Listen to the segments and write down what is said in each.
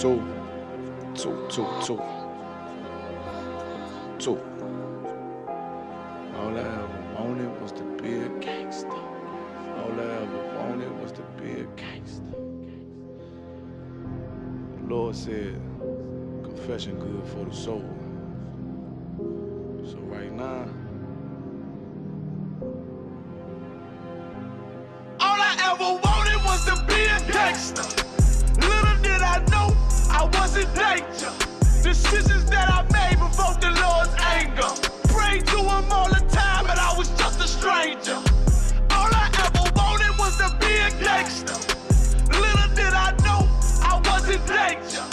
Two. All I ever wanted was to be a gangster. All I ever wanted was to be a gangster. The Lord said, confession good for the soul. So right now, all I ever wanted was to be a gangster. Little did I know I was in danger. Decisions that I made provoked the Lord's anger. Prayed to him all the time, but I was just a stranger. All I ever wanted was to be a gangster. Little did I know I was in danger.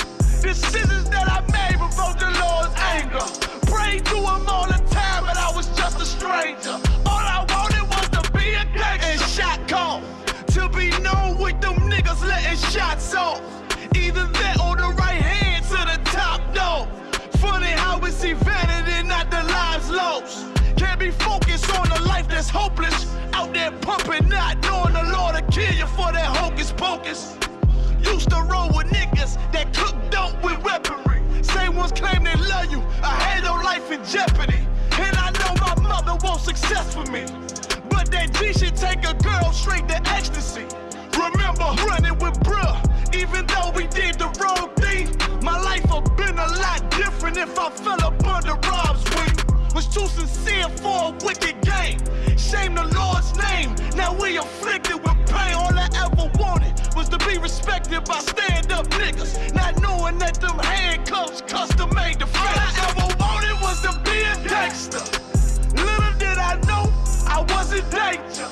Decisions that I made provoked the Lord's anger. Prayed to him all the time, but I was just a stranger. All I wanted was to be a gangster. And shot call to be known with them niggas letting shots off. Either that or the right hand to the top dog. Funny how we see vanity, not the lives lost. Can't be focused on a life that's hopeless. Out there pumping, not knowing the Lord will kill you for that hocus pocus. Used to roll with niggas that cook dope with weaponry. Same ones claim they love you. I had no life in jeopardy. And I know my mother wants success for me. But that G should take a girl straight to ecstasy. Remember running with bruh, even though we did the wrong thing. My life would've been a lot different if I fell up under Rob's wing. Was too sincere for a wicked game. Shame the Lord's name, now we afflicted with pain. All I ever wanted was to be respected by stand-up niggas, not knowing that them handcuffs custom made the face. All I ever wanted was to be a gangster. Little did I know I was in danger.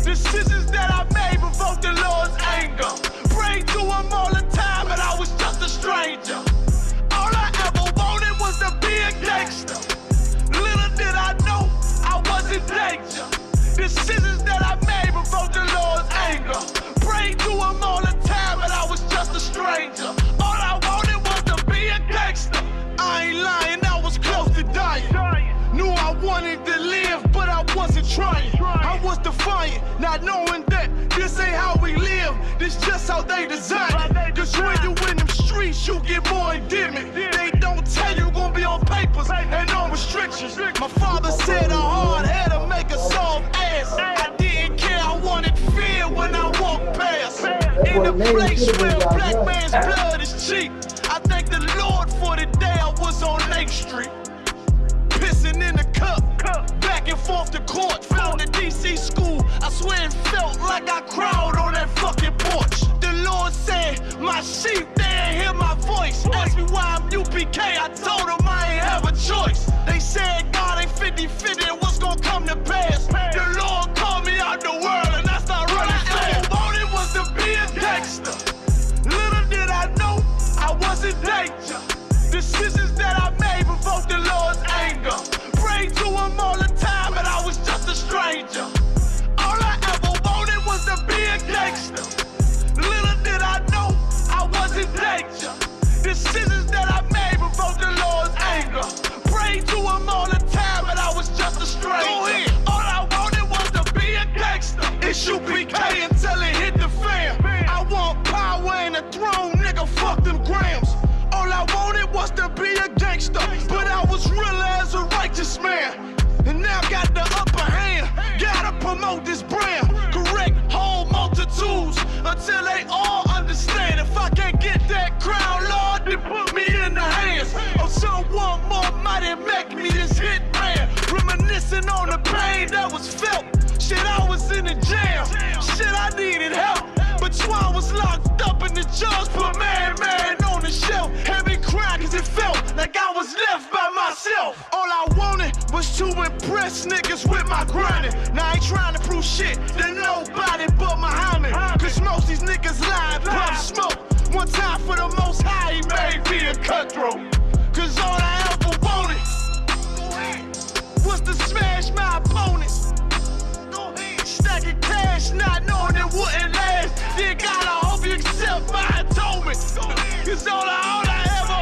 Decisions that I made provoked the Lord's anger. Prayed to him all the time, but I was just a stranger. All I ever wanted was to be a gangster. Little did I know I was in danger. Decisions that I made provoked the Lord's anger. Prayed to him all the time, but I was just a stranger. All I wanted was to be a gangster. I ain't lying, I was close to dying. Knew I wanted to live, but I wasn't trying. I was defiant, not knowing that this ain't how we live. This just how they design it. Cause when you in them streets, you get more endemic. They don't tell you gonna be on papers and on restrictions. My father said a hard head to make a soft ass. I didn't care, I wanted fear when I walked past. In a place where a black man's blood is cheap. I thank the Lord for the day I was on Lake Street. Pissing in the cup, back and forth to court. Found the DC school, I swear it felt like I cried on that fucking porch. The Lord said, my sheep, they ain't hear my voice. Asked me why I'm UPK, I told them I ain't have a choice. They said God ain't 50-50 and what's gonna come to pass. The Lord called me out the world and I started running fast. All I ever wanted was to be a gangster. Little did I know I was in danger. Decisions that I made provoked the Lord's anger. Prayed to him all the time, but I was just a stranger. All I ever wanted was to be a gangster. Little did I know I was in danger. Decisions that I made provoked the Lord's anger. Prayed to him all the time, but I was just a stranger. Go ahead. All I wanted was to be a gangster. I.S.U.P.K until it hit the fan. I want power and a throne, nigga, fuck them grams. All I wanted was to be a gangster, but I was real as a righteous man. And now got the upper hand, gotta promote this brand. Correct whole multitudes until they all understand. If I can't get that crown, Lord, then put me in the hands of someone more mighty, make me this hit man. Reminiscing on the pain that was felt. Shit, I was in the jail. Shit, I needed help. But Swan was locked up and the judge put man on the shelf. Had me crying cause it felt like I was left by myself. All I wanted was to impress niggas with my grinding. Now I ain't trying to prove shit to nobody but Muhammad. Cause most these niggas lie and pump smoke. One time for the Most High, he made me a cutthroat. Cause all I ever wanted was to smash my opponents. Stacking cash, not knowing it wouldn't last. Then God, I hope you accept my atonement. Cause all I ever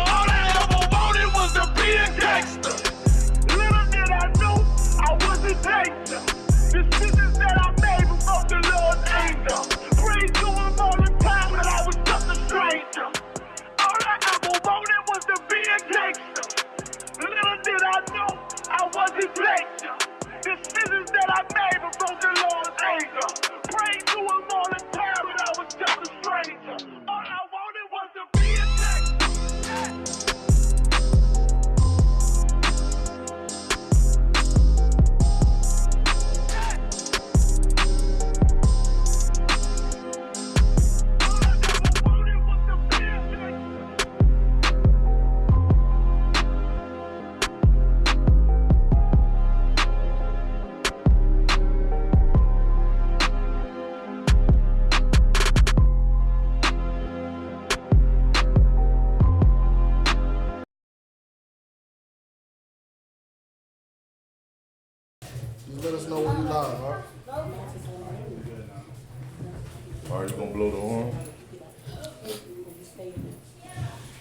wanted was to be a gangster. Little did I know I was in danger. Decisions that I made provoked the Lord's anger. Prayed to him all the time.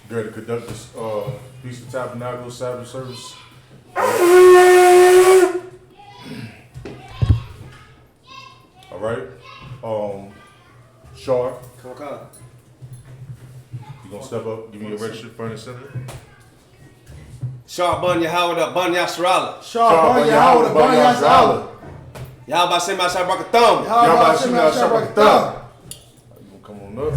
Ready to conduct this Feast of Tabernacles Sabbath service. All right. Shar. COMCAST. You gonna step up? Give me your register front and center. Shar Bun Yahweh Bun Yasharala. Shar Bun Yahweh Bun Yasharala. Yahweh Shem Yasharala. Yahweh Shem Yasharala. You gonna come on up?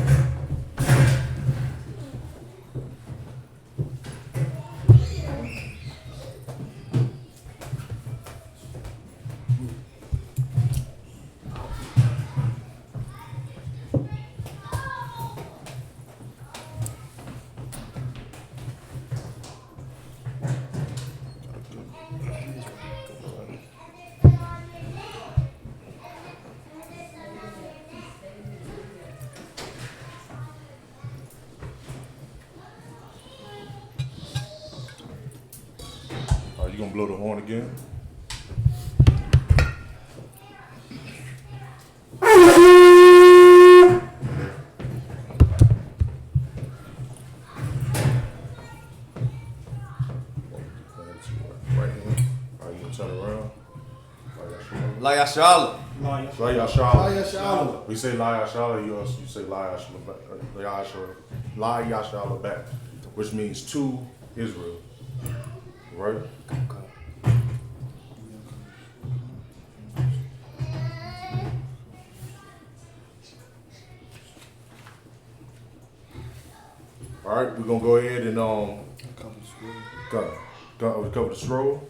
You gonna blow the horn again? Right hand. All right, you gonna turn around. La Yasharala. La Yashala. We say La Yashala, you say La Yashala back, which means to Israel. Right? All right, we're gonna go ahead and cover the scroll.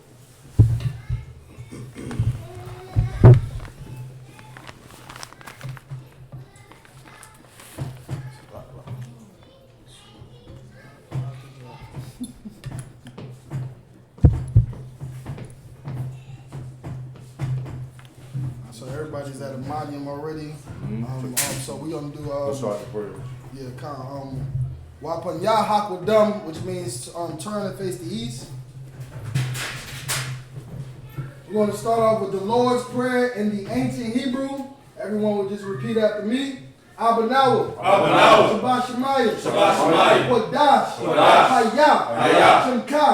So everybody's at a modium already. So we're gonna do Let's start the prayer. yeah, kind of Wapan Yahakwadam, which means turn and face the east. We're going to start off with the Lord's Prayer in the ancient Hebrew. Everyone will just repeat after me. Abanawa. Shabbat Shemayim. Kodash. Hayah. Shemka.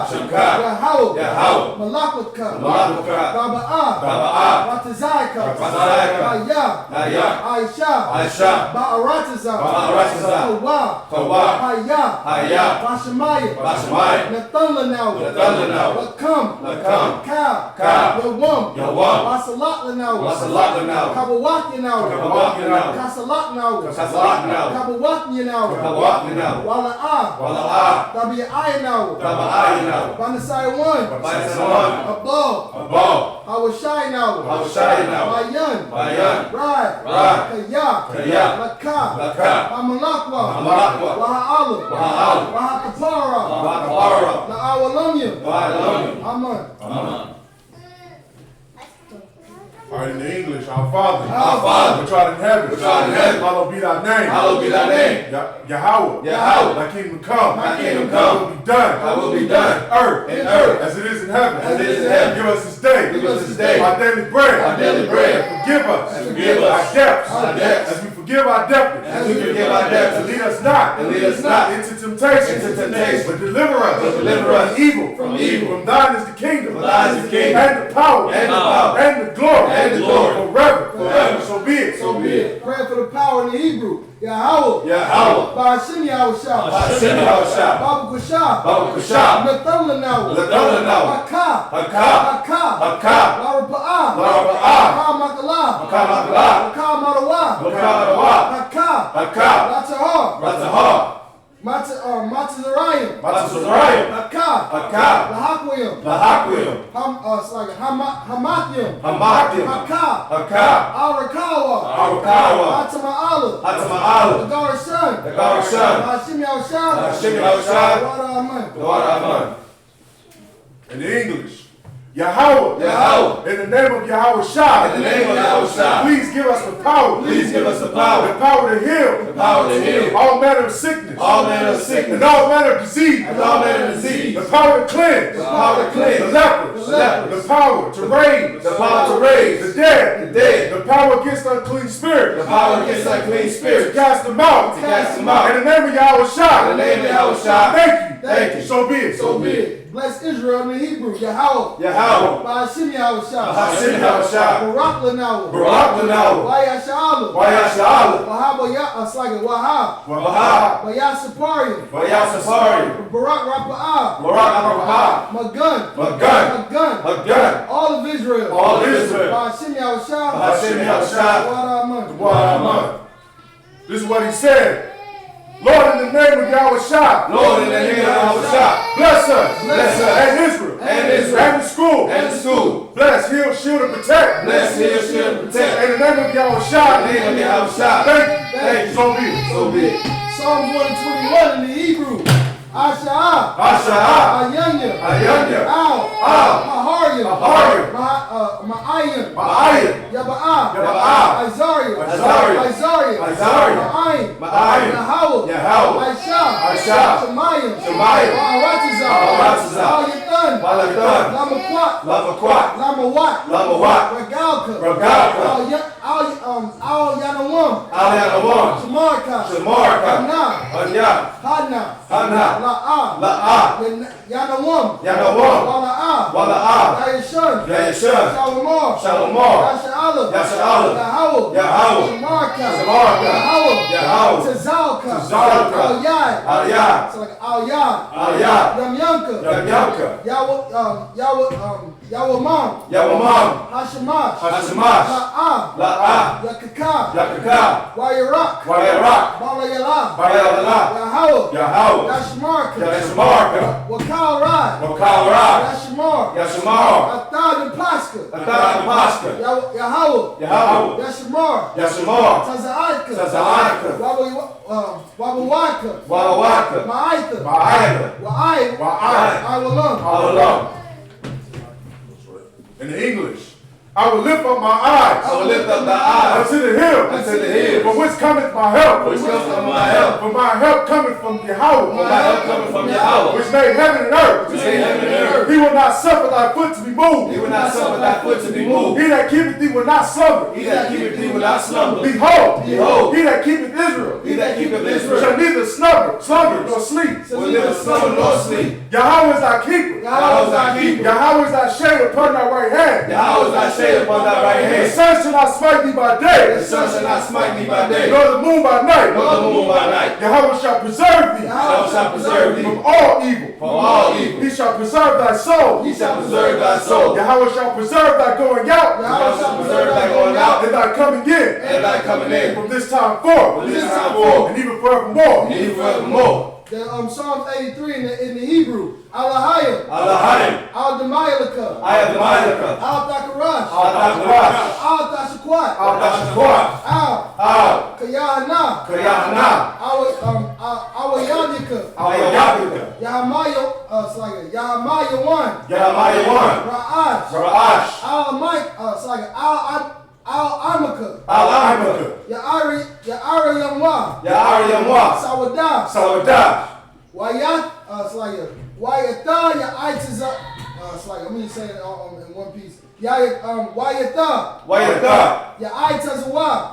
Yahweh. Malakwatka. Baba'ah. Ratazayka. Hayah. Aisha. Ba'aratazah. Kawah. Hayah. Bashemayim. Nathan Lanawa. Lakam. Ka. Yawam. Wasalat Lanawa. Kabawak Lanawa. Kasalat Lanawa. Kabawakni now. Wala'ah. Tabi'ai now. Banasai 1. Above. Hawashai now. Bayan. Rad. Kaya. Laka. Amalakwa. Waha'alu. Wahakapara. Na'awalamya. Amen. All right, in the English, our Father, which art in heaven, hallowed be thy name. Yahweh, thy kingdom come. Thy will be done. In earth, as it is in heaven. Give us this day. Our daily bread. Forgive us. Our debts. As we forgive our debtors. And lead us not into temptation. But deliver us from evil. From thine is the kingdom. And the power. And the glory. Forever. So be it. Pray for the power in the Hebrew. Yahweh. Ba'ashem Yahushua. Babu Kusha. Nathan Lanawa. Haka. Larapa'ah. Haka Marawa. Haka. Latahar. Matzazarayim. Haka. Lahakwim. It's like Hamathim. Haka. Arakawa. Hatama'ala. Nagar Son. Hashem Yahushua. Amen. In the English, Yahweh. In the name of Yahweh Shah. Please give us the power. The power to heal. All manner of sickness. And all manner of disease. The power to cleanse. The lepers. the power to raise, the dead, the power against unclean spirits, to cast them out, in the name of Yahawashi. Thank you. So be it. Bless Israel in the Hebrew, Yahweh. Ba'ashim Yahawashi. Barak Lanawa. Wayasha'ala. Wahab. Bayasaparian. Barak Rapa'ah. Magun. All of Israel. Ba'ashim Yahawashi. Wa'aman. This is what he said. Lord, in the name of Yahawashi. Bless us. And Israel. And the school. Bless, heal, shield, and protect. In the name of Yahawashi. Thank you. So be it. Psalms 121 in the Hebrew. Asha'ah. Ayanya. Maharyam. Ma'ayin. Yaba'ah. Isaiah. Ma'ayin. Yahweh. Aisha. Shemayim. Wa'aratazah. Al-Yathan. Lamawat. Regalka. Al-Yanawam. Shamarka. Hadna. La'ah. Yanawam. Wala'ah. Yayashun. Shalomar. Yasha'ala. Yahweh. Shamarka. Yahweh. Tazalka. Al-Yad. It's like Al-Yad. Yamyanka. Yawamam. Hashamash. La'ah. Yakaka. Wayarak. Balayala. Yahweh. Yashmarka. Wakal Rad. Yashmar. Atad and Paska. Yahweh. Yashmar. Taza'atka. Wabawaka. Ma'aitha. Wa'ayin. In the English, I will lift up my eyes. Unto the hill. From which cometh my help. For my help cometh from Yahweh. Which made heaven and earth. He will not suffer thy foot to be moved. He that keepeth thee will not slumber. Behold, he that keepeth Israel. Shall neither slumber nor sleep. Yahweh is thy keeper. Yahweh is thy shade upon thy right hand. The sun shall not smite thee by day. Nor the moon by night. Yahweh shall preserve thee. From all evil. He shall preserve thy soul. Yahweh shall preserve thy going out. And thy coming in. From this time forth. And even forevermore. Psalms 83 in the Hebrew. Alahayim. Al-Damayalaka. Al-Dakarash. Al-Dashakwat. Al-Yahanna. Al-Yadika. Yahamaya 1. Ra'ash. Al-Amaka. Ya'ari Yamwa. Sawadah. Wayatha Ya'aitazah. Let me say it in one piece. Wayatha. Ya'aitazah.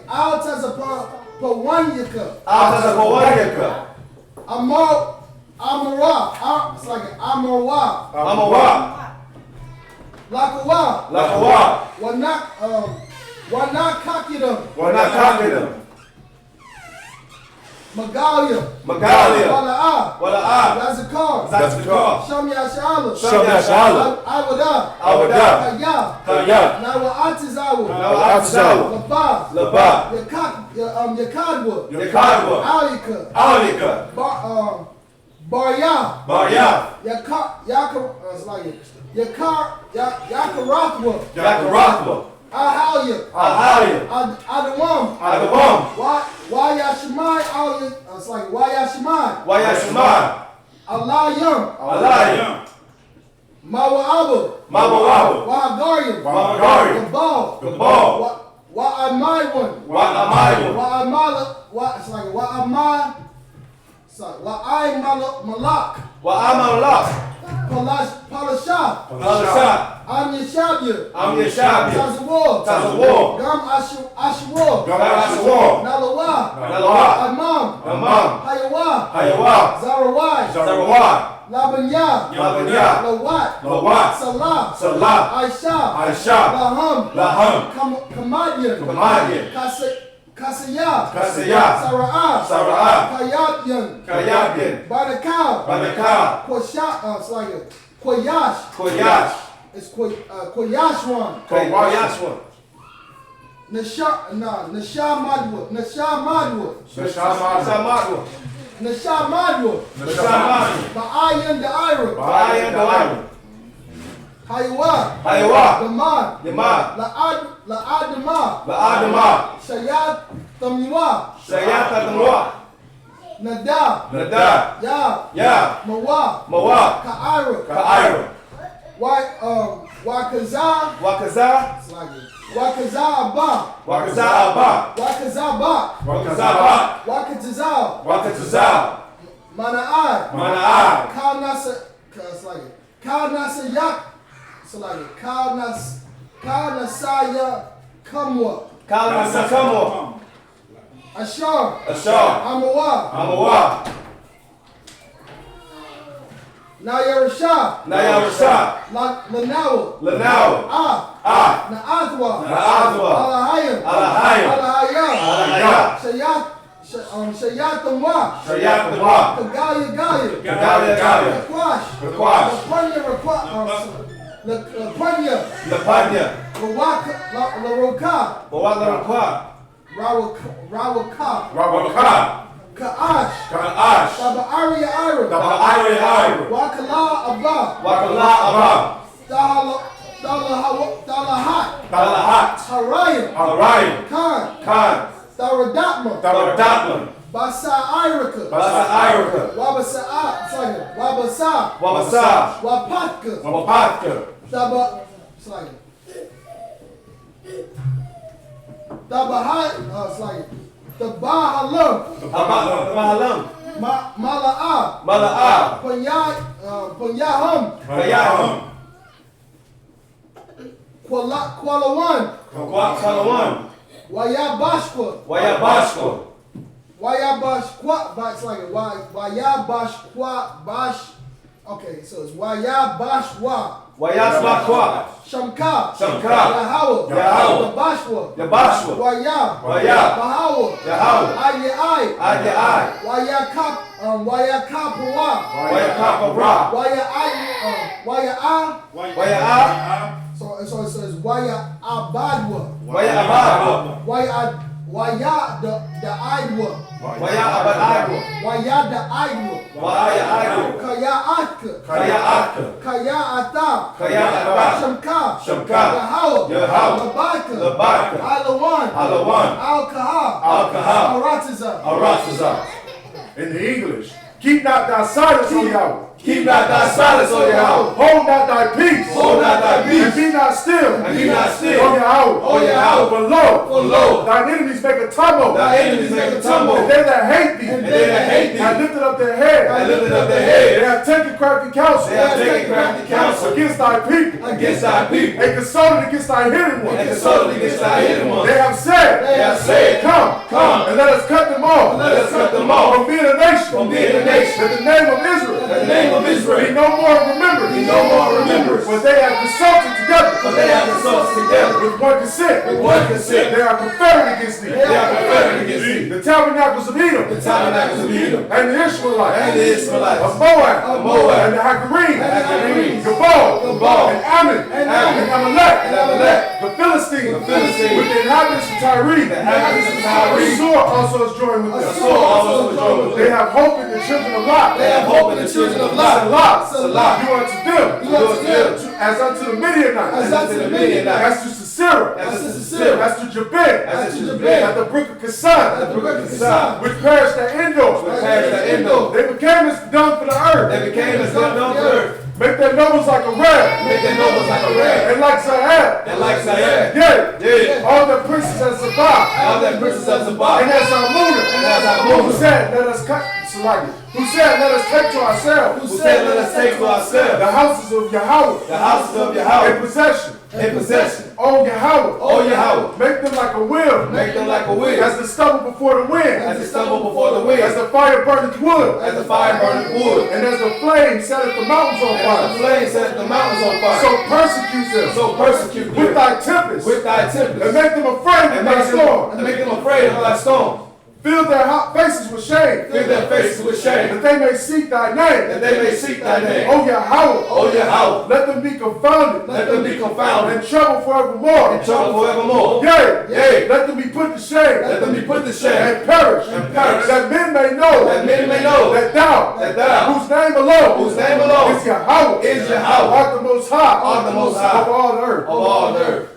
Al-Tazapawanyaka. Amarwa. Lakawa. Wanakakidam. Magalia. Wala'ah. Yazakar. Sham Yasha'ala. Awada. Kaya. Nawa'atizawu. Labah. Yakadwa. Alika. Barya. Yakarathwa. Ahalia. Adawam. Wayashimai. Wayashimai. Alayam. Mawa'abu. Wa'agaryam. Gabal. Wa'amaywan. Wa'amalak. Wa'aymalak. Wa'amallah. Palashah. Palashah. Am Yeshabya. Am Yeshabya. Tazawar. Tazawar. Gam Ashwar. Gam Ashwar. Nalawa. Nalawa. Amam. Amam. Hayawa. Hayawa. Zarawai. Zarawai. Labanya. Labanya. Lawat. Lawat. Salah. Salah. I.S.U.P.K. I.S.U.P.K. Laham. Laham. Kamadian. Kamadian. Kasaya. Kasaya. Sara'ah. Sara'ah. Kayabyan. Kayabyan. Banakaw. Banakaw. It's like it. Koyash. Koyash. It's Koyashwan. Koyashwan. Nashamadwood. Nashamadwa. Nashamadwood. Ba'ayan the Ira. Ba'ayan the Ira. Hayawa. Hayawa. Damad. Damad. La'adama. La'adama. Shayat Tamwa. Shayat Tamwa. Nadab. Nadab. Ya. Mawa. Ka'ira. Ka'ira. Wakaza. Wakaza. It's like it. Wakaza Abba. Wakaza Abba. Wakaza Bak. Wakaza Bak. Wakatazal. Wakatazal. Mana'ai. Mana'ai. It's like it. Yak. It's like it. Nasaya Kamwa. Nasa Kamwa. Ashar. Amawa. Nayarasha. Lanawa. Na'athwa. Alahayim. Alahaya. Shayatamwa. Kagaya. Kakwash. Lapanya. Rawaka. Ka'ash. Taba'ariya Ira. Wakala Abba. Dalahat. Harayim. Khan. Daradatma. Basa Irika. Wabasa. Wapatka. It's like it's like the Bahalam. Mala'ah. Punyaham. Kualawan. Wayabashqua. It's like Wayabashqua. Okay, so it's Wayabashwa. Shamka. Yahawa. Yabashwa. Waya. Bahawa. Ayai. Wayakapra. So it says Waya Abadwa. Waya the Idwa. Waya the Idwa. Kaya Ata. Shamka. Yahawa. Labaka. Alawan. Al-Kahar. Aratiza. In the English, keep not thy silence, O Yahweh. Keep not thy silence, O Yahweh. Hold not thy peace. And be not still. O Yahweh. For lo, thine enemies make a tumult. And they that hate thee. Have lifted up their head. They have taken crafty counsel. Against thy people. And consulted against thy hidden ones. They have said. Come. And let us cut them off. From being a nation. That the name of Israel. Be no more remembered. For they have consulted together. With one consent. They are confederate against thee. The tabernacles of Edom. And the Israelites. Of Moab. And the Hagarim. Gabal. And Ammon. And Amalek. The Philistines. With the inhabitants of Tyre. Sur also is joined with them. They have hope in the children of Lot. Salah. You unto them. As unto the Midianites. As to Sisera. As to Jabin. At the brook of Kasan. Which perished at Endor. They became as dung for the earth. Make their nobles like a ram. And like Zahab. Yea. All their princes as Zabah. And as Almuna. Who said, let us cut, who said, let us take to ourselves. Who said, let us take to ourselves The houses of Yahweh. the houses of Yahweh In possession. in possession. O Yahweh. O Yahweh, Make them like a wheel. make them like a wheel, As the stubble before the wind. as the stubble before the As wind, the fire burneth wood. as the fire burning wood, And as the flame setteth the mountains on and as fire. the flame set the mountains on fire. So persecute them. So persecute With them thy tempest. with thy And tempest, make them afraid and of thy storm. make them afraid of thy storm. Fill their hot faces with shame. Fill their faces with shame, That they may seek thy name. that they may seek thy name. O Yahweh. O Yahweh, Let them be confounded. let them be confounded, And trouble forevermore. and trouble forevermore. Yea. Yea, Let them be put to shame. let them be put to shame, And perish. and perish. That men may know. That men may know That thou. that thou, Whose name alone. whose name alone Is Yahweh. is Yahweh, Art the most high. art the most high Of all the earth. of all the earth.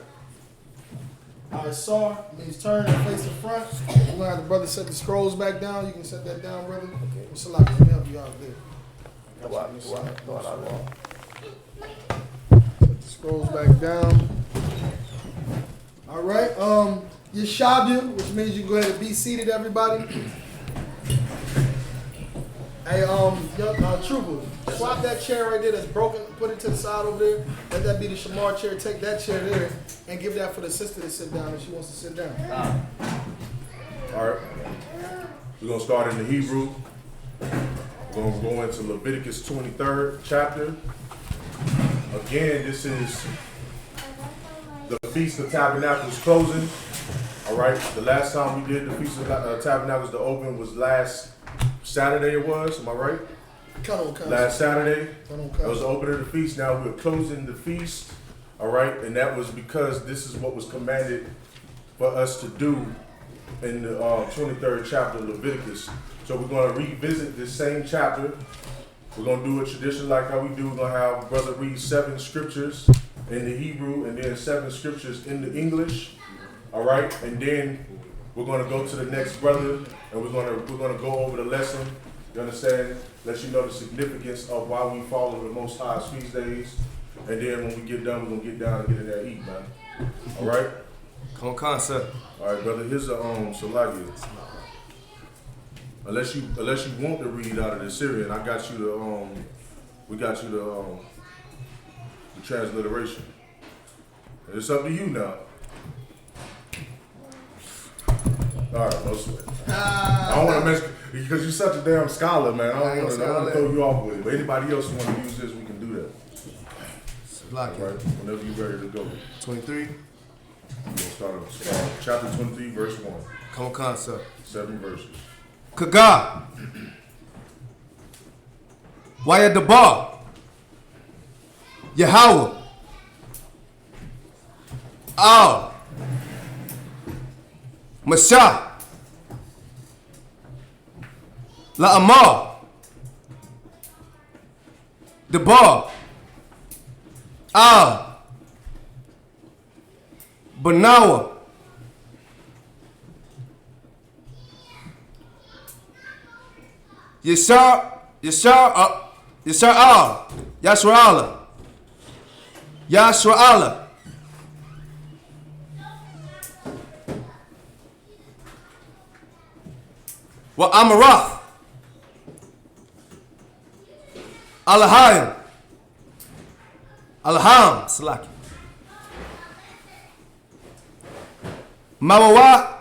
I.S.U.P.K means turn and face the front. We're gonna have the brother set the scrolls back down. You can set that down, brother. Okay. Salam, let me help you out there. Set the scrolls back down. All right. Yeshabia, which means you go ahead and be seated, everybody. Hey, Trooper, swap that chair right there that's broken, put it to the side over there. Let that be the Shamar chair. Take that chair there and give that for the sister to sit down if she wants to sit down. All right. We're going to start in the Hebrew. We're going to go into Leviticus 23rd chapter. Again, this is the Feast of Tabernacles closing. All right. The last time we did the Feast of Tabernacles, the open was last Saturday it was, am I right? Last Saturday. That was the opening of the feast. Now we're closing the feast. All right. And that was because this is what was commanded for us to do in the 23rd chapter of Leviticus. So we're going to revisit this same chapter. We're going to do a tradition like how we do. We're going to have brother read 7 scriptures in the Hebrew and then 7 scriptures in the English. All right. And then we're going to go to the next brother and we're going to go over the lesson. You understand? Let you know the significance of why we follow the Most High's feast days. And then when we get done, we're going to get down and get in there and eat, man. All right? COMCAST. All right, brother. Here's a Salagi. Unless you want to read out of the Syrian, I got you the we got you the transliteration. It's up to you now. All right, no sweat. I don't want to mess because you're such a damn scholar, man. I don't want to throw you off with it. But anybody else want to use this, we can do that. All right, whenever you're ready to go. 23. We'll start on chapter 23, verse 1. COMCAST. 7 verses. Kaga. Wayadabar. Yahweh. Al. Masha. La'amar. Debar. Al. Banawa. Yashar Al. Yashra'ala. Wa Amarath. Alahayim. Alaham. Salaki. Mawawa.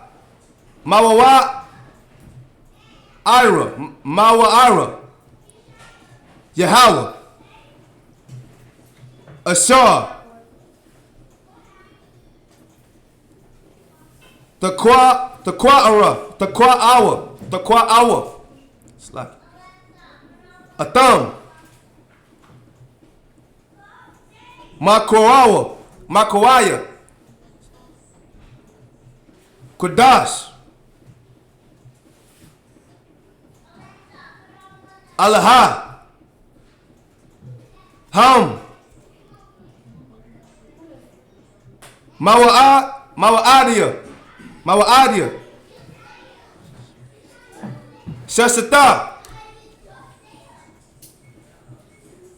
Ira. Mawa Ira. Yahweh. Ashar. Taqwa Awa. It's like Atam. Makawaya. Kudash. Alaha. Ham. Mawa'adia. Shasata.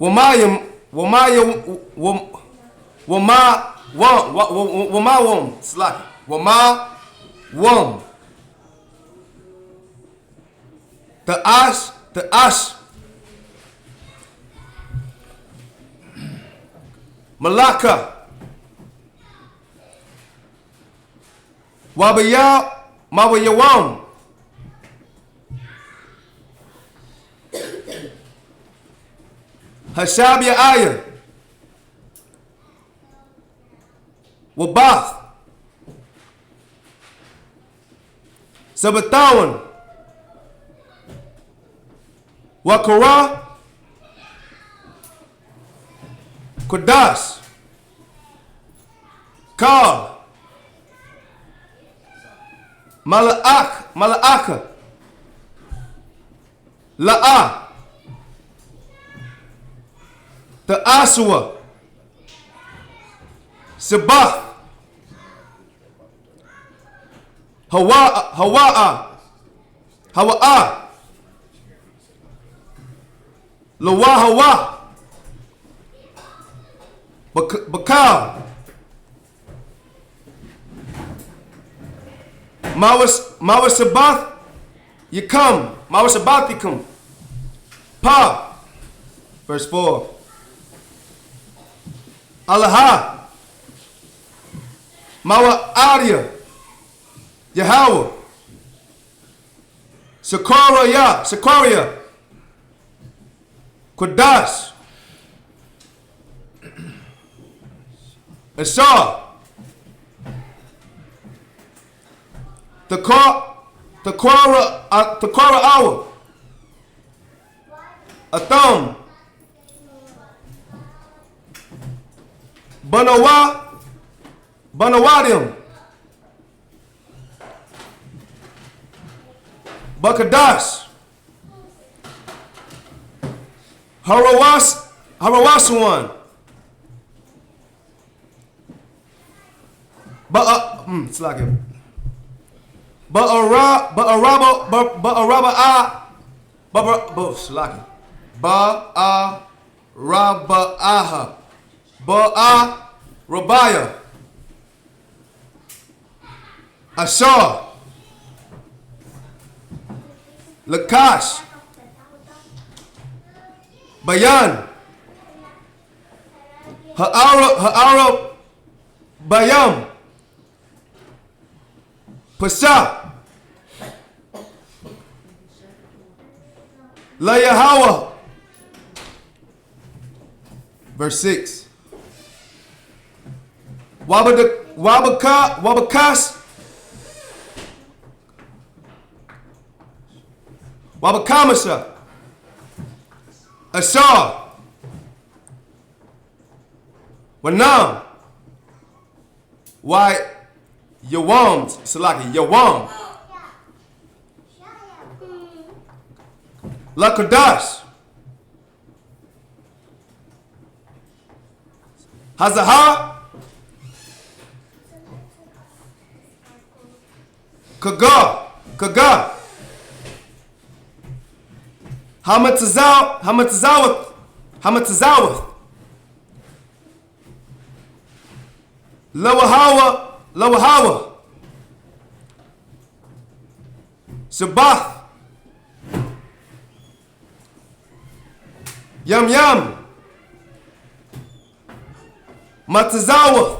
Wamayam. Slaki. the Ash, Malaka, Mawayawam, Hashabia Aya, Wabath, Sabatawan, Wakara, Kodash, Kal, Mala'aka, La'a, the Aswa, Sabah, Hawa'a, Lawahawa, Bakal, Mawasabath, Yakam, Mawasabathikum, Pa, verse 4. Alaha, Mawa Arya, Yahweh, Sakaria, Kodash, Asar, Takara Awa, Atham, Banawadim, Bakadash, Harawasawan, it's like it. Rabaya, Ashar, Lakash, Bayan, Ha'ara, Bayam, Pasha, Layahawa. Verse 6. Wabakas, Wabakamasha, Ashar, Wanam, why Yawam, Salaki, Yawam, Lakadash, Hazaha, Kaga, Hamatazawath, Lawahawa, Sabath, Yam, Matazawath,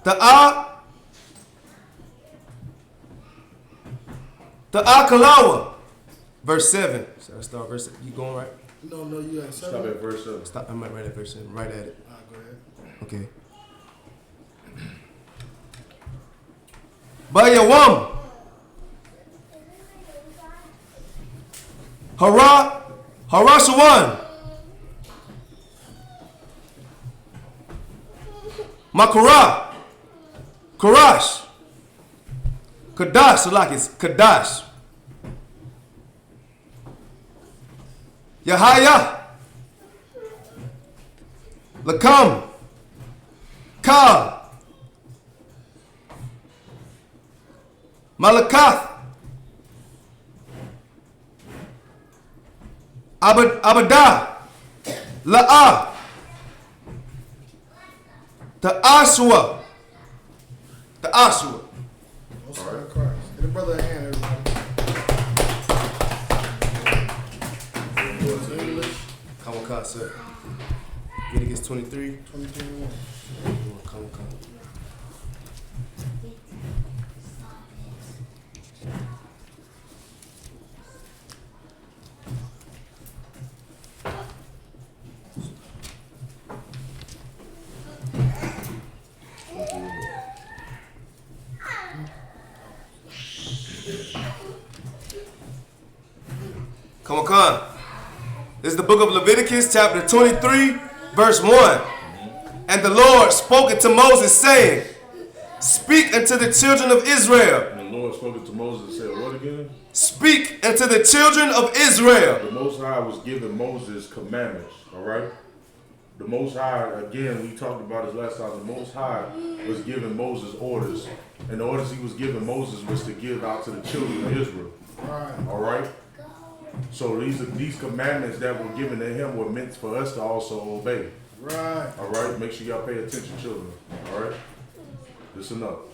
the Akalawa, verse 7. So I start verse 7. You going right? No, you at 7. Stop at verse 7. Stop. I'm right at verse 7. Right at it. All right, go ahead. Okay. Bayawam, Harashawan, Makara, Karash, Kadash, so like it's Kadash, Yahaya, Lakam, Kal, Malakath, Abadah, La'ah, the Aswa. Most of the cars. The brother a hand, everybody. English. COMCAST, sir. Leviticus 23. 2021. COMCAST. Come on. This is the book of Leviticus, chapter 23, verse 1. And the Lord spoke unto Moses, saying, Speak unto the children of Israel. And the Lord spoke to Moses and said, what again? Speak unto the children of Israel. The Most High was giving Moses commandments, all right? The Most High, again, we talked about this last time, the Most High was giving Moses orders. And the orders he was giving Moses was to give out to the children of Israel, all right? So these commandments that were given to him were meant for us to also obey. Right. All right? Make sure y'all pay attention, children. All right? Listen up.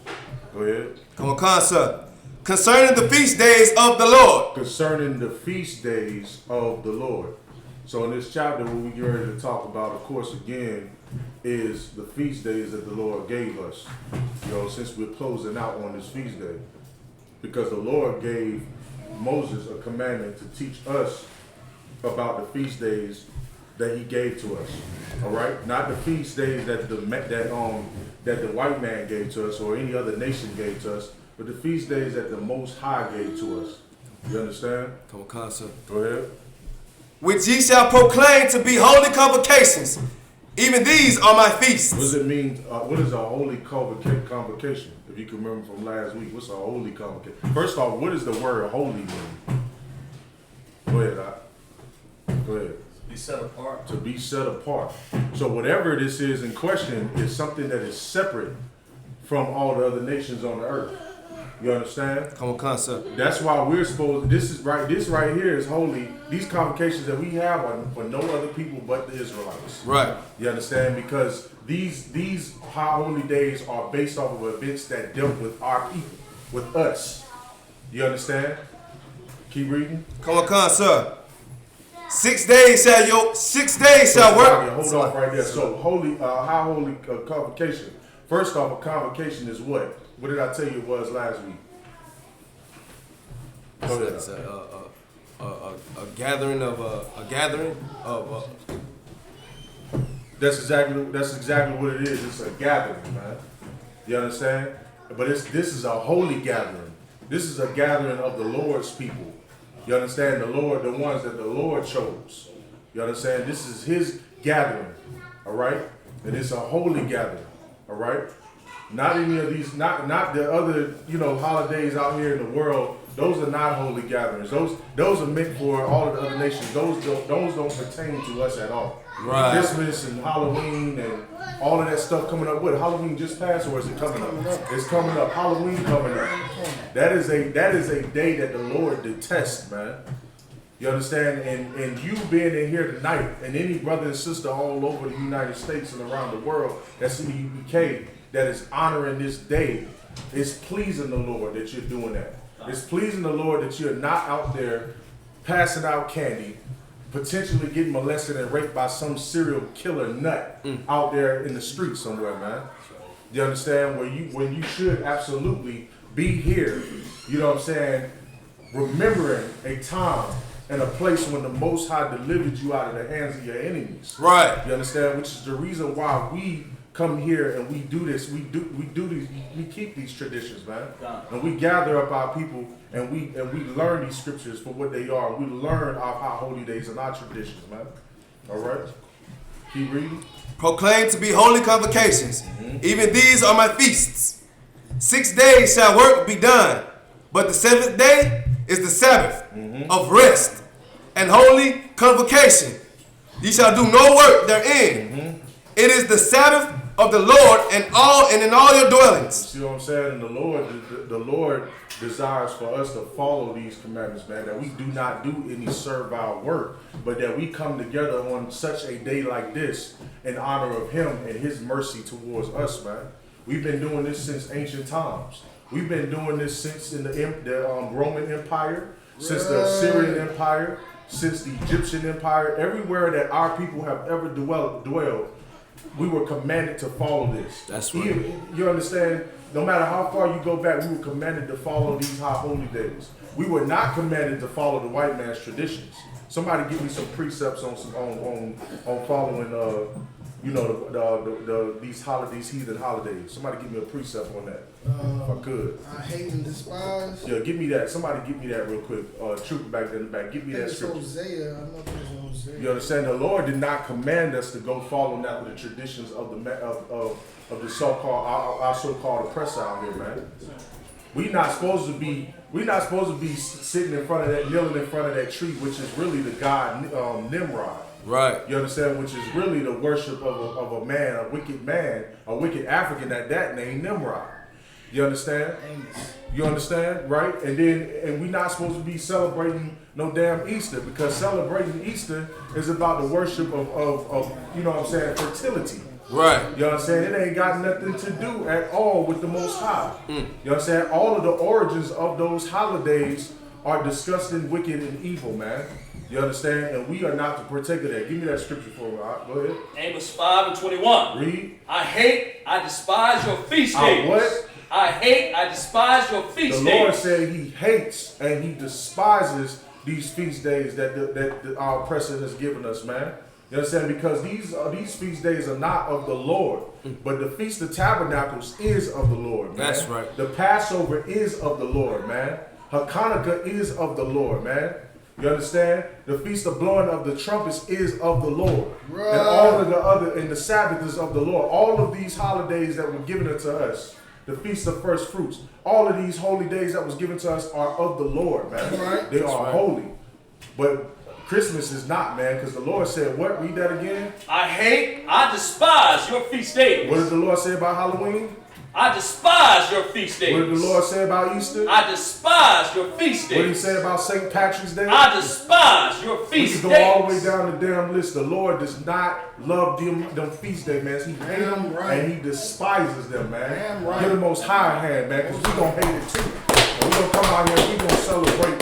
Go ahead. Come on, sir. Concerning the feast days of the Lord. Concerning the feast days of the Lord. So in this chapter, what we get ready to talk about, of course, again, is the feast days that the Lord gave us. You know, since we're closing out on this feast day. Because the Lord gave Moses a commandment to teach us about the feast days that he gave to us. All right? Not the feast days that the white man gave to us or any other nation gave to us, but the feast days that the Most High gave to us. You understand? Come on, sir. Go ahead. Which ye shall proclaim to be holy convocations. Even these are my feasts. What does it mean? What is a holy convocation? If you can remember from last week, what's a holy convocation? First off, what does the word holy mean? Go ahead, Doc. Go ahead. Be set apart. To be set apart. So whatever this is in question is something that is separate from all the other nations on the earth. You understand? Come on, sir. That's why we're supposed. This right here is holy. These convocations that we have are for no other people but the Israelites. Right. You understand? Because these high holy days are based off of events that dealt with our people, with us. You understand? Keep reading. Come on, sir. 6 days shall work. Hold off right there. So holy, high holy convocation. First off, a convocation is what? What did I tell you it was last week? It's a gathering of That's exactly what it is. It's a gathering, man. You understand? But this is a holy gathering. This is a gathering of the Lord's people. You understand? The Lord, the ones that the Lord chose. You understand? This is his gathering. All right? And it's a holy gathering. All right? Not any of these, not the other, holidays out here in the world. Those are not holy gatherings. Those are meant for all of the other nations. Those don't pertain to us at all. Right. Christmas and Halloween and all of that stuff coming up. What, Halloween just passed or is it coming up? It's coming up. Halloween coming up. That is a day that the Lord detests, man. You understand? And you being in here tonight, and any brother and sister all over the United States and around the world that's in the I.S.U.P.K. that is honoring this day, it's pleasing the Lord that you're doing that. It's pleasing the Lord that you're not out there passing out candy, potentially getting molested and raped by some serial killer nut out there in the street somewhere, man. You understand? When you should absolutely be here, you know what I'm saying, remembering a time and a place when the Most High delivered you out of the hands of your enemies. Right. You understand? Which is the reason why we come here and we do this. We keep these traditions, man. And we gather up our people and we learn these scriptures for what they are. We learn our holy days and our traditions, man. All right? Keep reading. Proclaim to be holy convocations. Even these are my feasts. 6 days shall work be done, but the seventh day is the Sabbath of rest and holy convocation. Ye shall do no work therein. It is the Sabbath of the Lord and in all your dwellings. See what I'm saying? And the Lord desires for us to follow these commandments, man, that we do not do any servile work, but that we come together on such a day like this in honor of him and his mercy towards us, man. We've been doing this since ancient times. We've been doing this since in the Roman Empire, since the Assyrian Empire, since the Egyptian Empire. Everywhere that our people have ever dwelled, we were commanded to follow this. That's right. You understand? No matter how far you go back, we were commanded to follow these high holy days. We were not commanded to follow the white man's traditions. Somebody give me some precepts on following these heathen holidays. Somebody give me a precept on that, if I could. I hate and despise. Yeah, give me that. Somebody give me that real quick. Trooper back there in the back. Give me that scripture. Hosea. I know it's Hosea. You understand? The Lord did not command us to go follow that with the traditions of the so-called our so-called oppressor out here, man. We're not supposed to be sitting in front of that, kneeling in front of that tree, which is really the god Nimrod. Right. You understand? Which is really the worship of a man, a wicked African at that name, Nimrod. You understand? You understand? Right? And we're not supposed to be celebrating no damn Easter, because celebrating Easter is about the worship of you know what I'm saying, fertility. Right. You know what I'm saying? It ain't got nothing to do at all with the Most High. You know what I'm saying? All of the origins of those holidays are disgusting, wicked, and evil, man. You understand? And we are not to partake of that. Give me that scripture for me. Go ahead. Amos 5:21. Read. I despise your feast days. What? I despise your feast days. The Lord said he hates and he despises these feast days that our oppressor has given us, man. You understand? Because these feast days are not of the Lord, but the Feast of Tabernacles is of the Lord, man. That's right. The Passover is of the Lord, man. Hanukkah is of the Lord, man. You understand? The Feast of Blowing of the Trumpets is of the Lord. Right. And all of the Sabbath is of the Lord. All of these holidays that were given unto us, the Feast of First Fruits, all of these holy days that was given to us are of the Lord, man. Right. They are holy. But Christmas is not, man, because the Lord said, what? Read that again. I despise your feast days. What did the Lord say about Halloween? I despise your feast days. What did the Lord say about Easter? I despise your feast days. What did he say about St. Patrick's Day? I despise your feast days. We can go all the way down the damn list. The Lord does not love them feast day, man. He hates them and he despises them, man. Right. Give the Most High a hand, man, because we're going to hate it too. And we're going to come out here and we're going to celebrate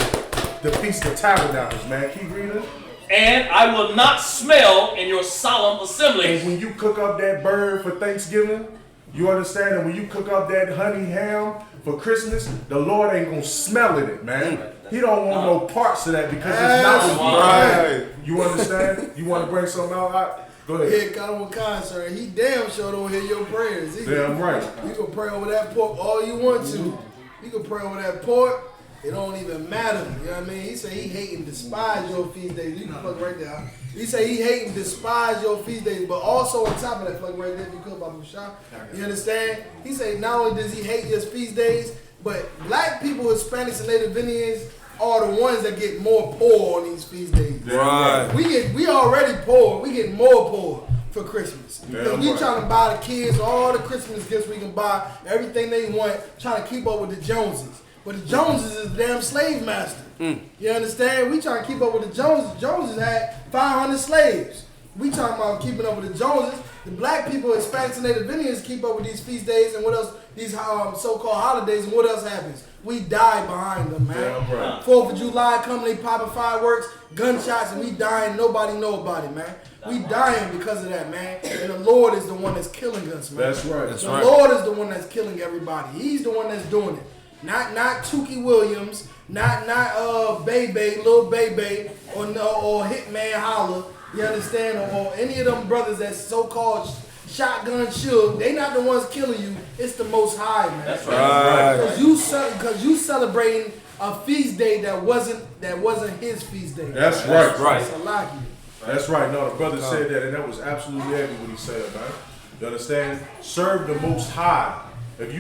the Feast of Tabernacles, man. Keep reading. And I will not smell in your solemn assemblies. And when you cook up that bird for Thanksgiving, you understand? And when you cook up that honey ham for Christmas, the Lord ain't gonna smell it, man. He don't want no parts of that because it's not what right. You understand? You want to bring something out? Go ahead. Yeah, God with concern. He damn sure don't hear your prayers. Damn right. You can pray over that pork all you want to. You can pray over that pork. It don't even matter. You know what I mean? He said he hate and despise your feast days. You can plug right there. He said he hate and despise your feast days, but also on top of that, plug right there if you could, Babu Shah. You understand? He said not only does he hate his feast days, but black people, Hispanics, and Native Indians are the ones that get more poor on these feast days. Right. We already poor. We get more poor for Christmas. Because we right. trying to buy the kids all the Christmas gifts we can buy, everything they want, trying to keep up with the Joneses. But the Joneses is the damn slave master. You understand? We trying to keep up with the Joneses. Joneses had 500 slaves. We talking about keeping up with the Joneses. The black people, Hispanics, and Native Indians keep up with these feast days and what else, these so-called holidays, and what else happens? We die behind them, man. Right. 4th of July coming, they popping fireworks, gunshots, and we dying. Nobody know about it, man. We dying because of that, man. And the Lord is the one that's killing us, man. That's right. The Lord is the one that's killing everybody. He's the one that's doing it. Not Tukey Williams, not Bebe, Lil Bebe, or Hitman Holla. You understand? Or any of them brothers that's so-called shotgun shook. They not the ones killing you. It's the Most High, man. That's right. Because you celebrating a feast day that wasn't his feast day. That's right. That's a lie. That's right. No, the brother said that, and that was absolutely heavy what he said, man. You understand? Serve the Most High. If you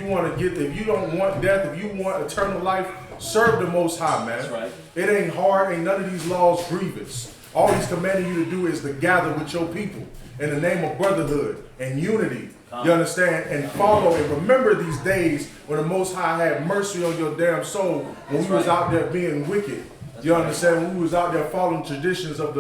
don't want death, if you want eternal life, serve the Most High, man. That's right. It ain't hard, ain't none of these laws grievous. All he's commanding you to do is to gather with your people in the name of brotherhood and unity. You understand? And follow and remember these days when the Most High had mercy on your damn soul when we was out there being wicked. You understand? When we was out there following traditions of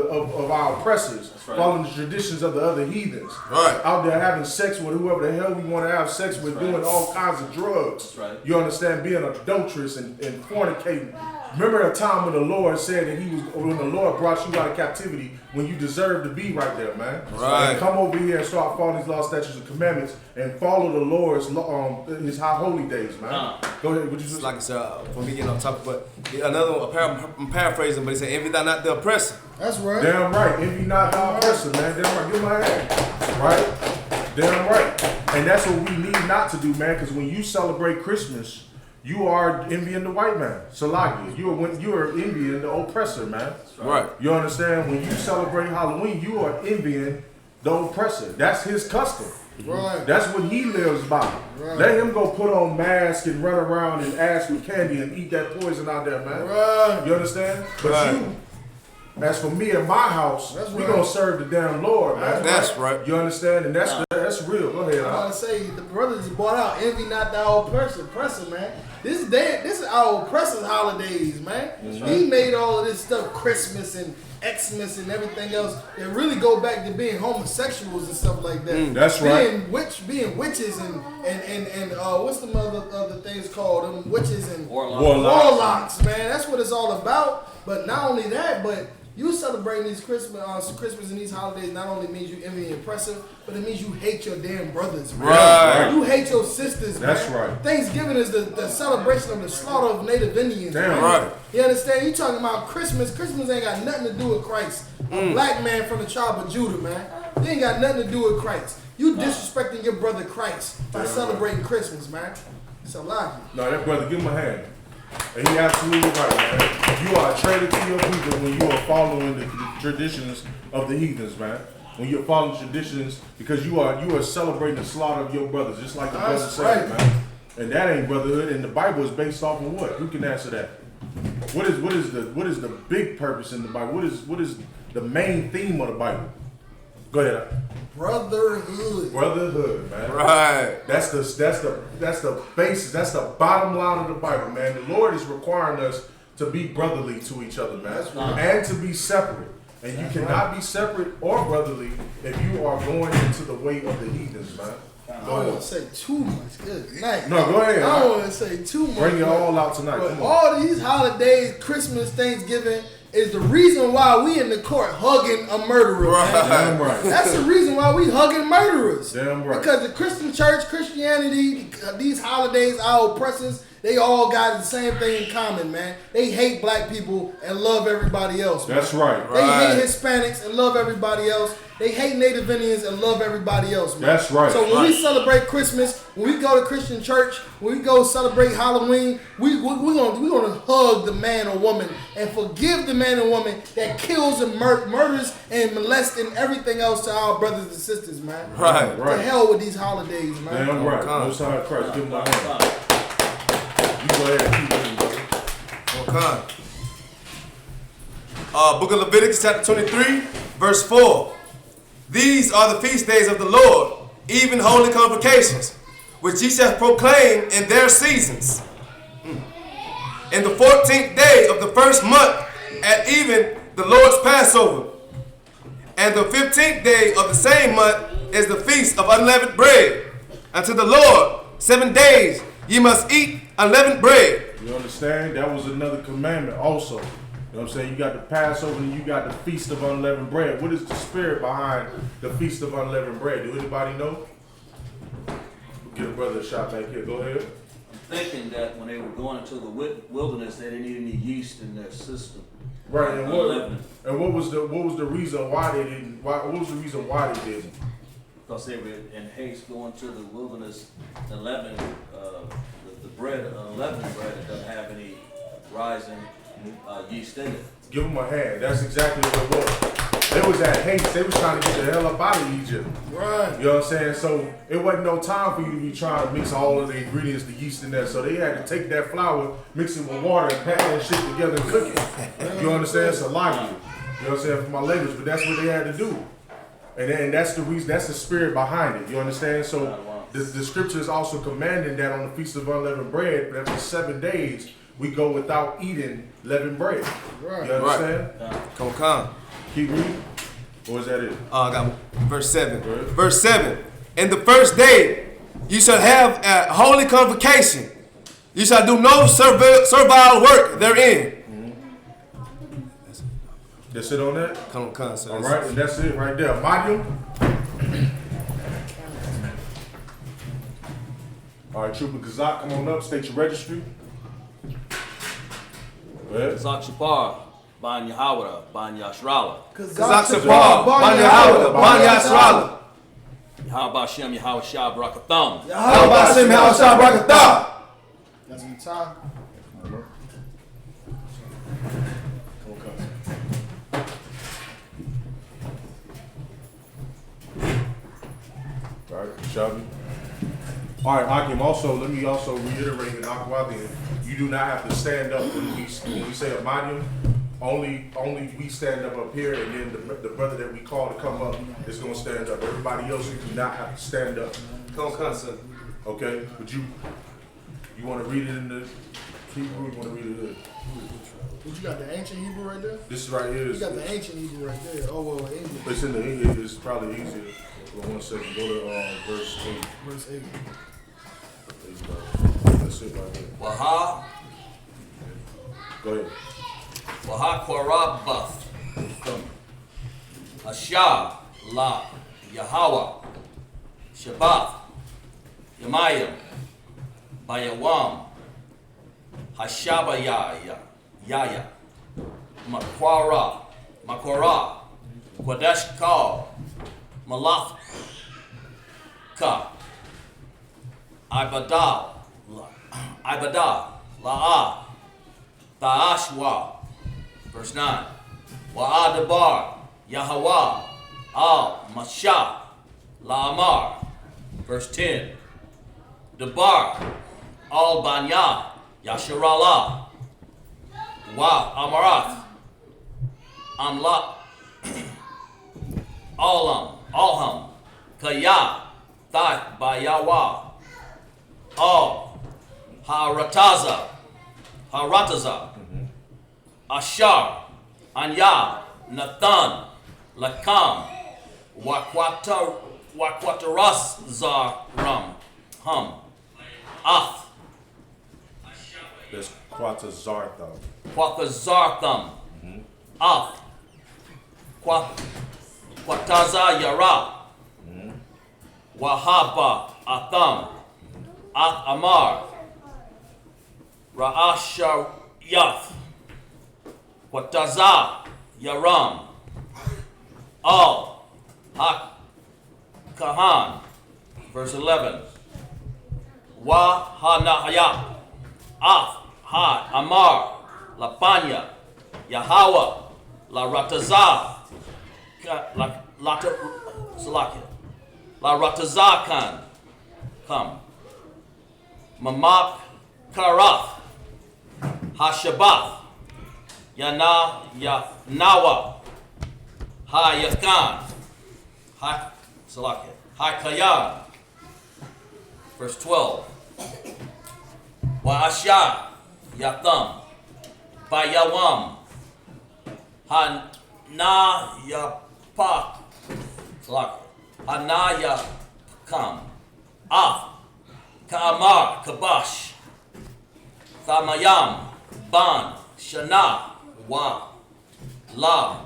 our oppressors, following the traditions of the other heathens, out there having sex with whoever the hell we want to have sex with, doing all kinds of drugs. You understand? Being adulterous and fornicating. Remember a time when the Lord said that when the Lord brought you out of captivity, when you deserve to be right there, man. And come over here and start following these laws, statutes, and commandments, and follow the Lord's his high holy days, man. Go ahead. What you just like I said, for me getting off topic, but another one. I'm paraphrasing, but he said, "Envy thou not the oppressor." That's right. Damn right. Envy not the oppressor, man. Damn right. Give my hand. Right. Damn right. And that's what we need not to do, man. Because when you celebrate Christmas, you are envying the white man. Salagi. You are envying the oppressor, man. Right. You understand? When you celebrate Halloween, you are envying the oppressor. That's his custom. Right. That's what he lives by. Right. Let him go put on mask and run around and ask for candy and eat that poison out there, man. Right. You understand? But you, as for me and my house, we gonna serve the damn Lord, man. That's right. You understand? And that's real. Go ahead. I'm about to say the brothers just brought out envy not thou oppressor, man. This is our oppressor's holidays, man. He made all of this stuff, Christmas and Xmas and everything else, that really go back to being homosexuals and stuff like that. That's right. Being witches and what's the other things called? Witches and warlocks, man. That's what it's all about. But not only that, but you celebrating these Christmas and these holidays not only means you envy and oppressive, but it means you hate your damn brothers, man. Right. You hate your sisters, man. That's right. Thanksgiving is the celebration of the slaughter of Native Indians. Damn man. right. You understand? You talking about Christmas. Christmas ain't got nothing to do with Christ. A black man from the tribe of Judah, man. They ain't got nothing to do with Christ. You disrespecting your brother Christ by celebrating Christmas, man. It's a lie. No, that brother, give him a hand. And he absolutely right, man. You are a traitor to your people when you are following the traditions of the heathens, man. When you're following traditions, because you are celebrating the slaughter of your brothers, just like the brother said, man. And that ain't brotherhood. And the Bible is based off of what? Who can answer that? What is the big purpose in the Bible? What is the main theme of the Bible? Go ahead. Brotherhood, man. Right. That's the basis. That's the bottom line of the Bible, man. The Lord is requiring us to be brotherly to each other, man, and to be separate. And you cannot be separate or brotherly if you are going into the way of the heathens, man. I don't want to say too much. Good night. No, go ahead. I don't want to say too much. Bring it all out tonight. But all these holidays, Christmas, Thanksgiving, is the reason why we in the court hugging a murderer. Right. Damn right. That's the reason why we hugging murderers. Damn right. Because the Christian church, Christianity, these holidays, our oppressors, they all got the same thing in common, man. They hate black people and love everybody else, man. That's right. They hate Hispanics and love everybody else. They hate Native Indians and love everybody else, man. That's right. So when we celebrate Christmas, when we go to Christian church, when we go celebrate Halloween, we're gonna hug the man or woman and forgive the man or woman that kills and murders and molests and everything else to our brothers and sisters, man. Right. To hell with these holidays, man. Damn right. No side of Christ. Give him my hand. You go ahead and keep it, brother. Book of Leviticus chapter 23, verse 4. These are the feast days of the Lord, even holy convocations, which ye shall proclaim in their seasons. In the 14th day of the first month, at even the Lord's Passover. And the 15th day of the same month is the feast of unleavened bread. Unto the Lord 7 days ye must eat unleavened bread. You understand? That was another commandment also. You know what I'm saying? You got the Passover and you got the Feast of Unleavened Bread. What is the spirit behind the Feast of Unleavened Bread? Do anybody know? We'll get a brother a shot back here. Go ahead. I'm thinking that when they were going into the wilderness, they didn't need any yeast in their system. Right, and what was the reason why they didn't? What was the reason why they didn't? Because they were in haste going to the wilderness. The bread, unleavened bread, it doesn't have any rising yeast in it. Give them a hand. That's exactly what it was. They was at haste. They was trying to get the hell up out of Egypt. Right. You know what I'm saying? So it wasn't no time for you to be trying to mix all of the ingredients, the yeast in there. So they had to take that flour, mix it with water, and pack that shit together and cook it. You understand? It's a lie. You know what I'm saying? For my language, but that's what they had to do. And that's the reason. That's the spirit behind it. You understand? So the scripture is also commanding that on the Feast of Unleavened Bread, after 7 days, we go without eating leavened bread. Right. You understand? Come. Keep reading. Or is that it? I got verse 7. Go ahead. Verse 7. In the first day, you shall have a holy convocation. You shall do no servile work therein. That's it on that? Come, so All right, and that's it right there. Mariam. All right, Trooper Kazak, come on up. State your registry. Go ahead. Zak Shapar, Ban Yahawada, Ban Yashrala. Kazak Sapar, Ban Yahawada, Ban Yashrala. Yahweh Hashem, Yahweh Shah Barakatham. How about Sim How Shah Brakatah? That's in time. All right, Shelby. All right, Akim, let me reiterate in Aquadin, you do not have to stand up when we say a Mariam. Only we stand up here, and then the brother that we call to come up is going to stand up. Everybody else, you do not have to stand up. Come, son. Okay? But you want to read it in the Hebrew? You want to read it in? What you got, the ancient Hebrew right there? This right here You is. got the ancient Hebrew right there. Oh, well, English. It's in the English. It's probably easier. Hold on 1 second. Go to verse 8. Verse 8. That's it right there. Waha, Go ahead. Waha Kwarabath. Asha, La, Yahweh, Shabbat, Yamayim, Bayawam, Hashaba Yaya, Makwara, Kwadesh Kal, Malach Ka, Ibadah, La'a, Ta'ashwa. Verse 9. Wa'adabar, Yahweh, Al, Masha, La'amar. Verse 10. Dabar, Al Banya, Yasharala, Wa Amarath, Amla, Alham, Kaya, Thak Bayawa, Al, Harataza, Ashar, Anya, Nathan, Lakam, Wakwataras Zaram, Ath, There's Quatazartham. Quathazartham, Ath, Quataza Yara, Wahaba Atham, Ath Amar, Ra'ashayath, Quataza Yaram, Al Kahan, verse 11. YAHANNA, Ha Amar, Lapanya, Yahweh, La Rataza, La Ratazakan, come. Mamak Karath, Hashabath, Yanawa, Hayakan, Hakayan. Verse 12. Wa'asha Yatham, Bayawam, Hanayapak, Hanayakam, Ka'amar, Kabash, Thamayam, Ban, Shana, Wa, La,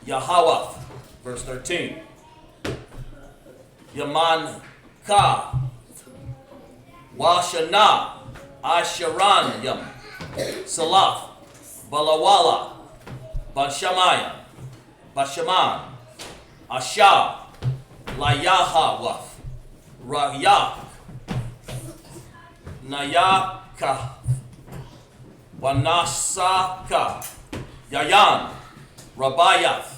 Yahawath. Verse 13. Yaman Ka, Washana, Asharanyam, Salaf, Balawala, Bashaman, Asha, Layahawath, Rayak, Nayaka, Wanasaka, Yayan, Rabayath,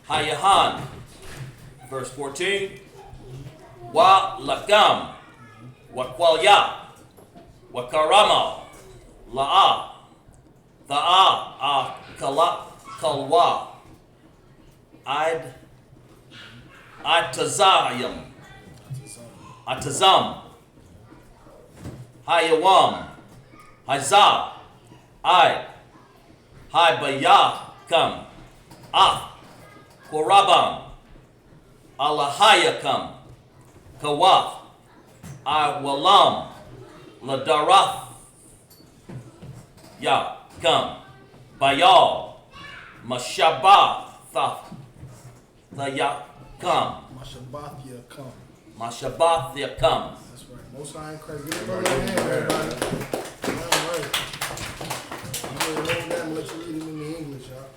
Hayahan. Verse 14. Wa Lakam, Wakwalya, Wakarama, La'a, Ta'a, Kalwa, Itazayam, Atazam, Hayawam, Hazah, I, Haybayakam, Korabam, Alahayakam, Kawaf, Walam, Ladarath, Yakam, Bayal, Mashabath, Thayakam, Mashabathia come. Mashabathyakam. That's right. Most High in Christ. Give it a hand, everybody. All right. I'm going to read that and let you read it in the English, y'all.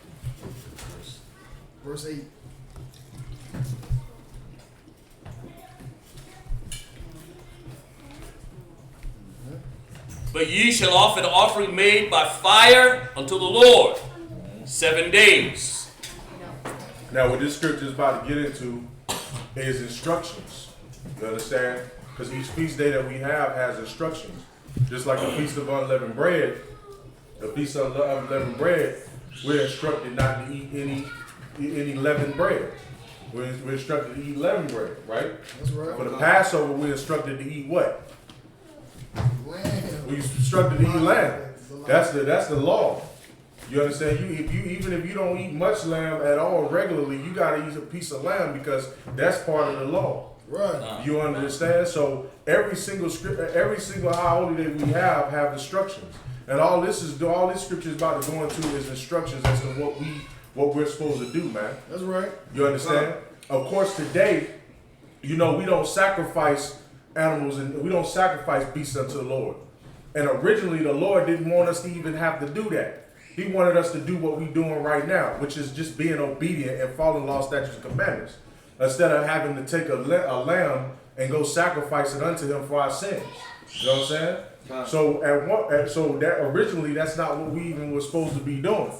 Verse 8. But ye shall offer the offering made by fire unto the Lord 7 days. Now, what this scripture is about to get into is instructions. You understand? Because each feast day that we have has instructions. Just like the Feast of Unleavened Bread, we're instructed not to eat any leavened bread. We're instructed to eat leavened bread, right? That's right. For the Passover, we're instructed to eat what? Lamb. We instructed to eat lamb. That's the law. You understand? Even if you don't eat much lamb at all regularly, you gotta eat a piece of lamb because that's part of the law. Right. You understand? So every single high holy day we have instructions, and all this scripture is about to go into is instructions as to what we're supposed to do, man. That's right. You understand? Of course, today, we don't sacrifice animals and we don't sacrifice beasts unto the Lord. And originally, the Lord didn't want us to even have to do that. He wanted us to do what we're doing right now, which is just being obedient and following law, statutes, and commandments, instead of having to take a lamb and go sacrifice it unto Him for our sins. You know what I'm saying? So that originally, that's not what we even were supposed to be doing.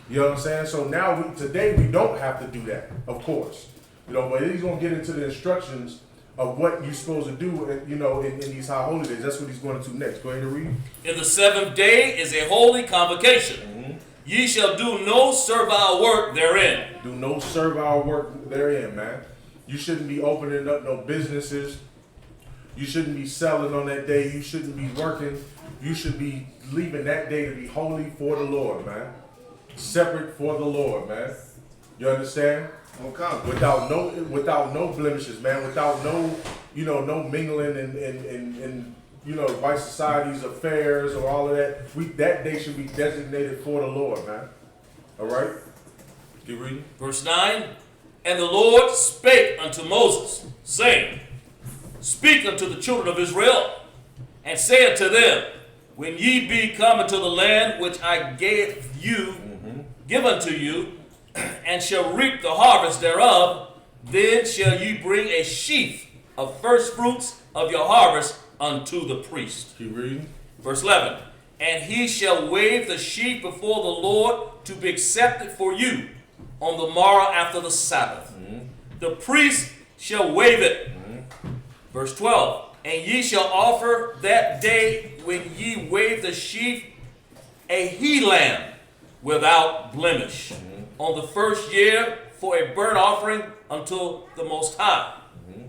You know what I'm saying? So now today we don't have to do that, of course. But he's gonna get into the instructions of what you're supposed to do, in these high holy days. That's what he's going to next. Go ahead and read. In the 7th day is a holy convocation. Mm-hmm. Ye shall do no servile work therein. Do no servile work therein, man. You shouldn't be opening up no businesses. You shouldn't be selling on that day. You shouldn't be working. You should be leaving that day to be holy for the Lord, man. Separate for the Lord, man. You understand? Okay. Without no blemishes, man. Without no mingling and white society's affairs or all of that. That day should be designated for the Lord, man. All right. Keep reading. Verse 9. And the Lord spake unto Moses, saying, Speak unto the children of Israel, and say unto them, When ye be come into the land which I give unto you, and shall reap the harvest thereof, then shall ye bring a sheaf of first fruits of your harvest unto the priest. Keep reading. Verse 11. And he shall wave the sheaf before the Lord to be accepted for you on the morrow after the Sabbath. Mm-hmm. The priest shall wave it. Mm-hmm. Verse 12. And ye shall offer that day when ye wave the sheaf a he-lamb without blemish. Mm-hmm. On the first year for a burnt offering unto the Most High. Mm-hmm.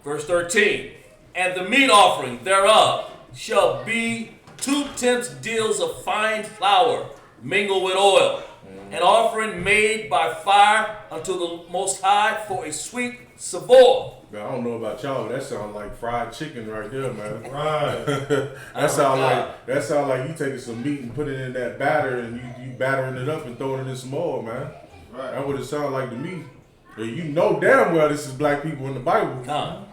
Verse 13. And the meat offering thereof shall be 2/10 deals of fine flour mingled with oil, an offering made by fire unto the Most High for a sweet savour. Man, I don't know about y'all, but that sounds like fried chicken right there, man. Right. that sound like you taking some meat and put it in that batter and you battering it up and throwing it in some oil, man. Right. That's what it sounds like to me. And you know damn well this is black people in the Bible.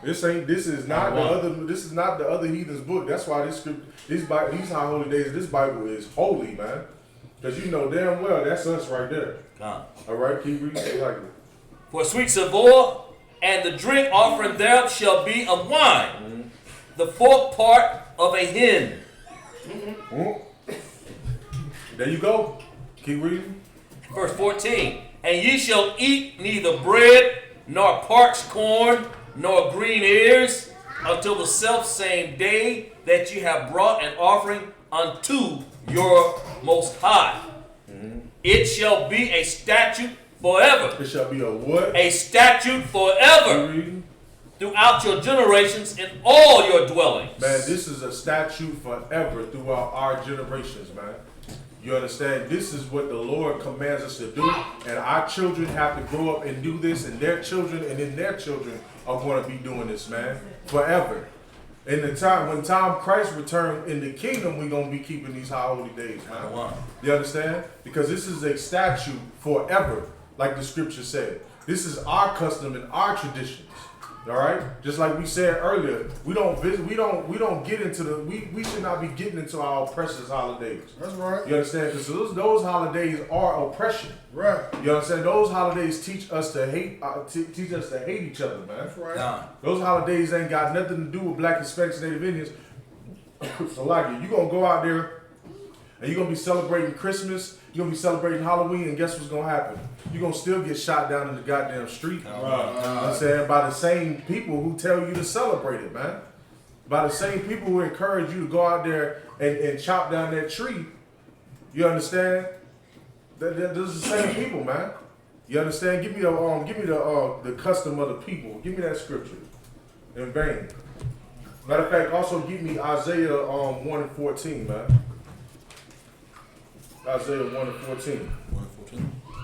This is not the other heathens book. That's why these high holy days, this Bible is holy, man. Because you know damn well that's us right there. All right, keep reading. Like for a sweet savour, and the drink offering thereof shall be of wine, the fourth part of a hin. There you go. Keep reading. Verse 14. And ye shall eat neither bread, nor parched corn, nor green ears, until the selfsame day that ye have brought an offering unto your Most High. Mm-hmm. It shall be a statute forever. It shall be a what? A statute forever throughout your generations in all your dwellings. Man, this is a statute forever throughout our generations, man. You understand? This is what the Lord commands us to do, and our children have to grow up and do this, and their children and then their children are going to be doing this, man, forever. In the time when Christ returns in the kingdom, we're going to be keeping these high holy days, man. Wow. You understand? Because this is a statute forever, like the scripture said. This is our custom and our traditions. All right, just like we said earlier, we don't get into we should not be getting into our oppressors' holidays. That's right. You understand? Because those holidays are oppression. Right. You understand? Those holidays teach us to hate each other, man. That's right. Nah. Those holidays ain't got nothing to do with Black, Hispanics, Native Indians. So like you gonna go out there and you're gonna be celebrating Christmas, you're gonna be celebrating Halloween, and guess what's gonna happen? You're gonna still get shot down in the goddamn street. You know what I'm saying? By the same people who tell you to celebrate it, man. By the same people who encourage you to go out there and chop down that tree. You understand? Those are the same people, man. You understand? Give me the custom of the people. Give me that scripture in vain. Matter of fact, also give me Isaiah 1:14, man. Isaiah 1:14.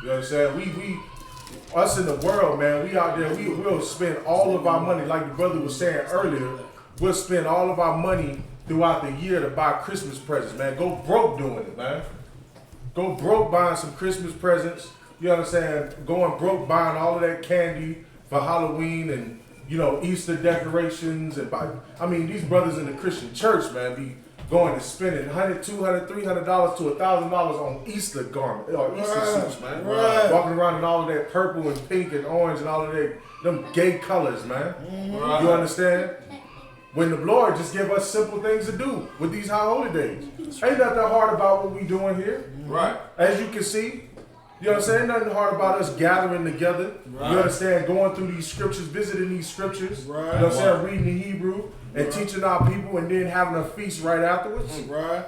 You understand? We us in the world, man, we out there, we'll spend all of our money, like the brother was saying earlier, we'll spend all of our money throughout the year to buy Christmas presents, man. Go broke doing it, man. Go broke buying some Christmas presents. You understand? Going broke buying all of that candy for Halloween and, Easter decorations. And these brothers in the Christian church, man, be going and spending $100, $200, $300 to $1,000 on Easter garments or Easter suits, man. Right. Walking around in all of that purple and pink and orange and all of them gay colors, man. Right. You understand? When the Lord just give us simple things to do with these high holy days. Ain't nothing hard about what we doing here. Right. As you can see, you understand? Ain't nothing hard about us gathering together. Right. You understand? Going through these scriptures, visiting these scriptures. Right. You understand? Reading the Hebrew and teaching our people and then having a feast right afterwards. Right.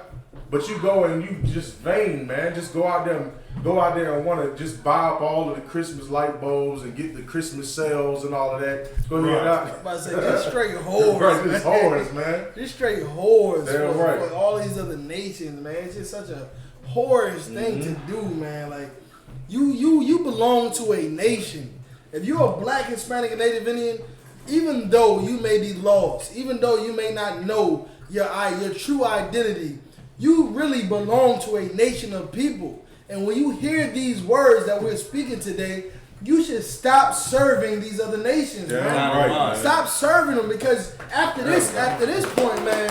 But you go and you just vain, man. Just go out there and want to just buy up all of the Christmas light bulbs and get the Christmas sales and all of that. Go ahead out. I'm about to say, just straight whores, right, man. Whores, man. Just straight whores for all these other nations, man. It's just such a whorish thing to do, man. Like, you belong to a nation. If you're a Black, Hispanic, and Native Indian, even though you may be lost, even though you may not know your true identity, you really belong to a nation of people. And when you hear these words that we're speaking today, you should stop serving these other nations, man. Right. Stop serving them, because after this point, man,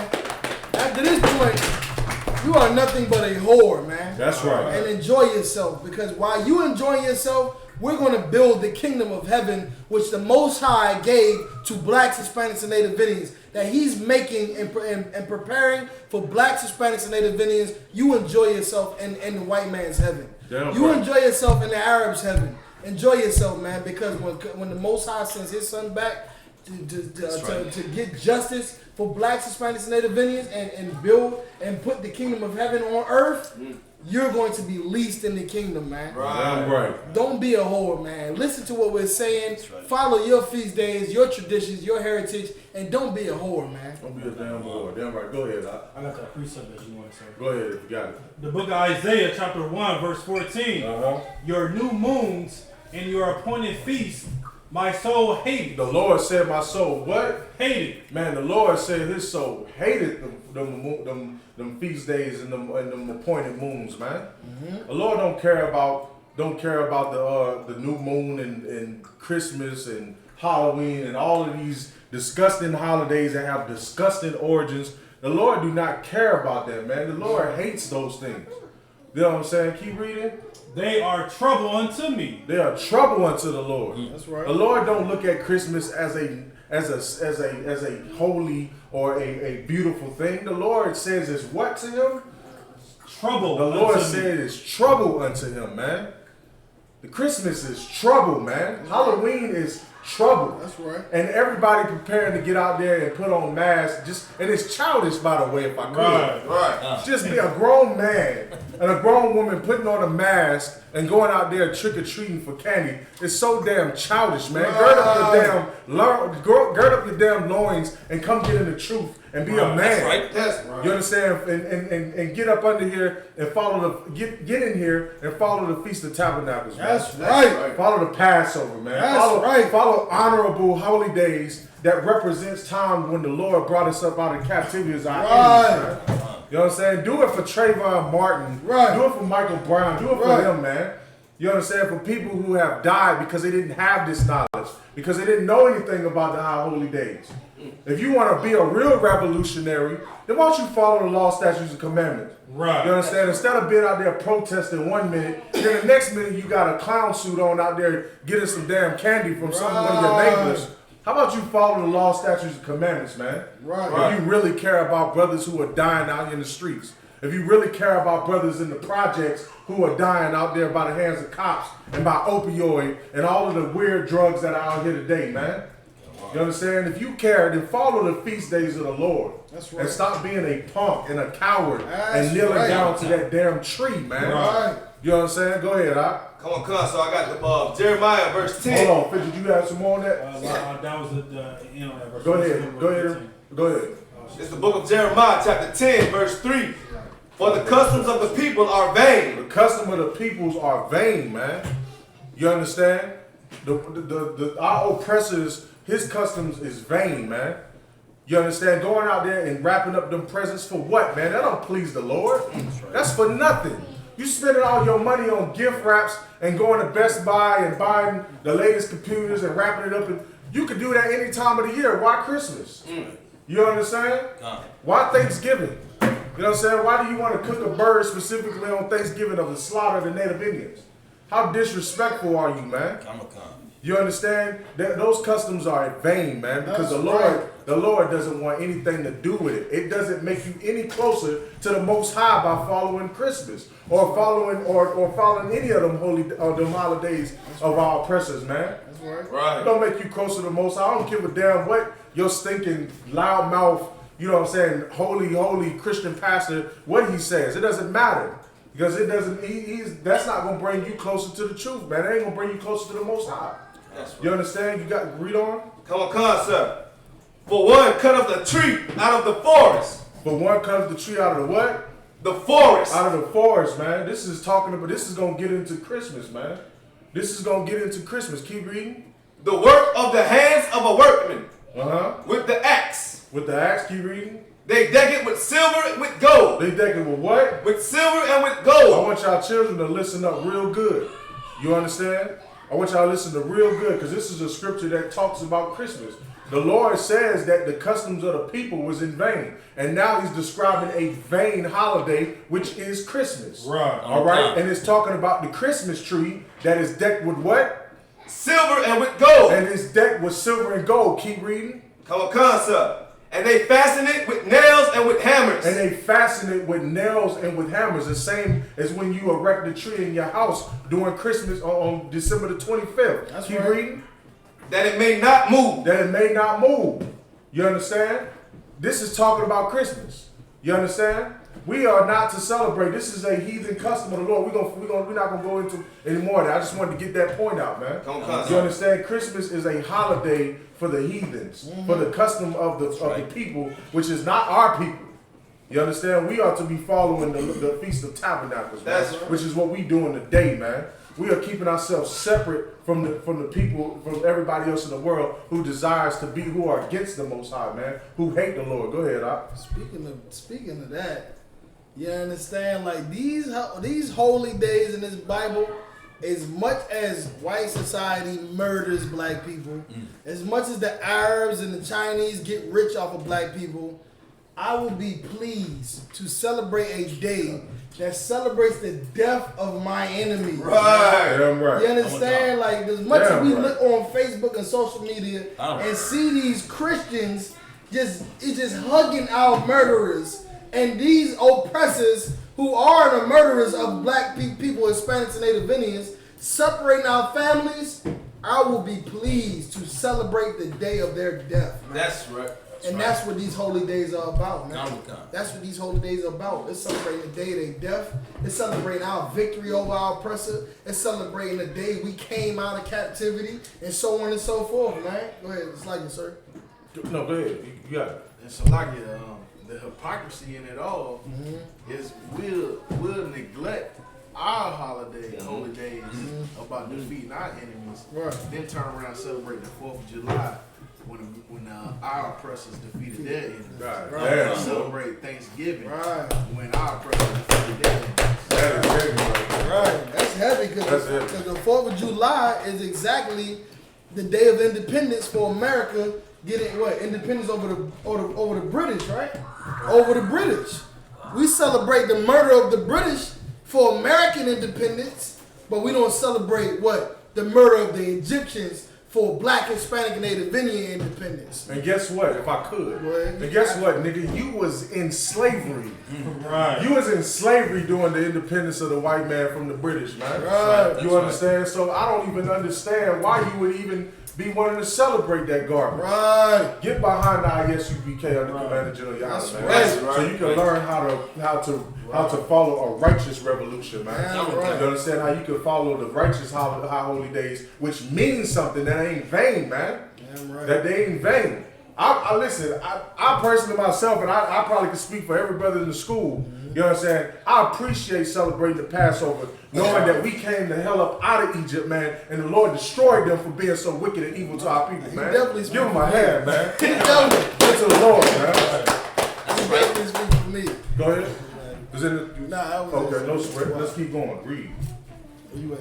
you are nothing but a whore, man. That's right. And enjoy yourself, because while you enjoying yourself, we're going to build the kingdom of heaven, which the Most High gave to Blacks, Hispanics, and Native Indians, that He's making and preparing for Blacks, Hispanics, and Native Indians. You enjoy yourself in the white man's heaven. Enjoy yourself in the Arab's heaven. Enjoy yourself, man, because when the Most High sends His Son back to get justice for Blacks, Hispanics, and Native Indians and build and put the kingdom of heaven on earth, you're going to be least in the kingdom, man. Right. Don't be a whore, man. Listen to what we're saying. Right. Follow your feast days, your traditions, your heritage, and don't be a whore, man. Don't be a damn whore. Damn right. Go ahead. I got that precept that you want to say. Go ahead if you got it. The book of Isaiah, chapter 1, verse 14. Your new moons and your appointed feasts, my soul hated. The Lord said my soul what? Hated. Man, the Lord said His soul hated them feast days and them appointed moons, man. The Lord don't care about the new moon and Christmas and Halloween and all of these disgusting holidays that have disgusting origins. The Lord do not care about that, man. The Lord hates those things. You know what I'm saying? Keep reading. They are trouble unto me. They are trouble unto the Lord. That's right. The Lord don't look at Christmas as a holy or a beautiful thing. The Lord says it's what to Him? Trouble. The Lord said it's trouble unto Him, man. The Christmas is trouble, man. Halloween is trouble. That's right. And everybody preparing to get out there and put on masks. And it's childish, by the way, if I could. Right. Just be a grown man and a grown woman putting on a mask and going out there trick-or-treating for candy. It's so damn childish, man. Gird up your damn loins and come get in the truth and be a man. That's right. That's right. You understand? And get up under here and follow get in here and follow the Feast of Tabernacles. Man. That's right. Follow the Passover, man. That's Follow honorable holy days that represents time when the Lord brought us up out of captivity as our enemies, man. You know what I'm saying? Do it for Trayvon Martin. Right. Do it for Michael Brown. Do it for them, man. You understand? For people who have died because they didn't have this knowledge, because they didn't know anything about the high holy days. If you want to be a real revolutionary, then why don't you follow the law, statutes, and commandments? Right. You understand? Instead of being out there protesting 1 minute, then the next minute you got a clown suit on out there getting some damn candy from one of your neighbors. How about you follow the law, statutes, and commandments, man? Right. If you really care about brothers who are dying out in the streets. If you really care about brothers in the projects who are dying out there by the hands of cops and by opioid and all of the weird drugs that are out here today, man. You understand? If you care, then follow the feast days of the Lord. That's right. And stop being a punk and a coward That's and kneeling right. down to that damn tree, man. Right. You know what I'm saying? Go ahead, Come on, so I got the Jeremiah verse 10. Hold on, Fitz, did you have some more on that? That was the end of that verse. Go ahead. It's the book of Jeremiah, chapter 10, verse 3. For the customs of the people are vain. The custom of the peoples are vain, man. You understand? Our oppressors, his customs is vain, man. You understand? Going out there and wrapping up them presents for what, man? That don't please the Lord. That's for nothing. You spending all your money on gift wraps and going to Best Buy and buying the latest computers and wrapping it up. And you could do that any time of the year. Why Christmas? You understand? Why Thanksgiving? You know what I'm saying? Why do you want to cook a bird specifically on Thanksgiving of the slaughter of the Native Indians? How disrespectful are you, man? You understand? Those customs are vain, man, because the Lord doesn't want anything to do with it. It doesn't make you any closer to the Most High by following Christmas or following any of them them holidays of our oppressors, man. That's right. Right. It don't make you closer to the Most High. I don't give a damn what your stinking loudmouth, you know what I'm saying, holy Christian pastor, what he says. It doesn't matter. Because it doesn't, that's not going to bring you closer to the truth, man. It ain't going to bring you closer to the Most High. That's right. You understand? You got read on? Come on, sir. For one cut up the tree out of the forest. But one cuts the tree out of the what? The forest. Out of the forest, man. This is going to get into Christmas, man. This is going to get into Christmas. Keep reading. The work of the hands of a workman. With the axe. With the axe, keep reading. They deck it with silver and with gold. They deck it with what? With silver and with I gold. want y'all children to listen up real good. You understand? I want y'all to listen to real good because this is a scripture that talks about Christmas. The Lord says that the customs of the people was in vain. And now he's describing a vain holiday, which is Christmas. Right. All right? And it's talking about the Christmas tree that is decked with what? Silver and with gold. And it's decked with silver and gold. Keep reading. Come on, sir. And they fasten it with nails and with hammers. And they fasten it with nails and with hammers. The same as when you erect the tree in your house during Christmas on December the 25th. That's Keep right. reading. That it may not move. That it may not move. You understand? This is talking about Christmas. You understand? We are not to celebrate. This is a heathen custom of the Lord. We're not gonna go into any more of that. I just wanted to get that point out, man. Come on, You understand? Christmas is a holiday for the heathens, for the custom of the people, which is not our people. You understand? We are to be following the Feast of Tabernacles, man, That's right. which is what we doing today, man. We are keeping ourselves separate from the people, from everybody else in the world who desires to be, who are against the Most High, man, who hate the Lord. Go ahead, Op. Speaking of that, you understand, like these holy days in this Bible, as much as white society murders black people, as much as the Arabs and the Chinese get rich off of black people, I would be pleased to celebrate a day that celebrates the death of my enemy. Right. Damn right. You understand? Like, as much as we Damn right. look on Facebook and social media and see these Christians just hugging our murderers and these oppressors who are the murderers of black people, Hispanics, and Native Indians, separating our families, I will be pleased to celebrate the day of their death. Man. That's right. That's what these holy days are about, man. Come. That's what these holy days are about. It's celebrating the day of their death. It's celebrating our victory over our oppressor. It's celebrating the day we came out of captivity, and so on and so forth, man. Go ahead, it's like it, sir. No, go ahead. You got it. And so like the hypocrisy in it all is we'll neglect our holiday, holy days about defeating our enemies, Right. then turn around and celebrate the 4th of July when our oppressors defeated their enemies. Right. And celebrate Thanksgiving Right. when our oppressors defeated their enemies. That is heavy, bro. Right. That's heavy because the 4th of July is exactly the day of independence for America, getting what? Independence over the British, right? Over the British. We celebrate the murder of the British for American independence, but we don't celebrate what? The murder of the Egyptians for Black, Hispanic, and Native Indian independence. And guess what? If I could. Right. And guess what, nigga? You was in slavery. Right. You was in slavery during the independence of the white man from the British, man. Right. You understand? So I don't even understand why you would even be wanting to celebrate that garbage. Right. Get behind the I.S.U.P.K. under Commander General YAHANNA, man. That's So you can learn how to follow a righteous revolution, man. Damn right. You understand how you can follow the righteous high holy days, which means something that ain't vain, man. Damn right. That they ain't vain. I listen. I personally myself, and I probably can speak for every brother in the school. You know what I'm saying? I appreciate celebrating the Passover, knowing that we came the hell up out of Egypt, man, and the Lord destroyed them for being so wicked and evil to our people, man. definitely Give them a hand, man. He definitely. Get to the Lord, man. Definitely speak for me. Go ahead. Is it? Nah, that was Okay, no sweat. Let's keep going. Read. Where you at,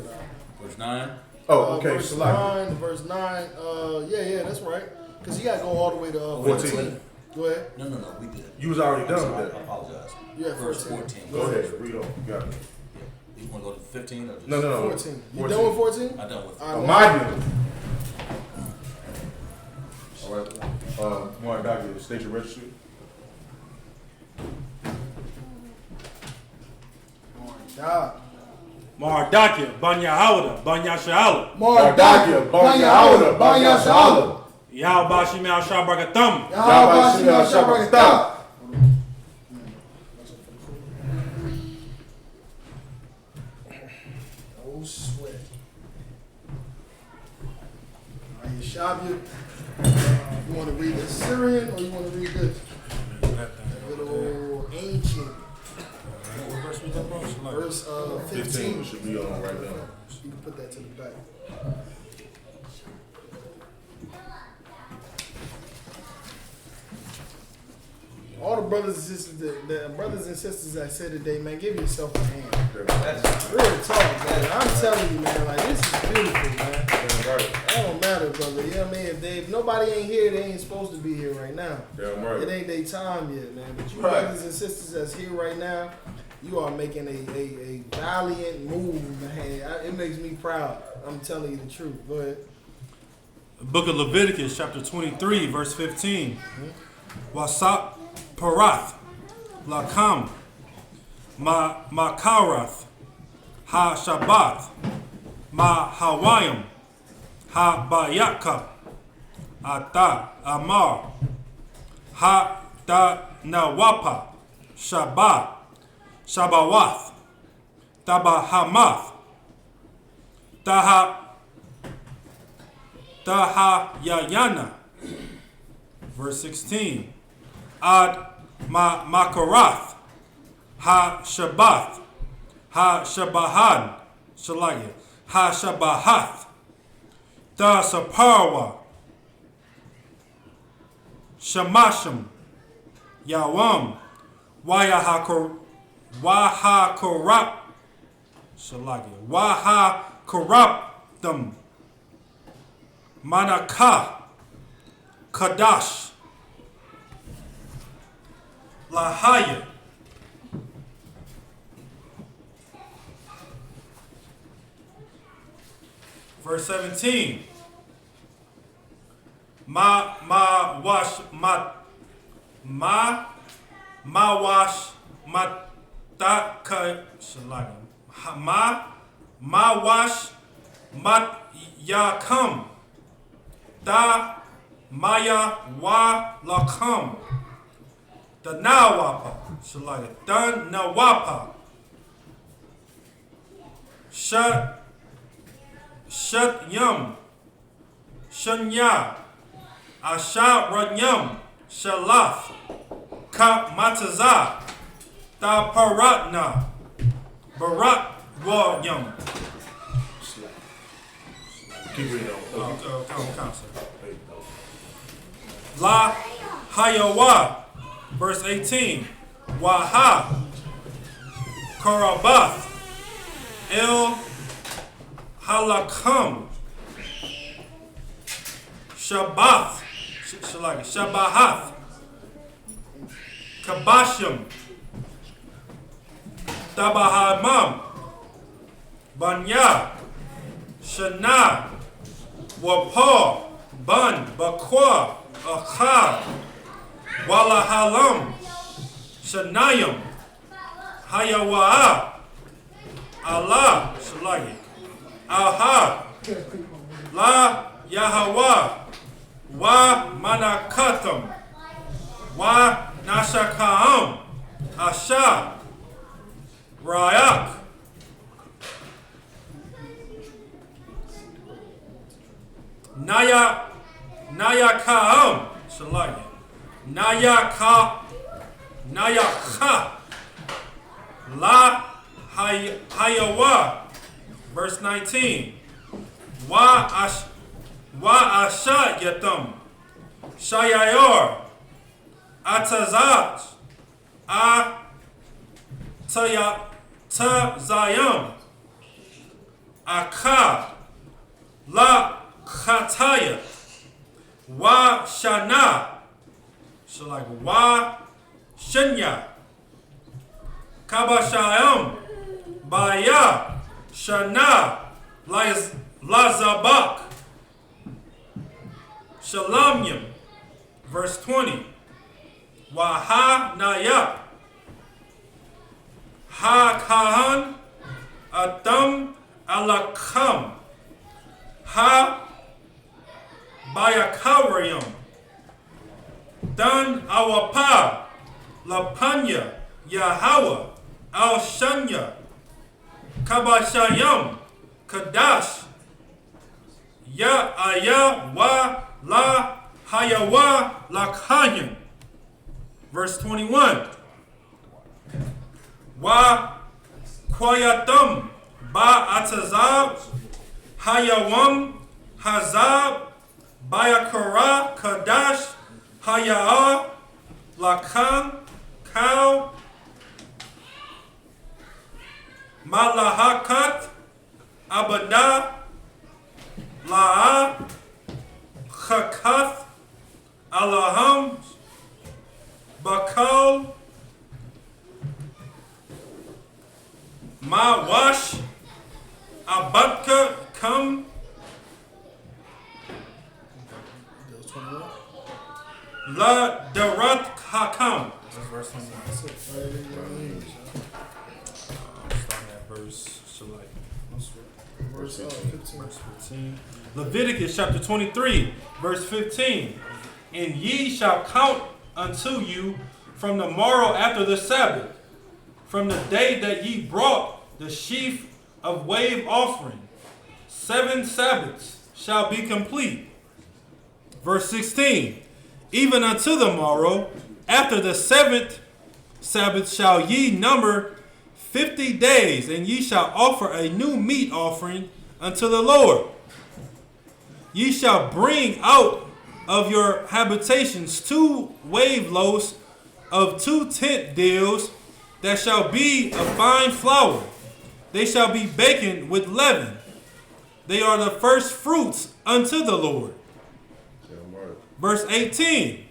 Verse 9. Oh, okay. Verse Select 9, verse 9. Yeah, that's right. Because you got to go all the way to 14. Go ahead. No, we good. You was already done I with that. apologize. You at Verse 14. 14. Go ahead. Read on. You got it. You want to go to 15 or just? No. 14. You done with 14? I done with it. All right, Imagine. All right. One doctor, state your registry. God. Mardakia, Banya Hauda, Banya Sha'ala. Mardakia, Banya Hauda, Banya Shalom. Yahweh Shemel Shabrakatham. Yahweh Shemel Shabrakatham. Oh, sweat. All right, Yashab, you want to read the Syrian or you want to read this? Good old ancient. What verse was that, bro? Verse 15. should be on right now. You can put that to the back. All the brothers and sisters, that said today, man, give yourself a hand. Real talk, man. I'm telling you, man, like this is beautiful, man. It don't matter, brother. You know what I mean? If nobody ain't here, they ain't supposed to be here right now. Damn right. It ain't their time yet, man. But you brothers and sisters that's here right now, you are making a valiant move, man. It makes me proud. I'm telling you the truth. Go ahead. The book of Leviticus, chapter 23, verse 15. Wasap Parath, Lakam, Makarath, Ha Shabbat, Ma Hawayim, Ha Bayaka, Ata Amar, Ha Da Nawapa, Shabbat, Shabawath, Tabahamath, Yayana. Verse 16. Ad Makarath, Ha Shabbath, Ha Shabbahan, Shalaya, Ha Shabbahath, Da Saparwa, Shamasham, Yawam, Wahakorap, Shalaya, Wahakoraptam, Manakah, Kadash, Lahaya. Verse 17. Ma wash mataka shalagim. Ma wash mat yakam, da maya wa lakam, the nawapa, shalaya, dan nawapa, shat yum, shanya, asha ranyam, shalaf, ka mataza, da paratna, barat wanyam. Keep reading on. La Hayawa, verse 18. Waha Karabath El Halakam Shabath Shabahath Kabashim Tabahamam Banya Shana Wapah Ban Bakwa Achad Walahalam Shanayam Hayawa'a Allah Shalagi Aha La Yahawa Wa Manakatam Wa Nashakaam Asha Rayak Naya Kaam Shalagi Naya Ka La Hayawa, verse 19. Wa Asha Yatam Shayayar Atazat Tazayam Aka La Khataya Wa Shana. So like Wa Shanya Kabashayam Baya Shana Lazabak Shalamyam, verse 20. Wahanaya Ha Kahan Adam Alakam Ha Bayakawariam Dan Awapa Lapanya Yahweh Al Shanya Kabashayam Kadash Ya Aya Wa La Hayawa Lakhayim, verse 21. Wa Kwayatam Ba Atazab Hayawam Hazab Bayakara Kadash Hayaa Lakam Kau Malahakat Abada La'a Chakath Alaham Bakal Mawash Abadka Kam La Darat Hakam. That's verse 29. Verse 15. Leviticus chapter 23, verse 15. And ye shall count unto you from the morrow after the Sabbath, from the day that ye brought the sheaf of wave offering. 7 Sabbaths shall be complete. Verse 16. Even unto the morrow, after the 7th Sabbath shall ye number 50 days, and ye shall offer a new meat offering unto the Lord. Ye shall bring out of your habitations 2 wave loaves of 2 tent deals that shall be of fine flour. They shall be baken with leaven. They are the first fruits unto the Lord. Verse 18.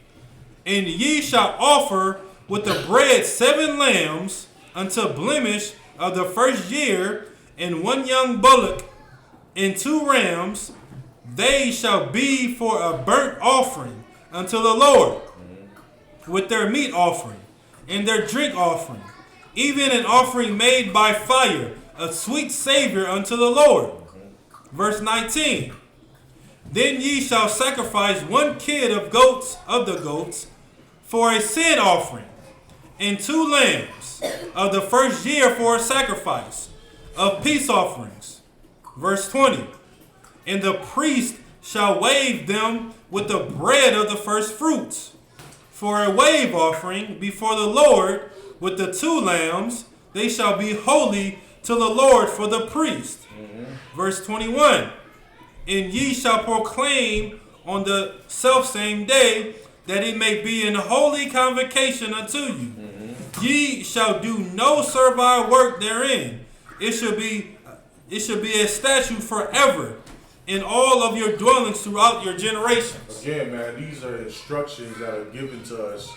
And ye shall offer with the bread 7 lambs unto blemish of the first year, and 1 young bullock, and 2 rams. They shall be for a burnt offering unto the Lord, with their meat offering and their drink offering, even an offering made by fire, a sweet savor unto the Lord. Verse 19. Then ye shall sacrifice 1 kid of the goats for a sin offering, and 2 lambs of the first year for a sacrifice of peace offerings. Verse 20. And the priest shall wave them with the bread of the first fruits for a wave offering before the Lord with the 2 lambs. They shall be holy to the Lord for the priest. Verse 21. And ye shall proclaim on the selfsame day that it may be an holy convocation unto you. Ye shall do no servile work therein. It should be a statute forever in all of your dwellings throughout your generations. Again, man, these are instructions that are given to us,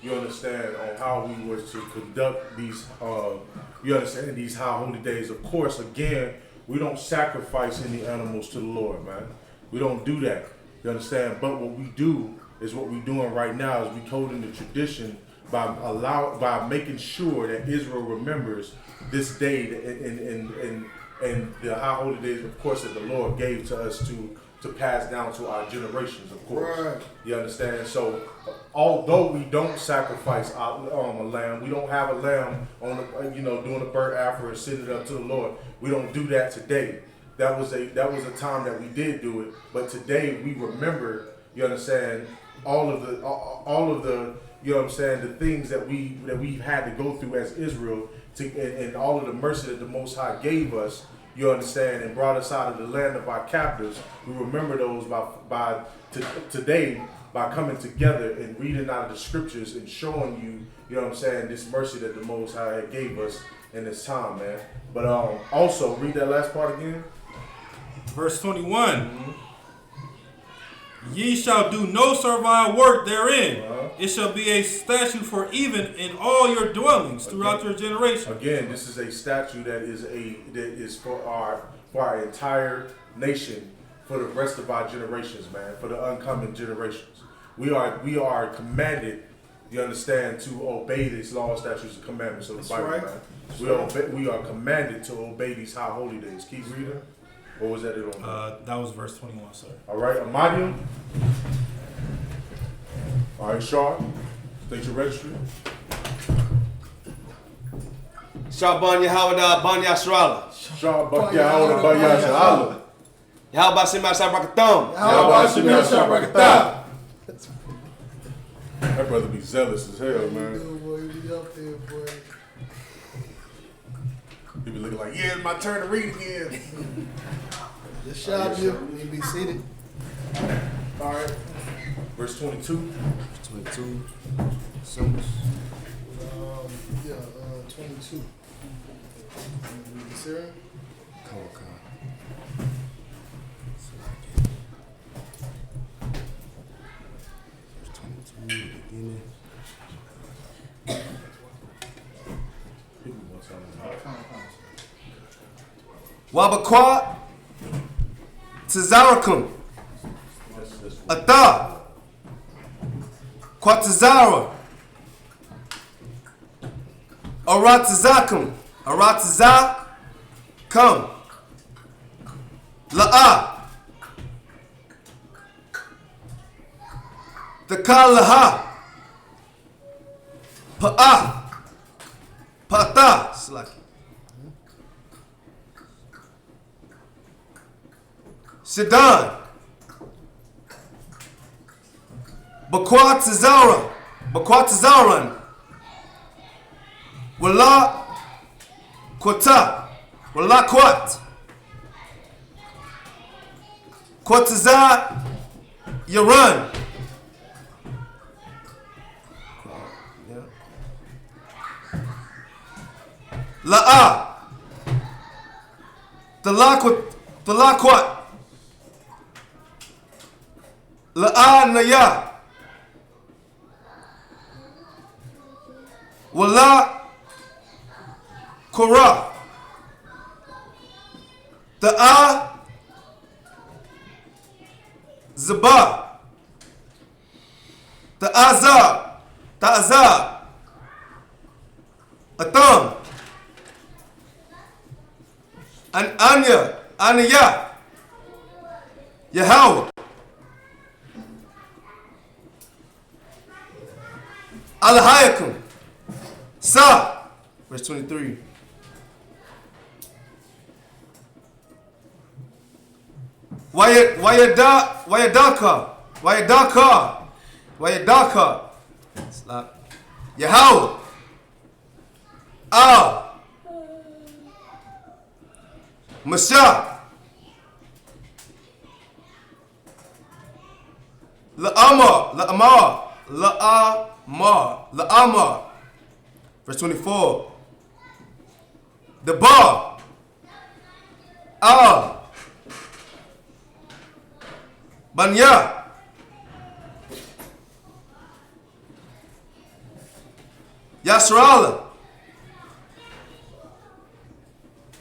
you understand, on how we were to conduct these, you understand, these high holy days. Of course, again, we don't sacrifice any animals to the Lord, man. We don't do that, you understand? But what we do is what we're doing right now is we holding the tradition by making sure that Israel remembers this day and the high holy days, of course, that the Lord gave to us to pass down to our generations, of course. Right. You understand? So, although we don't sacrifice a lamb, we don't have a lamb on the, doing a burnt offering and sending it up to the Lord. We don't do that today. That was a time that we did do it, but today we remember. You understand? All of the you know what I'm saying, the things that we've had to go through as Israel, and all of the mercy that the Most High gave us, you understand, and brought us out of the land of our captives. We remember those today by coming together and reading out of the scriptures and showing you, you know what I'm saying, this mercy that the Most High gave us in this time, man. But also read that last part again. Verse 21. Ye shall do no servile work therein. It shall be a statute for even in all your dwellings throughout your generation. Again, this is a statute that is for our entire nation, for the rest of our generations, man, for the oncoming generations. We are commanded, you understand, to obey these laws, statutes, and commandments of the Bible, right. man. We are commanded to obey these high holy days. Keep reading. What was that on? That was verse 21, sir. All right, Amadium. All right, Sharp. State your registry. Shaban Yahawada Ban Yashrala. Sharp Buck Yahweh Ba Yashala. Yahaba Sima Sabrakatham. That brother be zealous as hell, man. Boy, you be up there, boy. He be looking like, yeah, it's my turn to read again. Just shop you. You be seated. All right. Verse 22. 22. Yeah, 22. Sir? Wabakwa Tazarakum Ata Kwatazara Aratazakum Aratazakam La'a Takalaha Pa'a Pata Slaki Sidan Bakwatazaran Wala Kwata Wala Kwat Kwataza Yaran La'a Talakwat La'anaya Wala Kora Ta'a Zaba Ta'azab Atam An Anya Yahweh. Alahayakum. Sa. Verse 23. Wayadaka. Slap. Yahweh. Al. Masha. La'amar. Verse 24. The bar. Al. Banya. Yasrala.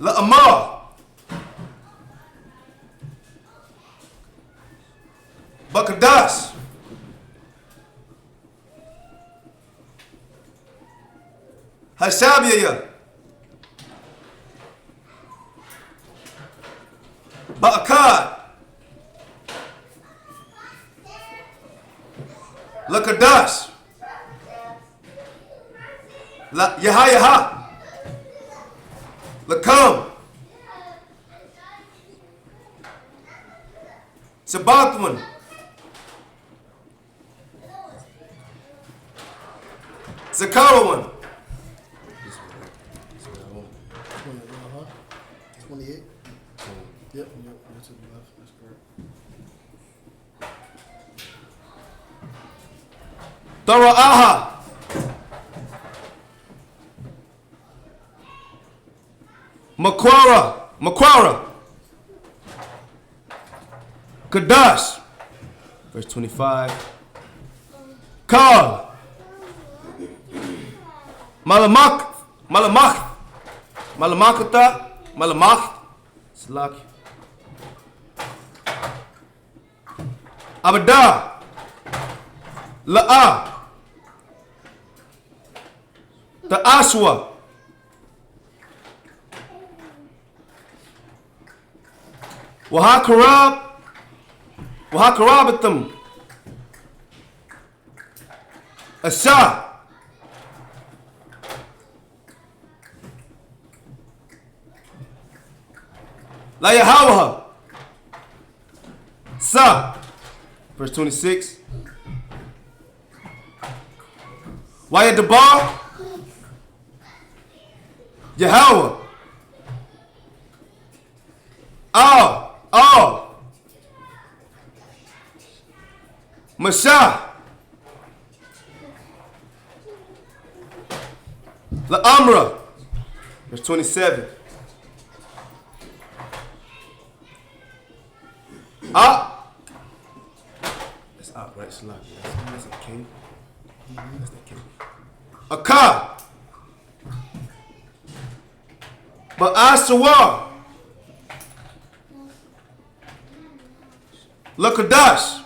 La'amar. Bakadash. Hashabiyah. Ba'akad. Lakadash. Yaha. Lakam. Sabathwan. Zakarawan. 28. Yep, that's to the left. That's correct. Dara'aha. Makwara. Kadash. Verse 25. Kal. Malamakata. Slack. Abada. La'a. The Aswa. Wahakarabatum. Asha. La Yahawaha. Sa. Verse 26. Wayadabar. Yahweh. Masha. La Amra. Verse 27. That's out, right? Slack. That's a king. That's the king. Aka. But Asawa. Lakadash.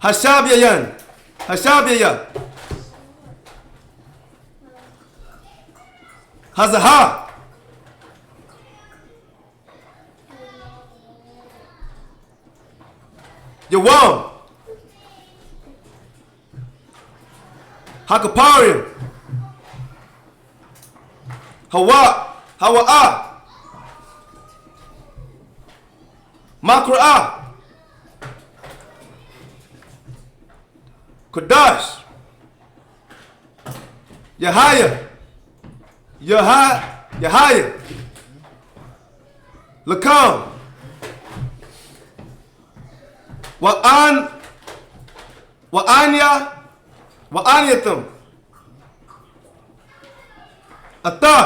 Hashabiyah. Hazaha. Yawam. Hakaparium. Hawa'a. Makra'a. Kadash. Yahaya. Lakam. Wa'anyatum. Ata.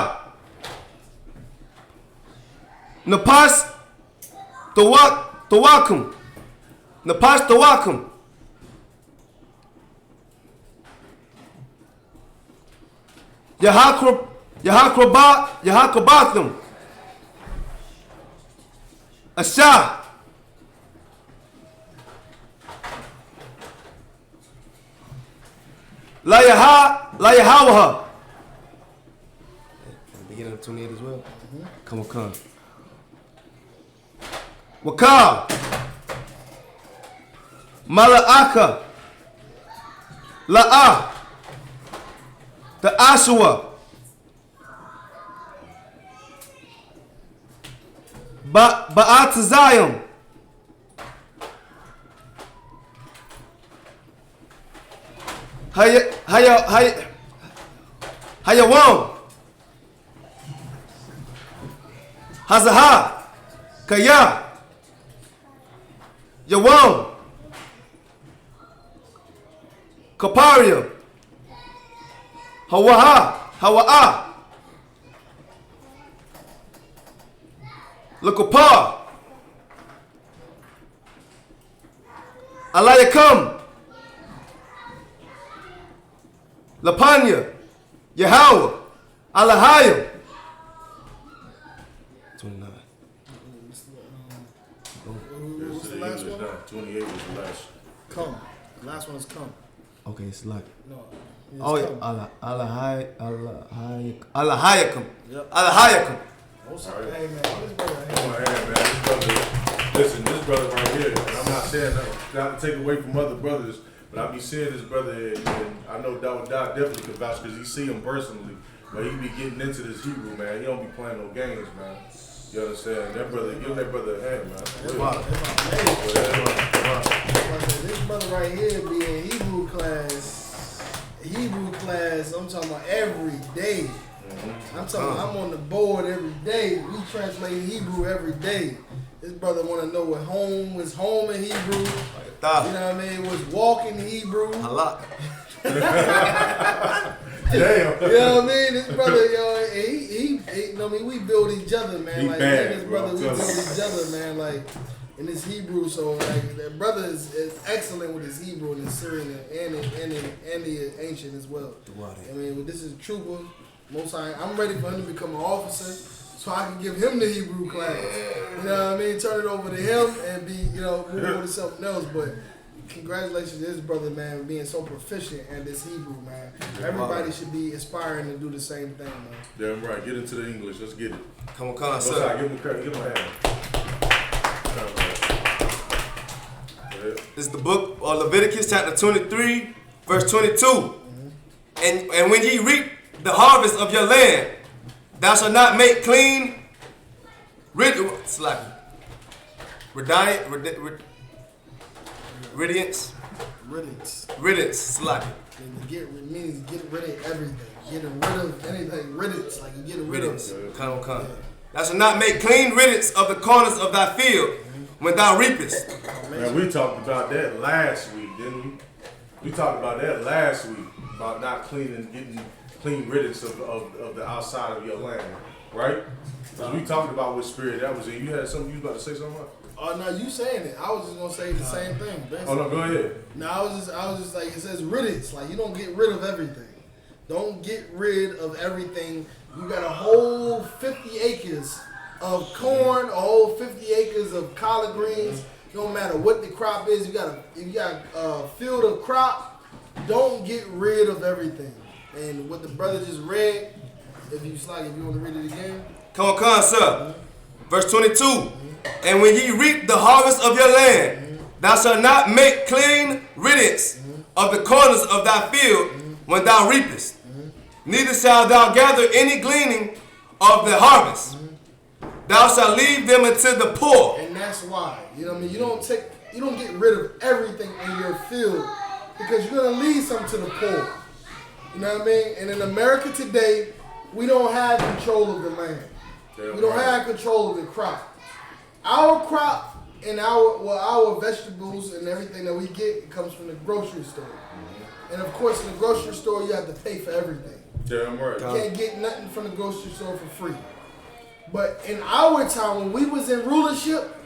Napas Tawakum. Yahakrabathum. Asha. La Yahawaha. Beginning of 28 as well. Come. Wakal, Mala'aka, La'a, the Ashua, Ba'atazayim, Hayawam, Hazaha, Kaya, Yawam, Kaparia, Hawa'a, Lakupar, Alayakam, Lapanya, Yahweh, Alahayim. 29. What's the last one? 28 was the last. Come. The last one is come. Okay, it's like. No. Oh yeah, Alahayakum. Yep. Alahayakum. Hey man, this brother right Come on, hey, man, this brother, listen, this brother right here, and I'm not saying that, not to take away from other brothers, but I be seeing this brother here, and I know Dawud definitely can vouch because he see him personally, but he be getting into this Hebrew, man. He don't be playing no games, man. You understand? That brother, give that brother a hand, man. This brother right here be in Hebrew class, I'm talking about every day. I'm talking about I'm on the board every day. We translate Hebrew every day. This brother want to know what home was home in Hebrew. You know what I mean? Was walk in Hebrew. A lot. Damn. You know what I mean? This brother, yo, he you know what I mean? We build each other, man. He like bad, me and this brother, we bro. build each other, man. Like in this Hebrew, so like that brother is excellent with his Hebrew and his Syrian and the ancient as well. I mean, this is a trooper. Most time, I'm ready for him to become an officer, so I can give him the Hebrew class. You know what I mean? Turn it over to him and be, you know, move on to something else. But congratulations to this brother, man, being so proficient at this Hebrew, man. Everybody should be aspiring to do the same thing, man. Damn right. Get into the English. Let's get it. Come on, What's sir. up? Give him a credit. Give him a hand. This is the book of Leviticus, chapter 23, verse 22. And when ye reap the harvest of your land, thou shalt not make clean riddance, Means get rid of everything. Getting rid of anything. Riddance, like you getting rid of. Come. Thou shalt not make clean riddance of the corners of thy field when thou reapest. Man, we talked about that last week, didn't we? We talked about that last week, about not getting clean riddance of the outside of your land, right? Because we talked about what spirit that was in. You had something, you was about to say something about? Oh no, you saying it. I was just gonna say the same thing. Basically. Oh no, go ahead. No, I was just like, it says riddance. Like you don't get rid of everything. Don't get rid of everything. You got a whole 50 acres of corn, a whole 50 acres of collard greens. No matter what the crop is, you got a field of crop. Don't get rid of everything. And what the brother just read, if you want to read it again. Come on, sir. Verse 22. And when ye reap the harvest of your land, thou shalt not make clean riddance of the corners of thy field when thou reapest. Neither shalt thou gather any gleaning of the harvest. Thou shalt leave them unto the poor. And that's why. You know what I mean? You don't get rid of everything in your field because you're gonna leave some to the poor. You know what I mean? And in America today, we don't have control of the land. We don't have control of the crop. Our crop and our vegetables and everything that we get comes from the grocery store. And of course, in the grocery store, you have to pay for everything. Damn right. You can't get nothing from the grocery store for free. But in our time, when we was in rulership,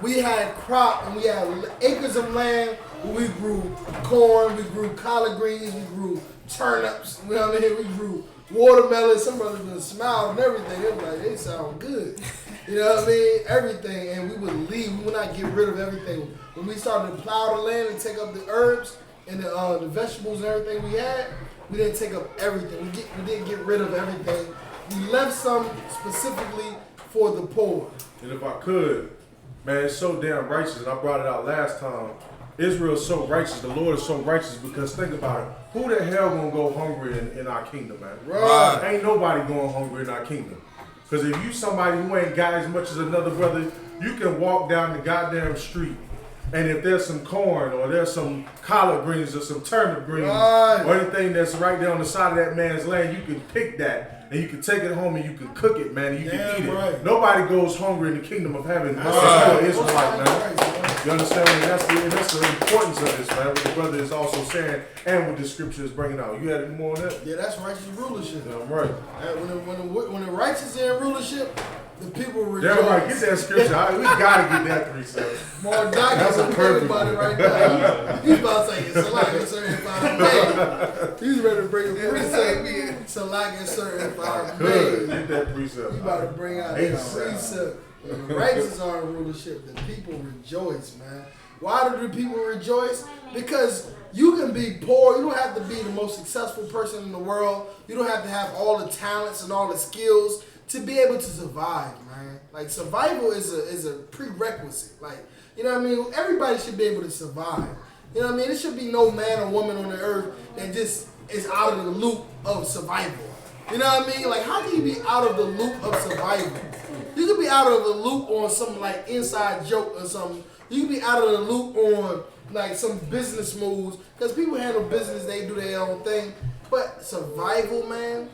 we had crop and we had acres of land where we grew corn, we grew collard greens, we grew turnips, you know what I mean? We grew watermelon. Some brothers would smile and everything. They was like, they sound good. You know what I mean? Everything. And we would leave. We would not get rid of everything. When we started to plow the land and take up the herbs and the vegetables and everything we had, we didn't take up everything. We didn't get rid of everything. We left some specifically for the poor. And if I could, Man, it's so damn righteous, and I brought it out last time. Israel is so righteous, the Lord is so righteous, because think about it. Who the hell gonna go hungry in our kingdom, man? Right. Ain't nobody going hungry in our kingdom. Because if you somebody who ain't got as much as another brother, you can walk down the goddamn street, and if there's some corn or there's some collard greens or some turnip greens or anything that's right there on the side of that man's land, you can pick that. And you can take it home and you can cook it, man, and you can eat it. Nobody goes hungry in the kingdom of heaven. That's Israelite, man. You understand? And that's the importance of this, man, what the brother is also saying and what the scripture is bringing out. You had any more on that? Yeah, that's righteous rulership. Damn right. When the righteous are in rulership, the people rejoice. Damn right. Get that scripture. We got to get that precept. More documents are perfect about it right now. He's about to say, Salak certified made. He's ready to bring a precept. Salak certified made. Get that precept. He's about to bring out that precept. When the righteous are in rulership, the people rejoice, man. Why do the people rejoice? Because you can be poor. You don't have to be the most successful person in the world. You don't have to have all the talents and all the skills to be able to survive, man. Like, survival is a prerequisite. Like, you know what I mean? Everybody should be able to survive. You know what I mean? There should be no man or woman on the earth that just is out of the loop of survival. You know what I mean? Like, how can you be out of the loop of survival? You could be out of the loop on some, like, inside joke or something. You could be out of the loop on, like, some business moves. Because people handle business, they do their own thing. But survival, man,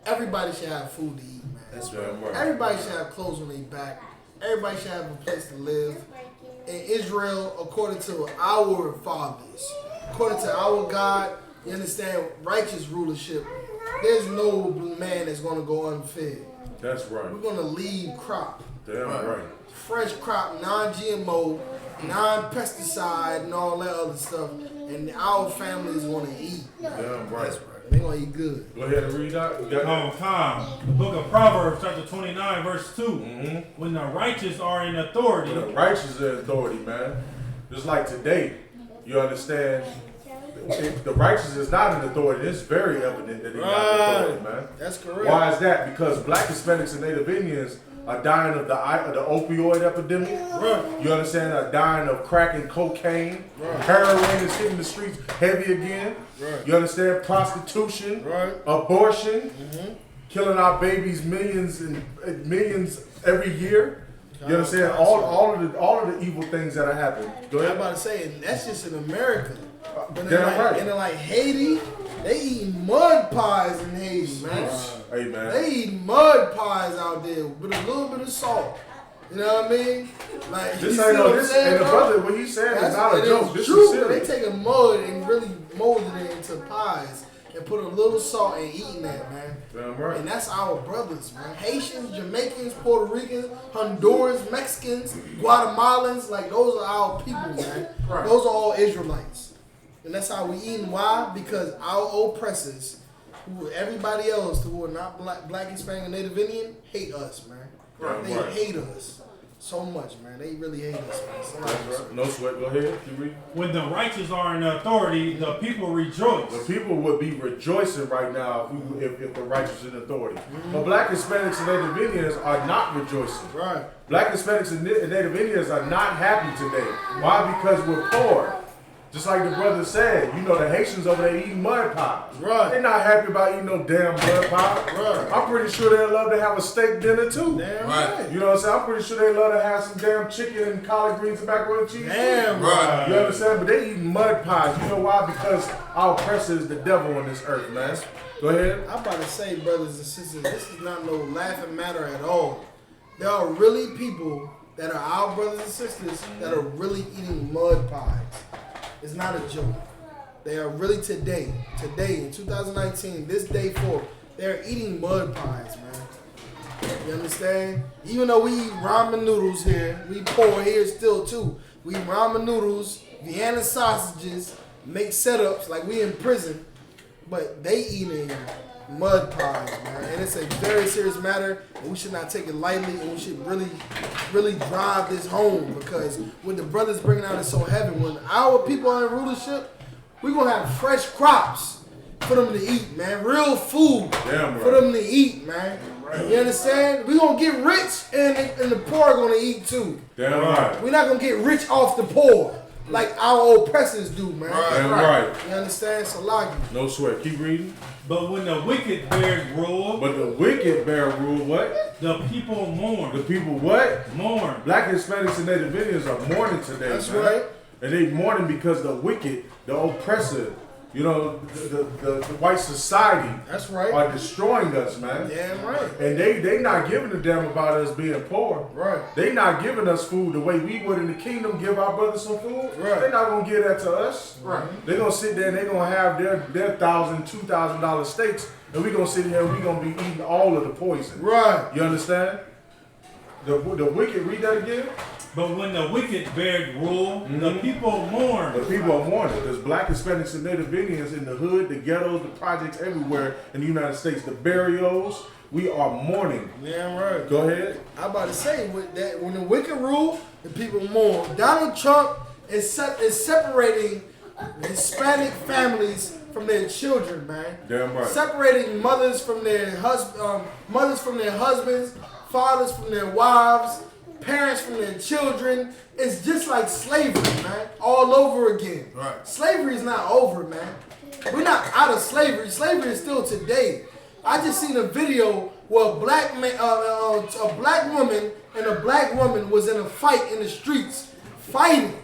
everybody should have food to eat, man. That's right. Everybody should have clothes on their back. Everybody should have a place to live. In Israel, according to our fathers, according to our God, you understand, righteous rulership, there's no man that's going to go unfed. That's right. We're going to leave crop. Damn right. Fresh crop, non-GMO, non-pesticide, and all that other stuff. And our family is going to eat. Damn right. They're going to eat good. Go ahead and read that. The book of Proverbs, chapter 29, verse 2. When the righteous are in authority. When the righteous are in authority, man. Just like today, you understand, if the righteous is not in authority, it's very evident that they're not in authority, man. That's correct. Why is that? Because black Hispanics and Native Indians are dying of the opioid epidemic. Right. You understand? Are dying of crack and cocaine. Right. Heroin is hitting the streets heavy again. Right. You understand? Prostitution. Right. Abortion. Killing our babies millions and millions every year. You understand? All of the evil things that are happening. Go ahead. I'm about to say, and that's just in America. But Damn in like Haiti, they eating mud pies in Haiti, man. Hey, man. They eat mud pies out there with a little bit of salt. You know what I mean? Like, This ain't no this. And the brother, what he said is not a joke. This is serious. They taking mud and really molding it into pies and put a little salt and eating that, man. Damn right. And that's our brothers, man. Haitians, Jamaicans, Puerto Ricans, Hondurans, Mexicans, Guatemalans, like those are our people, man. Right. Those are all Israelites. And that's how we eat. Why? Because our oppressors, who everybody else who are not black, Hispanic, and Native Indian, hate us, man. Right. They hate us so much, man. They really hate us, man. Right. No sweat. Go ahead. You read. When the righteous are in authority, the people rejoice. The people would be rejoicing right now if the righteous in authority. But black Hispanics and Native Indians are not rejoicing. Right. Black Hispanics and Native Indians are not happy today. Why? Because we're poor. Just like the brother said, you know, the Haitians over there eating mud pies. Right. They're not happy about eating no damn mud pie. Right. I'm pretty sure they'd love to have a steak dinner too. Damn right. You know what I'm saying? I'm pretty sure they'd love to have some damn chicken and collard greens and macaroni and cheese. Damn right. You understand? But they eating mud pies. You know why? Because our oppressor is the devil on this earth, man. Go ahead. I'm about to say, brothers and sisters, this is not no laughing matter at all. There are really people that are our brothers and sisters that are really eating mud pies. It's not a joke. They are really today in 2019, this day forth, they're eating mud pies, man. You understand? Even though we eat ramen noodles here, we poor here still too. We eat ramen noodles, Vienna sausages, make setups like we in prison, but they eating mud pies, man. And it's a very serious matter, and we should not take it lightly, and we should really drive this home, because what the brothers bringing out is so heavy. When our people are in rulership, we're going to have fresh crops for them to eat, man. Real food for them to eat, man. You understand? We gonna get rich and the poor are gonna eat too. Damn right. We're not gonna get rich off the poor like our oppressors do, man. Damn right. You understand? So like No sweat. Keep reading. But when the wicked bears rule, But the wicked bear rule what? the people mourn. The people what? Mourn. Black Hispanics and Native Indians are mourning today. That's man. right. And they mourning because the wicked, the oppressor, you know, the white society that's right. are destroying us, man. Damn right. And they not giving a damn about us being poor. Right. They not giving us food the way we would in the kingdom give our brothers some food. Right. They're not gonna give that to us. Right. They're gonna sit there and they're gonna have their $1,000, $2,000 steaks, and we gonna sit here and we gonna be eating all of the poison. Right. You understand? The wicked, read that again. But when the wicked bear rule, the people mourn. The people are mourning. There's Black Hispanics and Native Indians in the hood, the ghettos, the projects everywhere in the United States. The burials, we are mourning. Damn right. Go ahead. I'm about to say with that when the wicked rule, the people mourn. Donald Trump is separating Hispanic families from their children, man. Damn right. Separating mothers from their husbands, fathers from their wives, parents from their children. It's just like slavery, man, all over again. Right. Slavery is not over, man. We're not out of slavery. Slavery is still today. I just seen a video where a black woman and a black woman was in a fight in the streets, fighting.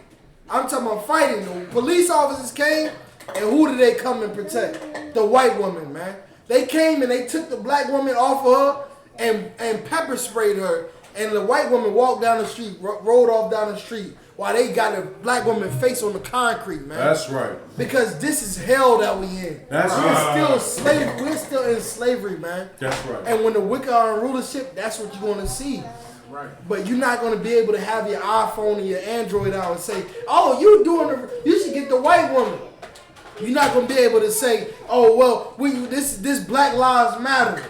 I'm talking about fighting. The police officers came, and who did they come and protect? The white woman, man. They came and they took the black woman off of her and pepper sprayed her. And the white woman walked down the street, rode off down the street, while they got the black woman's face on the concrete, man. That's right. Because this is hell that we in. That's We're right. still slavery. We're still in slavery, man. That's right. And when the wicked are in rulership, that's what you're going to see. Right. But you're not going to be able to have your iPhone and your Android out and say, "Oh, you should get the white woman." You're not going to be able to say, "Oh, well, this Black Lives Matter."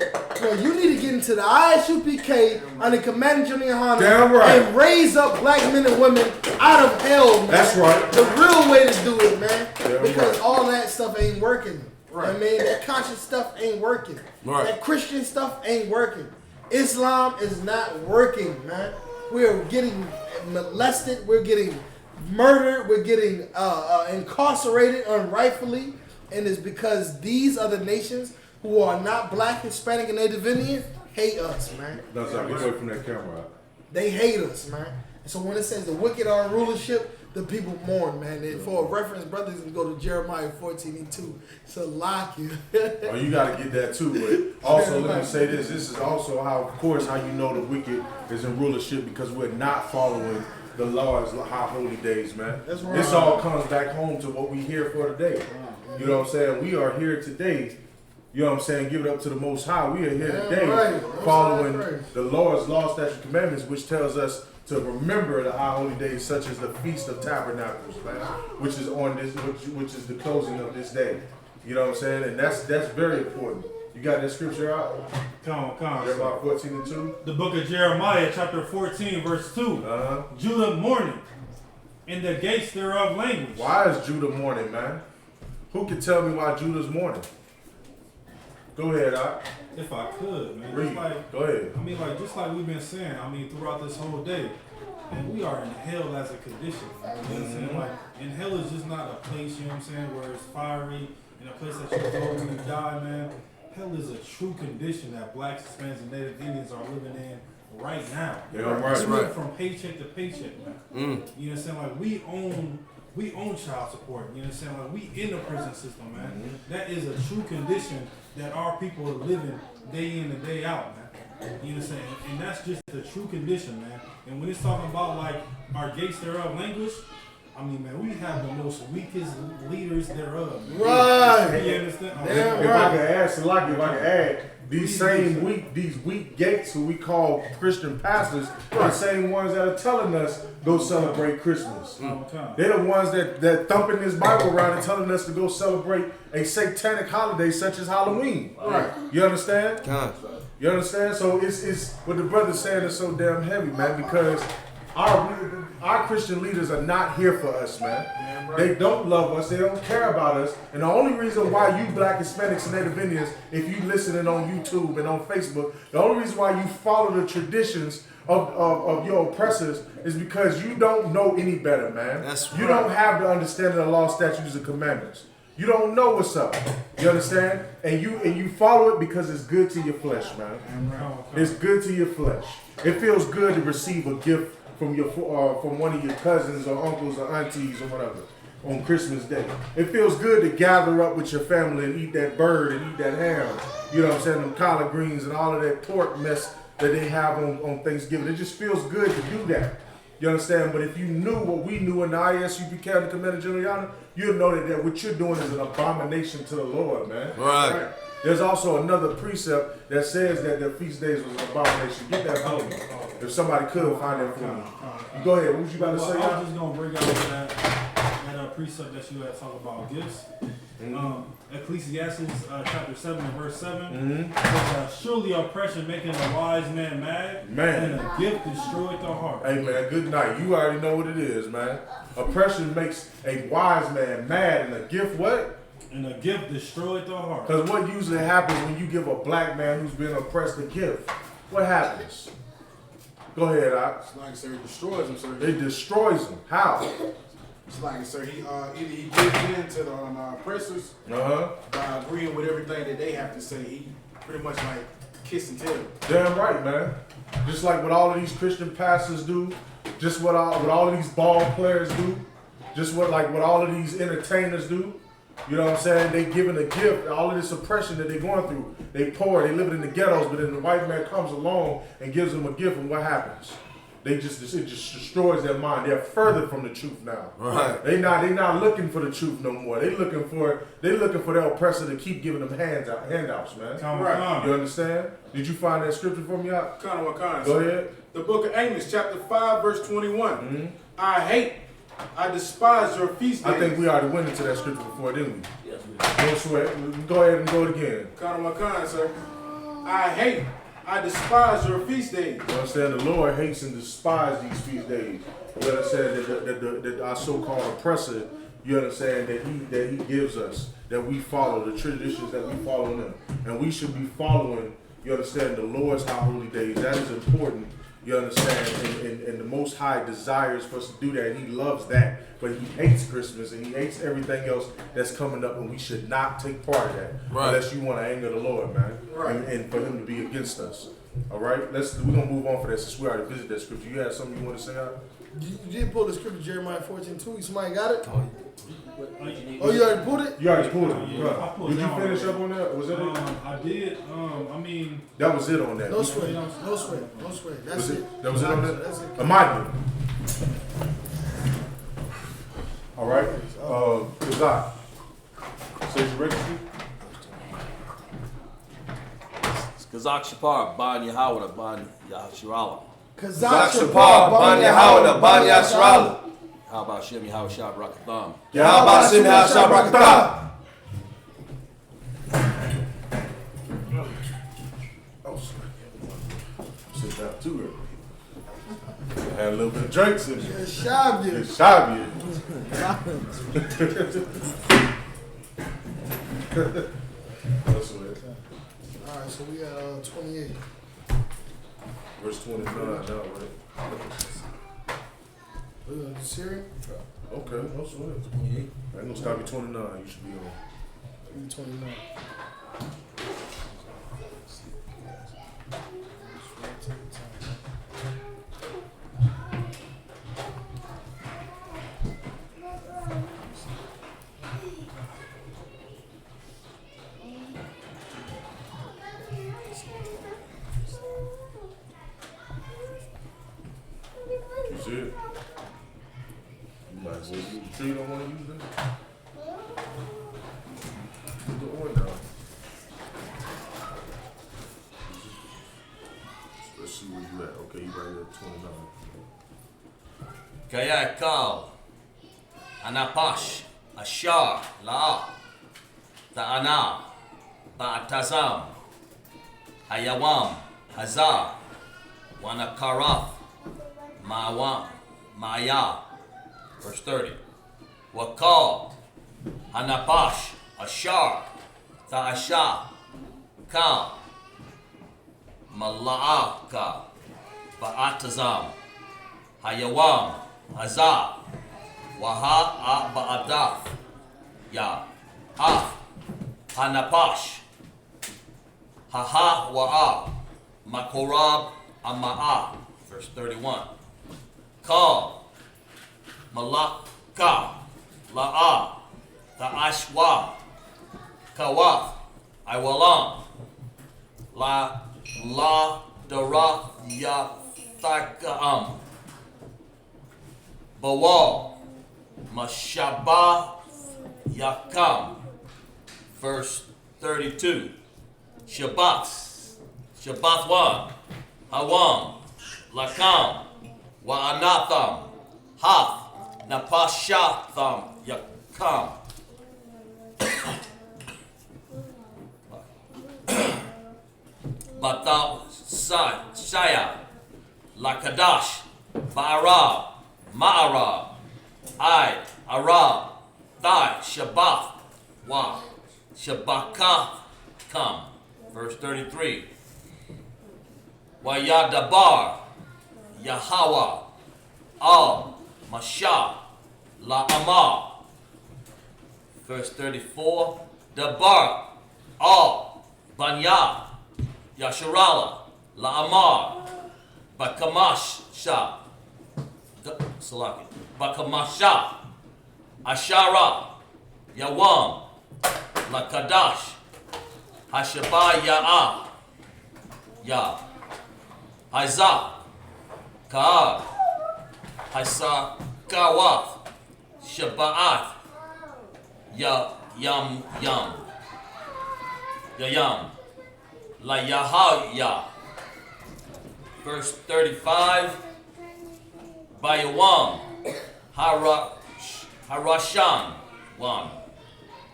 No, you need to get into the I.S.U.P.K. under Commander General YAHANNA Damn right. and raise up black men and women out of hell, man. That's right. The real way to do it, man. Damn Because right. all that stuff ain't working. Right. I mean, that conscious stuff ain't working. Right. That Christian stuff ain't working. Islam is not working, man. We're getting molested. We're getting murdered. We're getting incarcerated unrightfully. And it's because these other nations who are not Black, Hispanic, and Native Indian hate us, man. That's right. Get away from that camera. They hate us, man. And so when it says the wicked are in rulership, the people mourn, man. And for a reference, brothers can go to Jeremiah 14:2. So lock you. Oh, you got to get that too. But also, let me say this. This is also how, of course, how you know the wicked is in rulership, because we're not following the Lord's high holy days, man. That's right. This all comes back home to what we here for today. You know what I'm saying? We are here today. You know what I'm saying? Give it up to the Most High. We are here today following the Lord's law, statutes, commandments, which tells us to remember the high holy days, such as the Feast of Tabernacles, man, which is on this, which is the closing of this day. You know what I'm saying? And that's very important. You got that scripture out? Come. Jeremiah 14:2. The book of Jeremiah, chapter 14, verse 2. Judah mourning, in the gates thereof language. Why is Judah mourning, man? Who can tell me why Judah's mourning? Go ahead, Doc. If I could, man. Read. Go ahead. I mean, just like we've been saying, throughout this whole day, and we are in hell as a condition. You know what I'm saying? And hell is just not a place, you know what I'm saying, where it's fiery, and a place that you go when you die, man. Hell is a true condition that Blacks, Hispanics, and Native Indians are living in right now. Yeah, right. We're living from paycheck to paycheck, man. You know what I'm saying? Like, we own child support, you know what I'm saying? Like, we in the prison system, man. That is a true condition that our people are living day in and day out, man. You know what I'm saying? And that's just the true condition, man. And when it's talking about, like, our gates thereof language, I mean, man, we have the most weakest leaders thereof. Man. Right. You understand? If I can add, Salaki, if I can add, these weak gates who we call Christian pastors are the same ones that are telling us go celebrate Christmas. They're the ones that thumping this Bible around and telling us to go celebrate a satanic holiday such as Halloween. Right. You understand? You understand? So it's what the brother's saying is so damn heavy, man, because our Christian leaders are not here for us, man. They don't love us. They don't care about us. And the only reason why you Black, Hispanics, and Native Indians, if you listening on YouTube and on Facebook, the only reason why you follow the traditions of your oppressors is because you don't know any better, man. That's you right. don't have the understanding of the law, statutes, and commandments. You don't know what's up. You understand? And you follow it because it's good to your flesh, man. It's good to your flesh. It feels good to receive a gift from one of your cousins or uncles or aunties or whatever on Christmas Day. It feels good to gather up with your family and eat that bird and eat that ham. You know what I'm saying? Them collard greens and all of that pork mess that they have on Thanksgiving. It just feels good to do that. You understand? But if you knew what we knew in the I.S.U.P.K, the Commander General YAHANNA, you'd know that what you're doing is an abomination to the Lord, man. Right. There's also another precept that says that the feast days was an abomination. Get that for me. If somebody could find that for me. Go ahead. What was you about to say? I was just going to bring out that precept that you had talked about gifts. Ecclesiastes chapter 7 and verse 7 says, surely oppression making a wise man mad, and a gift destroyed the heart. Hey man, good night. You already know what it is, man. Oppression makes a wise man mad, and a gift what? And a gift destroyed the heart. Because what usually happens when you give a black man who's been oppressed a gift? What happens? Go ahead, Ox. It's like, sir, it destroys him, sir. It destroys him. How? It's like, sir, he either he gives in to the oppressors by agreeing with everything that they have to say. He pretty much like kiss and tell. Damn right, man. Just like what all of these Christian pastors do, just what all of these ball players do, just what all of these entertainers do. You know what I'm saying? They giving a gift, all of this oppression that they're going through. They poor, they living in the ghettos, but then the white man comes along and gives them a gift, and what happens? It just destroys their mind. They're further from the truth now. Right. They not looking for the truth no more. They looking for their oppressor to keep giving them handouts, man. Right. You understand? Did you find that scripture for me out? Go ahead. The book of Amos, chapter 5, verse 21. I despise your feast days. I think we already went into that scripture before, didn't we? Yes, we Don't sweat. Go ahead and go it again. Sir. I despise your feast days. You understand? The Lord hates and despises these feast days. You understand that our so-called oppressor, you understand that he gives us, that we follow, the traditions that we follow them. And we should be following, you understand, the Lord's high holy days. That is important, you understand, and the Most High desires for us to do that, and he loves that. But he hates Christmas, and he hates everything else that's coming up, and we should not take part of that. Right. Unless you want to anger the Lord, man. Right. And for him to be against us. All right? We're going to move on for that since we already visited that scripture. You had something you want to say out? You did pull the scripture, Jeremiah 14:2. Somebody got it? Oh, You already pulled it? You already pulled it. Yeah, Right. I pulled Did you down finish already. up on that? Was that it? I did. I mean, That was it on that. No sweat. No sweat. No sweat. That's Was it. it? That was it on that? That's it. Imagine. All right. Kazak. Says you ready to speak? Kazak Shapar, Ban Yahawah, Ban Yahshirala. Kazak Shapar, Ban Yahawah, Ban Yahshirala. How about Shem Yahawah Shab Rakatham? Yahweh Sim Hashabrakata. Oh, sit down too early. Had a little bit of drinks in there. It's shabby. It's shabby. That's what it is. All right, so we got 28. Verse 29 now, right? We're going to do Syria? Okay, no sweat. 28. I ain't gonna stop you 29. You should be on. 29. You see it? You might as well use the tree. You don't want to use that? Put the oil down. Let's see where you at. Okay, you right here at 29. Kaya Kal, Anapash, Ashar, La, Ta'ana, Ba'atazam, Hayawam, Hazar, Wanakarath, Ma'aya. Verse 30. Wakal, Hanapash, Ashar, Ta'asha, Kam, Mala'aka, Ba'atazam, Hayawam, Hazah, Waha Ba'adath, Ya, Af, Hanapash, Haha Wa'a, Makorab Ama'a. Verse 31. Kal, Malaka, La'a, Ta'ashwa, Kawath, Iwalam, La Dara Yathakam, Bawal, Mashaba Yakam. Verse 32. Shabbath 1, Hawam, Lakam, Wa'anatham, Hath, Napashatham, Yakam. Batal Shaya, Lakadash, Ba'arab, Ma'arab, Arab, Thai, Shabbath, Wa, Shabbakam. Verse 33. Wayadabar, Yahawah, Al, Mashah, La'amar. Verse 34. Dabar, Al, Banya, Yasharala, La'amar, Bakamasha, Salaki, Bakamasha, Ashara, Yawam, Lakadash, Hashabah Ya'ah, Ya, Haizah, Ka'ab, Haisa Kawath, Shaba'ath, Yam, La Yahaya. Verse 35. Bayawam, Harashan, 1.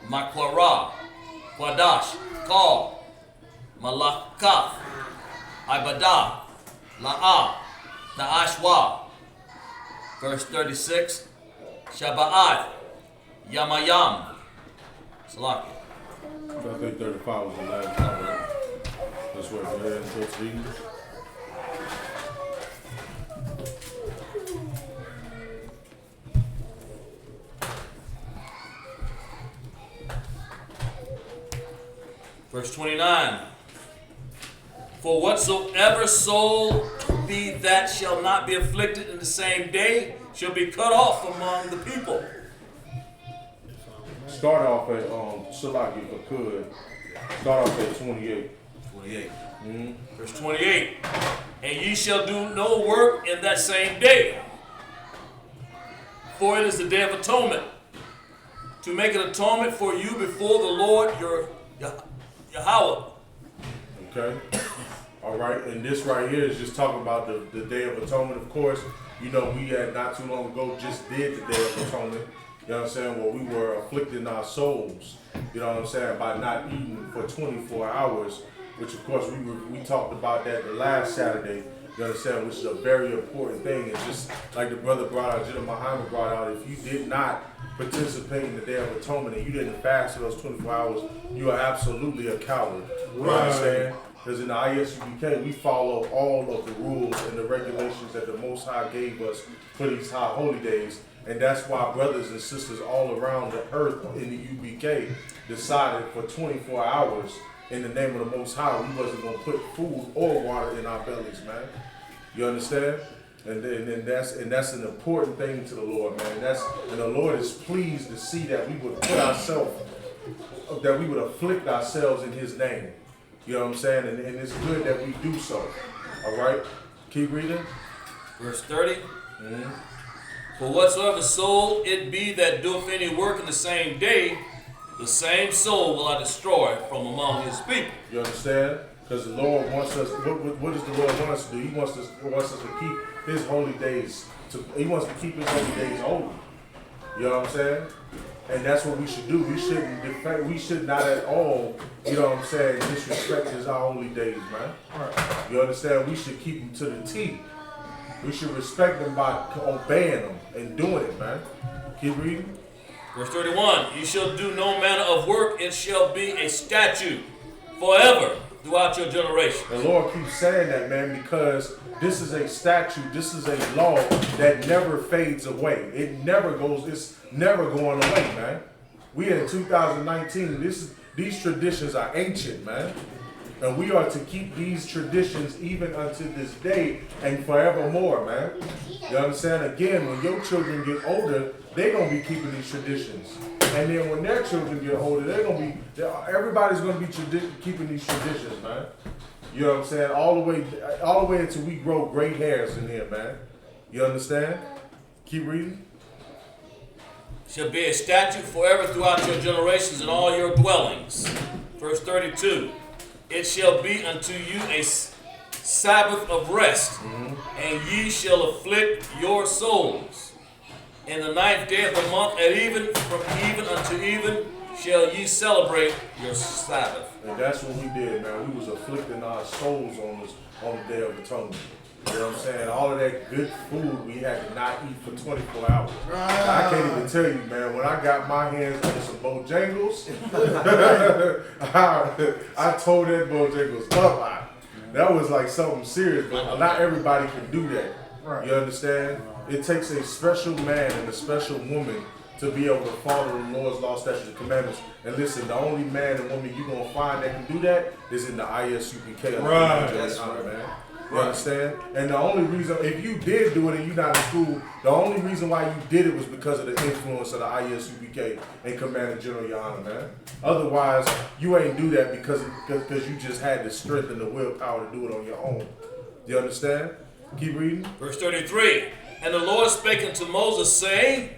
Makwara, Quadash, Kal, Malakath, Ibadah, La'ah, Ta'ashwa. Verse 36. Shaba'ath, Yamayam. Salaki. So I think 35 was the last part, right? That's where go ahead and go to English. Verse 29. For whatsoever soul be that shall not be afflicted in the same day shall be cut off among the people. Start off at Shalaki if I could. Start off at 28. 28. Verse 28. And ye shall do no work in that same day, for it is the day of atonement, to make an atonement for you before the Lord your Yahweh. Okay. All right. And this right here is just talking about the Day of Atonement. Of course, you know, we had not too long ago just did the Day of Atonement. You know what I'm saying? Well, we were afflicting our souls, you know what I'm saying, by not eating for 24 hours, which of course we talked about that the last Saturday, you understand, which is a very important thing. And just like the brother brought out, YAHANNA brought out, if you did not participate in the Day of Atonement and you didn't fast for those 24 hours, you are absolutely a coward. You know what I'm saying? Because in the I.S.U.P.K, we follow all of the rules and the regulations that the Most High gave us for these high holy days. And that's why brothers and sisters all around the earth in the U.P.K decided for 24 hours in the name of the Most High, we wasn't going to put food or water in our bellies, man. You understand? And that's an important thing to the Lord, man. And the Lord is pleased to see that we would put ourselves, that we would afflict ourselves in His name. You know what I'm saying? And it's good that we do so. All right? Keep reading. Verse 30. For whatsoever soul it be that doeth any work in the same day, the same soul will I destroy from among His people. You understand? Because the Lord wants us, what does the Lord want us to do? He wants us to keep His holy days, He wants to keep His holy days holy. You know what I'm saying? And that's what we should do. We should not at all, you know what I'm saying, disrespect His holy days, man. You understand? We should keep them to the T. We should respect them by obeying them and doing it, man. Keep reading. Verse 31, you shall do no manner of work, it shall be a statute forever throughout your generation. The Lord keeps saying that, man, because this is a statute, this is a law that never fades away. It never goes, it's never going away, man. We in 2019, these traditions are ancient, man. And we are to keep these traditions even unto this day and forevermore, man. You understand? Again, when your children get older, they're going to be keeping these traditions. And then when their children get older, everybody's going to be keeping these traditions, man. You know what I'm saying? All the way until we grow gray hairs in here, man. You understand? Keep reading. Shall be a statute forever throughout your generations and all your dwellings. Verse 32. It shall be unto you a Sabbath of rest, and ye shall afflict your souls. In the 9th day of the month, and even from even unto even, shall ye celebrate your Sabbath. And that's what we did, man. We was afflicting our souls on the Day of Atonement. You know what I'm saying? All of that good food we had to not eat for 24 hours. I can't even tell you, man. When I got my hands on some Bojangles, I told that Bojangles up. That was like something serious, but not everybody can do that. You understand? It takes a special man and a special woman to be able to follow the Lord's law, statutes, and commandments. And listen, the only man and woman you're going to find that can do that is in the I.S.U.P.K. Right. That's right, man. You understand? And the only reason, if you did do it and you're not in school, the only reason why you did it was because of the influence of the I.S.U.P.K. and Commander General YAHANNA, man. Otherwise, you ain't do that because you just had the strength and the willpower to do it on your own. You understand? Keep reading. Verse 33. And the Lord spake unto Moses, saying,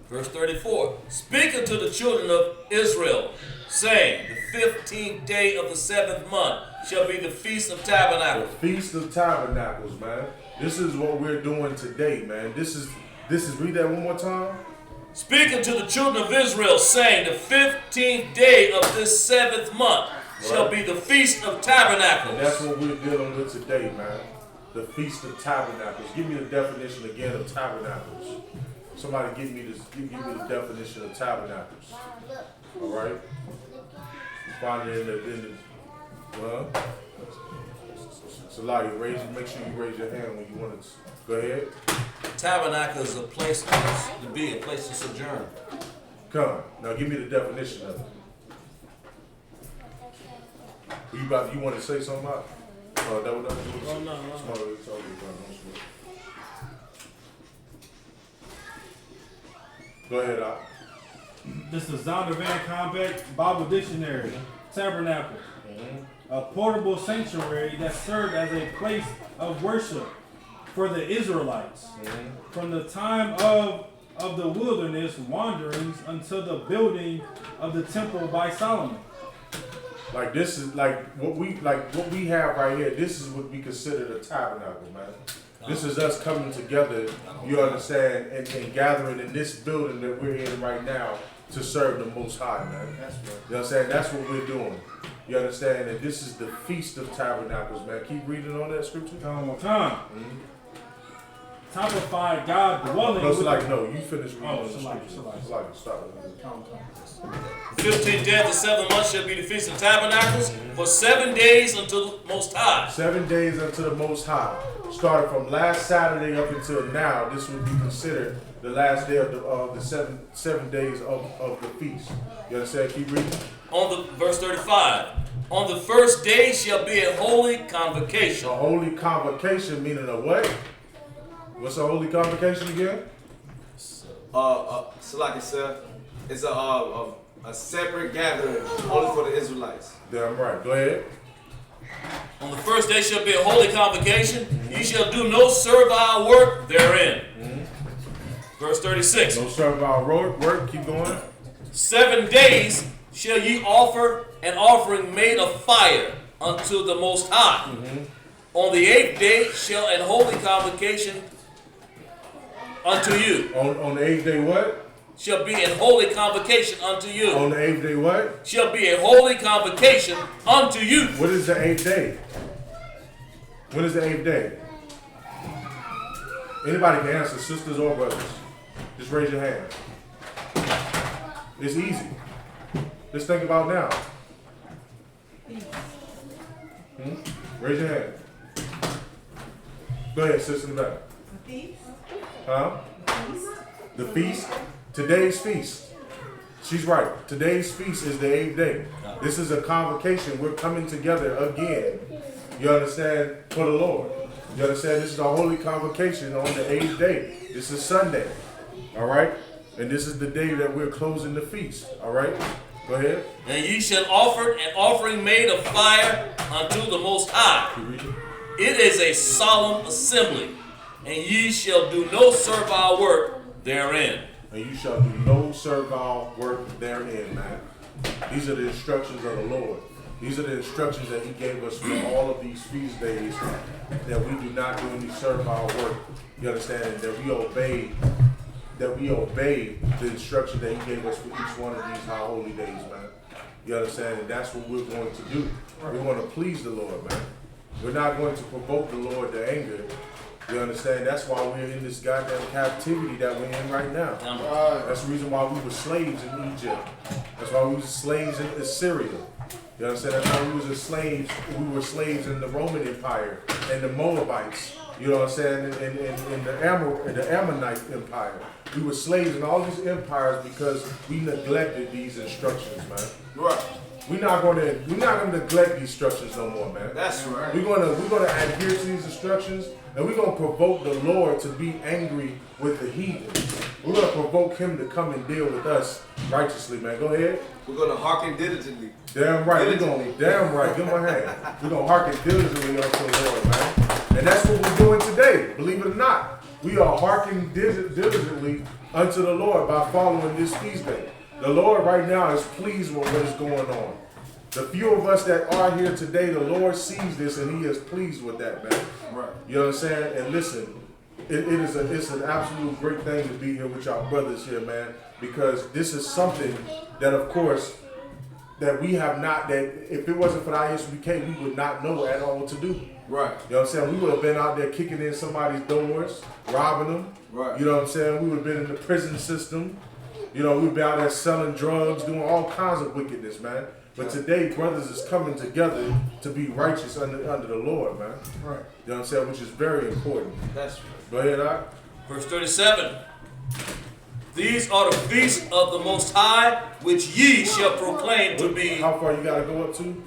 verse 34, speak unto the children of Israel, saying, the 15th day of the 7th month shall be the Feast of Tabernacles. The Feast of Tabernacles, man. This is what we're doing today, man. This is read that one more time. Speak unto the children of Israel, saying, the 15th day of this 7th month shall be the Feast of Tabernacles. And that's what we're dealing with today, man. The Feast of Tabernacles. Give me the definition again of tabernacles. Somebody give me the definition of tabernacles. All right. Find it in the Salaya, make sure you raise your hand when you want to. Go ahead. Tabernacle is a place to be, a place to sojourn. Come. Now give me the definition of it. You want to say something about it? No. Go ahead, Al. This is Zondervan Van Combeck Bible Dictionary. Tabernacle. A portable sanctuary that served as a place of worship for the Israelites from the time of the wilderness wanderings until the building of the temple by Solomon. Like this is like what we have right here. This is what we consider the tabernacle, man. This is us coming together, you understand, and gathering in this building that we're in right now to serve the Most High, man. That's right. You know what I'm saying? That's what we're doing. You understand? And this is the Feast of Tabernacles, man. Keep reading on that scripture. One more time. Typified God dwelling. No, you finish reading on the scripture. Stop. 15th day of the 7th month shall be the Feast of Tabernacles for 7 days until the Most High. 7 days until the Most High. Starting from last Saturday up until now, this would be considered the last day of the 7 days of the feast. You understand? Keep reading. Verse 35. On the first day shall be a holy convocation. A holy convocation meaning a what? What's a holy convocation again? So like I said, it's a separate gathering only for the Israelites. Damn right. Go ahead. On the first day shall be a holy convocation. Ye shall do no servile work therein. Verse 36. No servile work. Keep going. 7 days shall ye offer an offering made of fire unto the Most High. On the 8th day shall an holy convocation unto you. On the 8th day what? Shall be a holy convocation unto you. On the 8th day what? Shall be a holy convocation unto you. What is the 8th day? What is the 8th day? Anybody can answer, sisters or brothers. Just raise your hand. It's easy. Just think about now. Raise your hand. Go ahead, sister in the back. The feast. Huh? The feast. Today's feast. She's right. Today's feast is the 8th day. This is a convocation. We're coming together again. You understand? For the Lord. You understand? This is a holy convocation on the 8th day. This is Sunday. All right? And this is the day that we're closing the feast. All right? Go ahead. And ye shall offer an offering made of fire unto the Most High. It is a solemn assembly, and ye shall do no servile work therein. And you shall do no servile work therein, man. These are the instructions of the Lord. These are the instructions that he gave us for all of these feast days, that we do not do any servile work. You understand? That we obey the instruction that he gave us for each one of these high holy days, man. You understand? And that's what we're going to do. We want to please the Lord, man. We're not going to provoke the Lord to anger. You understand? That's why we're in this goddamn captivity that we're in right now. That's the reason why we were slaves in Egypt. That's why we were slaves in Assyria. You understand? That's why we were slaves in the Roman Empire and the Moabites. You know what I'm saying? In the Ammonite Empire. We were slaves in all these empires because we neglected these instructions, man. Right. We're not gonna neglect these instructions no more, man. That's right. We're gonna adhere to these instructions, and we're gonna provoke the Lord to be angry with the heathen. We're gonna provoke him to come and deal with us righteously, man. Go ahead. We're gonna hearken diligently. Damn right. Damn right. Give my hand. We're gonna hearken diligently unto the Lord, man. And that's what we're doing today. Believe it or not, we are hearkening diligently unto the Lord by following this feast day. The Lord right now is pleased with what is going on. The few of us that are here today, the Lord sees this and he is pleased with that, man. Right. You know what I'm saying? And listen, it's an absolute great thing to be here with y'all brothers here, man, because this is something that, of course, that we have not, that if it wasn't for the I.S.U.P.K, we would not know at all what to do. Right. You know what I'm saying? We would have been out there kicking in somebody's doors, robbing them. Right. You know what I'm saying? We would have been in the prison system. You know, we've been out there selling drugs, doing all kinds of wickedness, man. But today, brothers is coming together to be righteous under the Lord, man. Right. You know what I'm saying? Which is very important. That's right. Go ahead, Doc. Verse 37. These are the feasts of the Most High, which ye shall proclaim to be. How far you gotta go up to?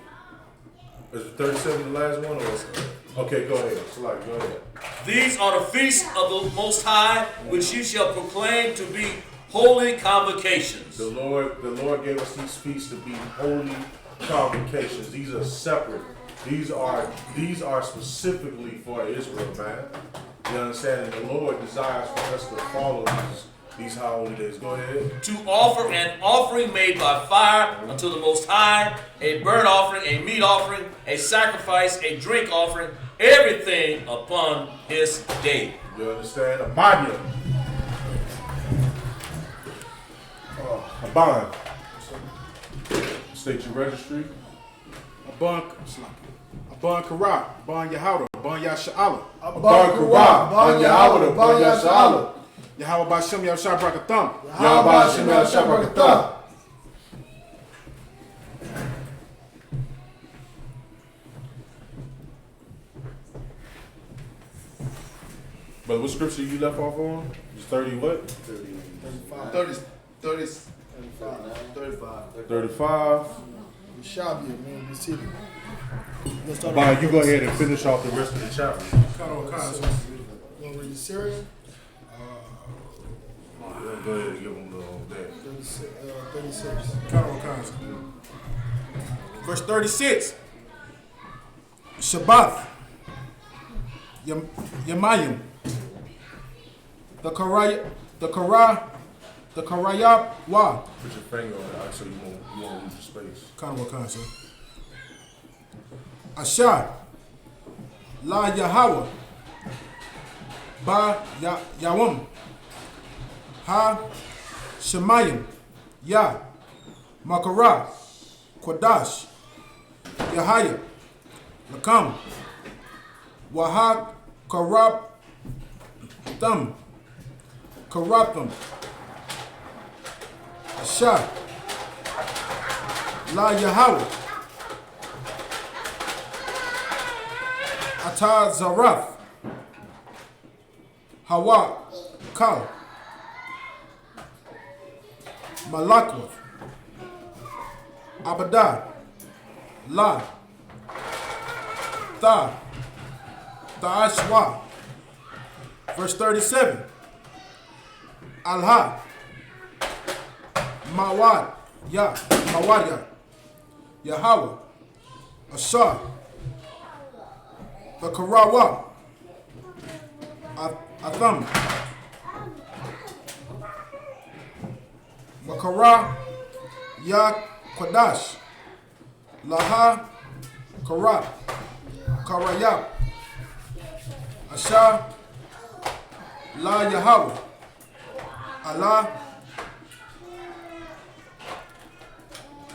Is 37 the last one, or? Okay, go ahead. Salaki, go ahead. These are the feasts of the Most High, which ye shall proclaim to be holy convocations. The Lord gave us these feasts to be holy convocations. These are separate. These are specifically for Israel, man. You understand? And the Lord desires for us to follow these high holy days. Go ahead. To offer an offering made by fire unto the Most High, a burnt offering, a meat offering, a sacrifice, a drink offering, everything upon his day. You understand? A banya. A bond. State your registry. A bond Karat, a bond Yahawah, a bond Yasha'Allah. A bond Karat, bond Yahawah, a bond Yasha'Allah. Yahawah Ba'Shem Yahushua Brakatham. Yahawah Ba'Shem Yahushua Brakatham. But what scripture you left off on? It's 30 what? 35. Shabby, man, the city. Bob, you go ahead and finish off the rest of the chapter. You want to read the Syrian? Go ahead and give them the whole day. 36. Verse 36. Shabbath. Yamayim. The Karayab Wa. Put your finger on it so you won't lose your space. Kanawakasa. Ashar. La Yahawah. Ba Yawam. Ha Shemayim. Ya. Makara. Kodash. Yahaya. Lakam. Wahad Karab Thumb, Karatham, Shah, La Yahweh, Atah Zarath, Hawa, Kal, Malakwath, Abadah, La, Ta'ashwa. Verse 37. Alha, Mawad, Yahweh, Ashar, the Karawa, Atham, Makara, Ya Quadash, Laha, Kara, Karayab, Ashar, La Yahweh, Allah,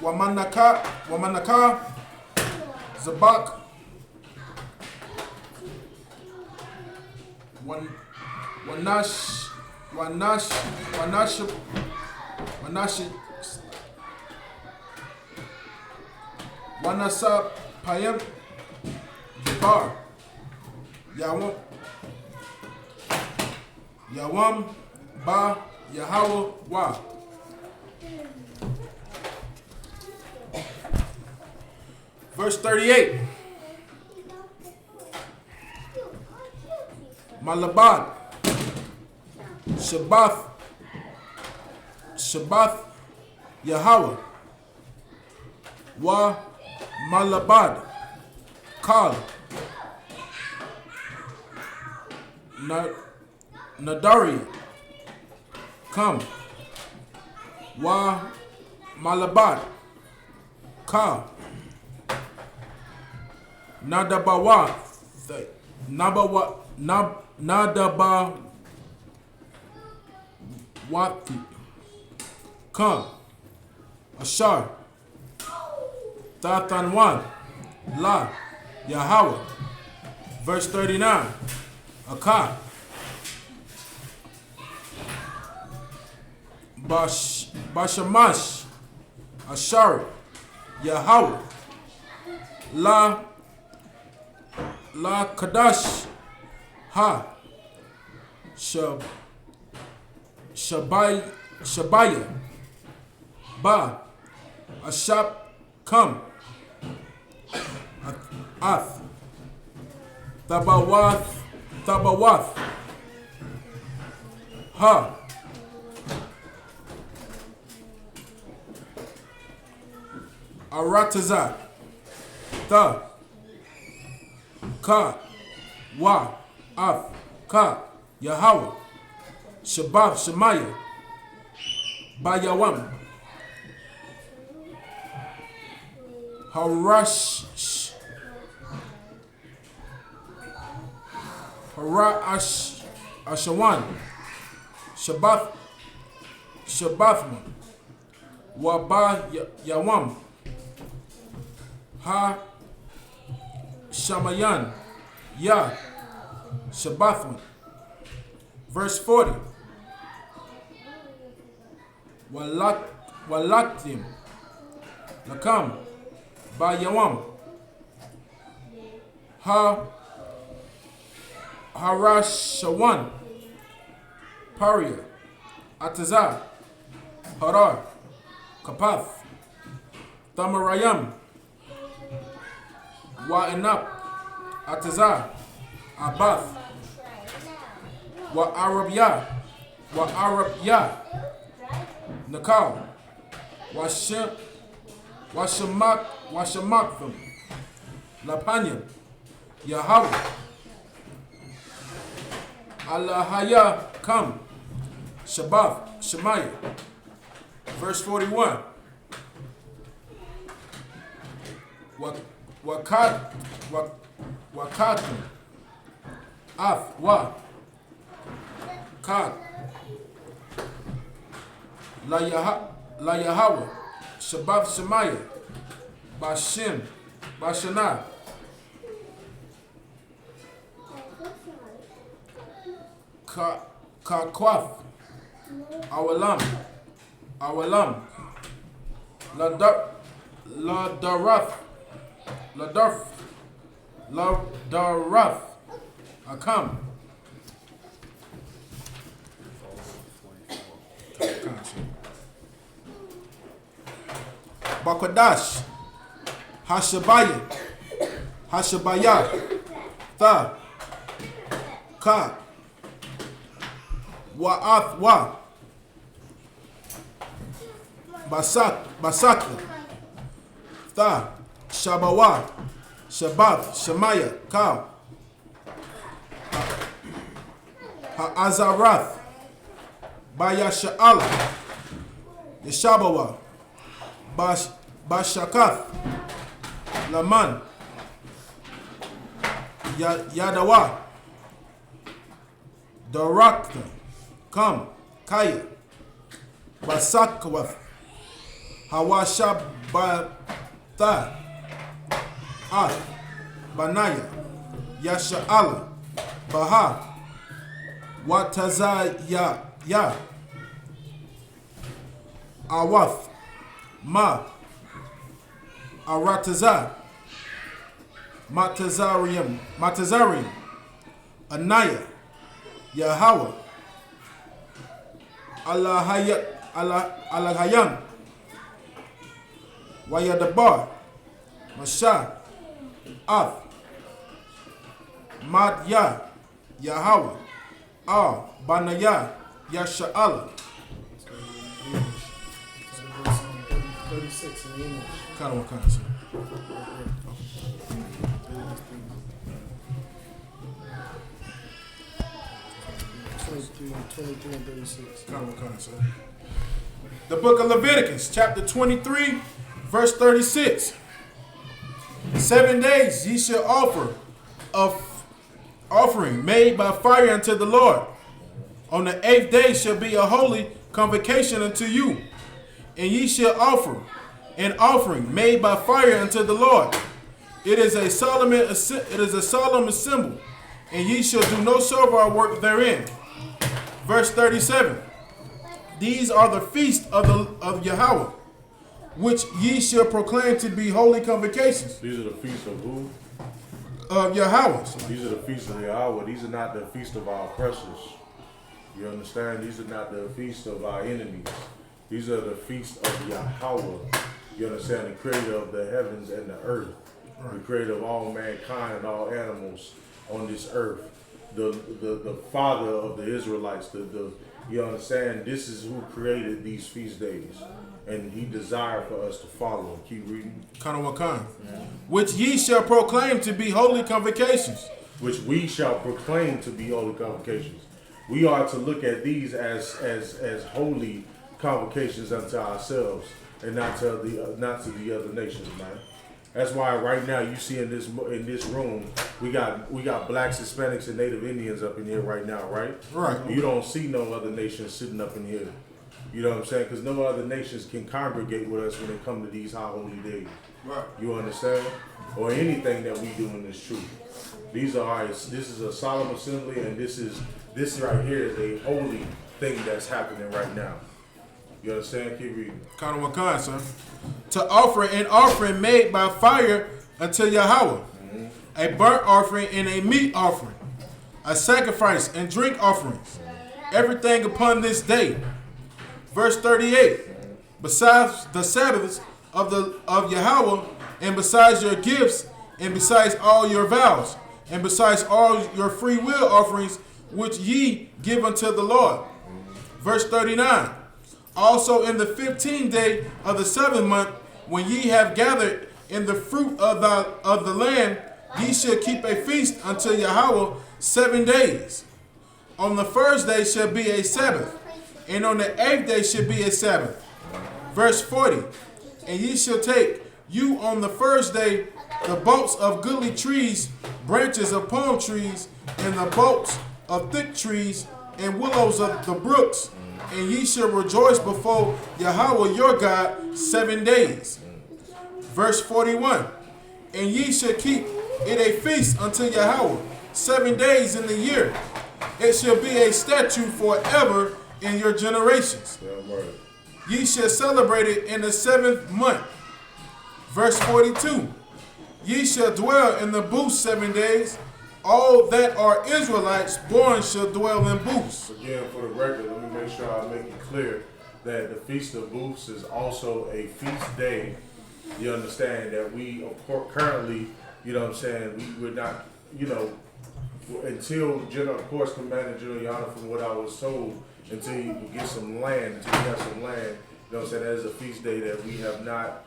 Wamanaka, Zabak, Wanasa Payam, Bar, Yawam, Ba, Yahweh, Wa. Verse 38. Malabad, Shabbath, Yahweh, Wa, Malabad, Kal, Nadari, come, Wa, Malabad, Kal, Nadabawa, Nadabawati, come, Ashar, Tathanwan, La, Yahweh. Verse 39, Akah, Bashamash, Ashari, Yahweh, La Kadash, Ha, Shabaya, Ba, Ashap, come, Ath, Tabawath, Ha, Aratazah, Ta, Ka, Wa, Af, Ka, Yahweh, Shabbat, Shemaiah, Bayawam, Harash, Ashawan, Shabbathman, Waba Yawam, Ha Shamayan, Ya Shabbathman. Verse 40. Walatim, Lakam, Ba Yawam, Ha Harashawan, Paria, Atazah, Harar, Kapath, Tamarayam, Wa'inap, Atazah, Abath, Wa'arabya, Nakal, Washamaktham, Lapanyam, Yahweh, Allahaya, come, Shabbath, Shemaiah. Verse 41. Wakatum, Af, Wa, Kad, La Yahweh, Shabbath, Shemaiah, Bashim, Bashanah, Kakwaf, Awalam, Ladarath, Akam. Bakwadash, Hashabaya, Tha, Ka, Wa'athwa, Basakla, Tha, Shabawa, Shabath, Shemaya, Ka, Ha'azarath, Bayasha'ala, Yeshabawa, Bashakath, Laman, Yadawa, Darakta, Kam, Kaya, Basakwath, Hawashabatha, Ath, Banaya, Yasha'ala, Baha, Watazaya, Awath, Ma, Arataza, Matazarium, Anaya, Yahweh, Allahayam, Wayadabar, Masha, Ath, Madya, Yahweh, Banaya, Yasha'ala. 36 in English. Kind of sir. 23 and 36. Kind of sir. The book of Leviticus, chapter 23, verse 36. 7 days ye shall offer of offering made by fire unto the Lord. On the 8th day shall be a holy convocation unto you. And ye shall offer an offering made by fire unto the Lord. It is a solemn assembly, and ye shall do no servile work therein. Verse 37. These are the feasts of Yahweh, which ye shall proclaim to be holy convocations. These are the feasts of who? Of Yahweh. These are the feasts of Yahweh. These are not the feasts of our oppressors. You understand? These are not the feasts of our enemies. These are the feasts of Yahweh. You understand? The creator of the heavens and the earth. Right. The creator of all mankind and all animals on this earth. The father of the Israelites. You understand? This is who created these feast days. And he desired for us to follow. Keep reading. Which ye shall proclaim to be holy convocations. Which we shall proclaim to be holy convocations. We are to look at these as holy convocations unto ourselves and not to the other nations, man. That's why right now you see in this room we got blacks, Hispanics, and Native Indians up in here right now, right? Right. You don't see no other nations sitting up in here. You know what I'm saying? Because no other nations can congregate with us when it comes to these high holy days. Right. You understand? Or anything that we do in this truth. This is a solemn assembly, and this right here is a holy thing that's happening right now. You understand? Keep reading. Sir. To offer an offering made by fire unto Yahweh, a burnt offering and a meat offering, a sacrifice and drink offerings, everything upon this day. Verse 38. Besides the Sabbaths of Yahweh, and besides your gifts, and besides all your vows, and besides all your free will offerings which ye give unto the Lord. Verse 39. Also in the 15th day of the 7th month, when ye have gathered in the fruit of the land, ye shall keep a feast unto Yahweh 7 days. On the first day shall be a Sabbath, and on the 8th day shall be a Sabbath. Verse 40. And ye shall take you on the first day the bolts of goodly trees, branches of palm trees, and the bolts of thick trees, and willows of the brooks, and ye shall rejoice before Yahweh your God 7 days. Verse 41. And ye shall keep it a feast unto Yahweh 7 days in the year. It shall be a statute forever in your generations. Ye shall celebrate it in the 7th month. Verse 42. Ye shall dwell in the booths 7 days. All that are Israelites born shall dwell in booths. Again, for the record, let me make sure I make it clear that the Feast of Booths is also a feast day. You understand that we currently, you know what I'm saying, we would not, you know, until, of course, Commander General YAHANNA, from what I was told, until you get some land, until you have some land, you know what I'm saying, that is a feast day that we have not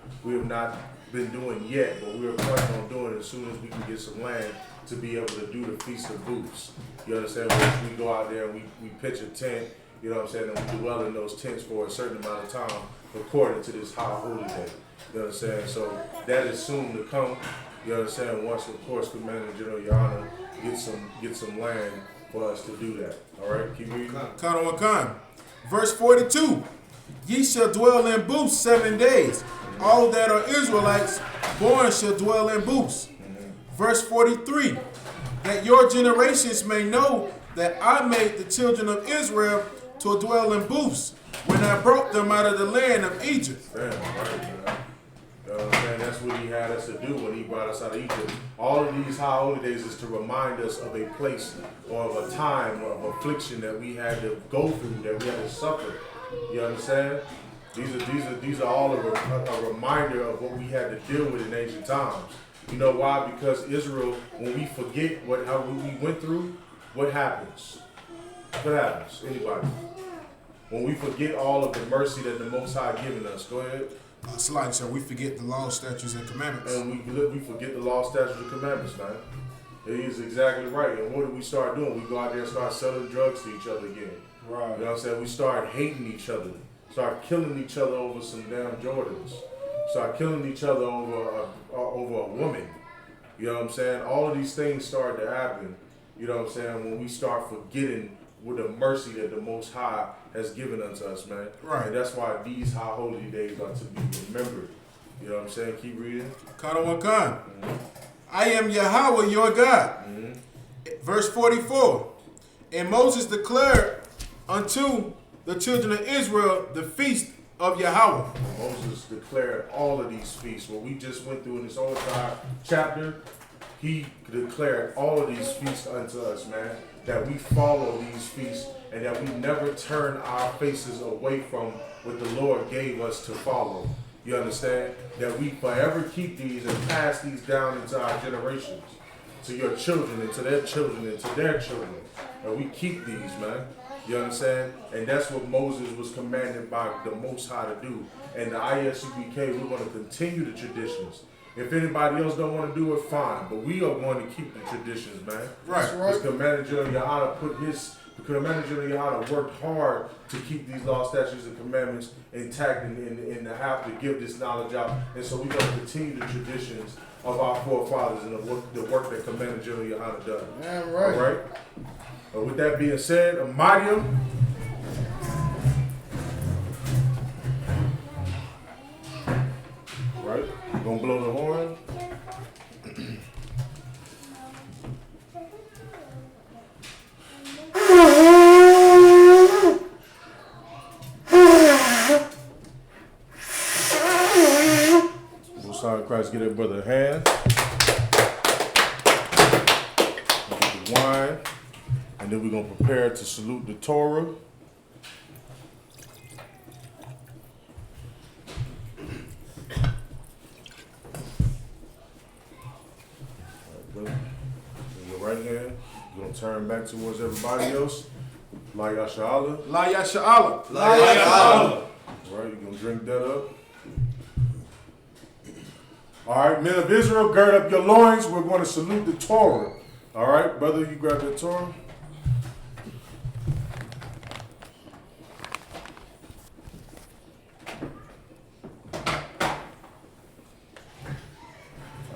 been doing yet, but we're planning on doing it as soon as we can get some land to be able to do the Feast of Booths. You understand? Which we go out there and we pitch a tent, you know what I'm saying, and we dwell in those tents for a certain amount of time according to this high holy day. You understand? So that is soon to come. You understand? Once, of course, Commander General YAHANNA get some land for us to do that. All right? Keep reading. Khan. Verse 42. Ye shall dwell in booths 7 days. All that are Israelites born shall dwell in booths. Verse 43. That your generations may know that I made the children of Israel to dwell in booths when I brought them out of the land of Egypt. Damn, right, man. And that's what he had us to do when he brought us out of Egypt. All of these high holy days is to remind us of a place or of a time of affliction that we had to go through, that we had to suffer. You understand? These are all a reminder of what we had to deal with in ancient times. You know why? Because Israel, when we forget how we went through, what happens? What happens? Anybody? When we forget all of the mercy that the Most High given us, go ahead. So we forget the law, statutes, and commandments. And we forget the law, statutes, and commandments, man. It is exactly right. And what do we start doing? We go out there and start selling drugs to each other again. Right. You know what I'm saying? We start hating each other. Start killing each other over some damn Jordans. Start killing each other over a woman. You know what I'm saying? All of these things start to happen. You know what I'm saying? When we start forgetting with the mercy that the Most High has given unto us, man. Right. And that's why these high holy days are to be remembered. You know what I'm saying? Keep reading. Khan. I am Yahweh your God. Verse 44. And Moses declared unto the children of Israel the feast of Yahweh. Moses declared all of these feasts. What we just went through in this whole entire chapter, he declared all of these feasts unto us, man. That we follow these feasts and that we never turn our faces away from what the Lord gave us to follow. You understand? That we forever keep these and pass these down into our generations, to your children and to their children and to their children. And we keep these, man. You understand? And that's what Moses was commanded by the Most High to do. And the I.S.U.P.K, we're going to continue the traditions. If anybody else don't want to do it, fine. But we are going to keep the traditions, man. Right. Because Commander General YAHANNA worked hard to keep these law, statutes, and commandments intact and to have to give this knowledge out. And so we're going to continue the traditions of our forefathers and the work that Commander General YAHANNA done. Yeah, right. All right? With that being said, Amadio. Right? Gonna blow the horn. Most High Christ, get that brother a hand. Get the wine. And then we're going to prepare to salute the Torah. Your right hand, you're going to turn back towards everybody else. La Yashala. La Yashala. La Yashala. All right, you're going to drink that up. All right, men of Israel, gird up your loins. We're going to salute the Torah. All right, brother, you grab that Torah.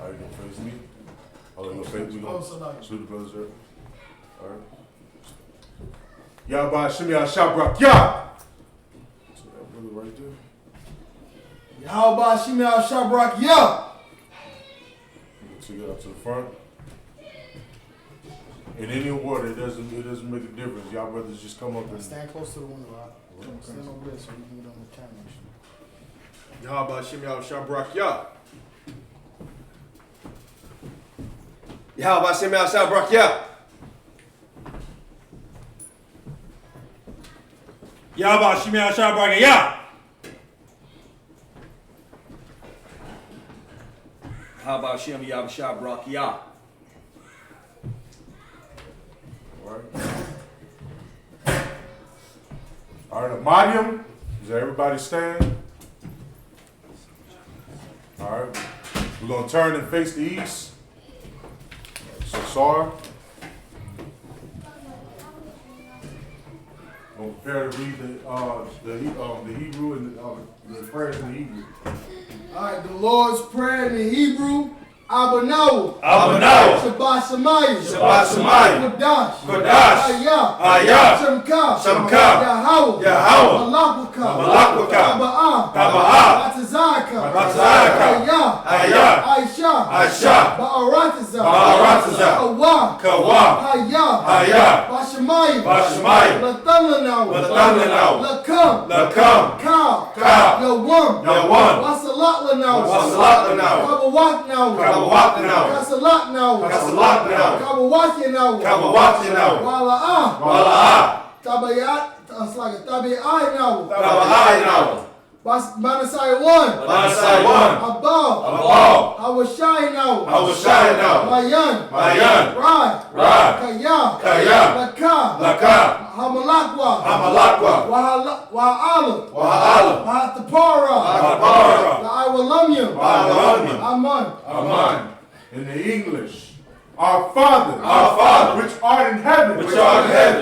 All right, you going to face me? Oh, you going to face me? We're going to salute the brothers there. All right. Yahweh Shemi Al-Shabrak, Yah! So that brother right there. Yahweh Shemi Al-Shabrak, Yah! So get up to the front. In any order, it doesn't make a difference. Y'all brothers just come up and Stand close to the window, Rob. Stand over there so we can get on the camera. YAHANNA Yahushua Yah. Yahweh Shem Yahshua Brakya. Yahweh Shem Yahshua Brakya. How about Shem Yahshua Brakya? All right, Amadium, does everybody stand? All right, we're gonna turn and face the east. So sorry. We'll prepare to read the Hebrew and the prayers in the Hebrew. All right, the Lord's Prayer in the Hebrew. Abanaw. Shabbat Shemayim. Kodash. Ayah. Shemka. Yahawah. Malakwa. Kaba'ah. Batazaka. Ayah. Aisha. Ba'arataza. Kawa. Hayah. Bashemayim. Latanlanaw. Lakam. Ka. Yawam. Wasalat lanaw. Kabawak now. Kasalat now. Kabawaki now. Wala'ah. Tabayat. It's like a tabi'ai now. Manasai 1. Abal. Hawashai now. Mayan. Rad. Kaya. Laka. Hamalakwa. Wa'ala. Mahatapara. La'awalamyam. Aman. In the English. Our Father, which art in heaven,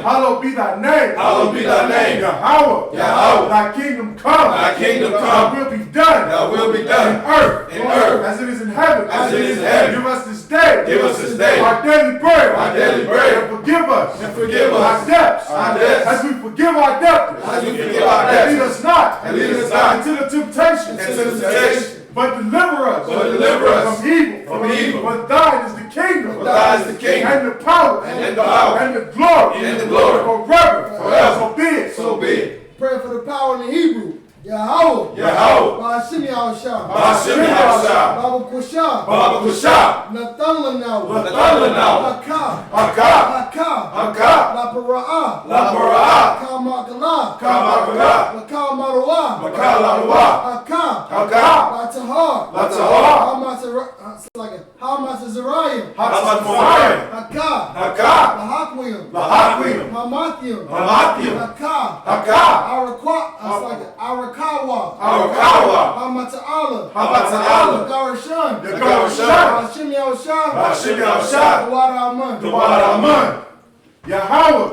hallowed be thy name, Yahweh, thy kingdom come, thy will be done, in earth, as it is in heaven, Give us this day, our daily bread, and forgive us, our debts, as we forgive our debtors, and lead us not into the temptation, but deliver us from evil. For thine is the kingdom, and the power, and the glory, forever. So be it. Pray for the power in the Hebrew. Yahawah. Ba'ashim Yahushua. Baba Kusha. Natanlanaw. Haka. La Kamakala. Haka. La Tahar. Hamatazariah. Haka. La Hamathium. Arakawa. Hamata'ala. Garashan. Hashim Yahushua. Dawada Aman. Yahweh.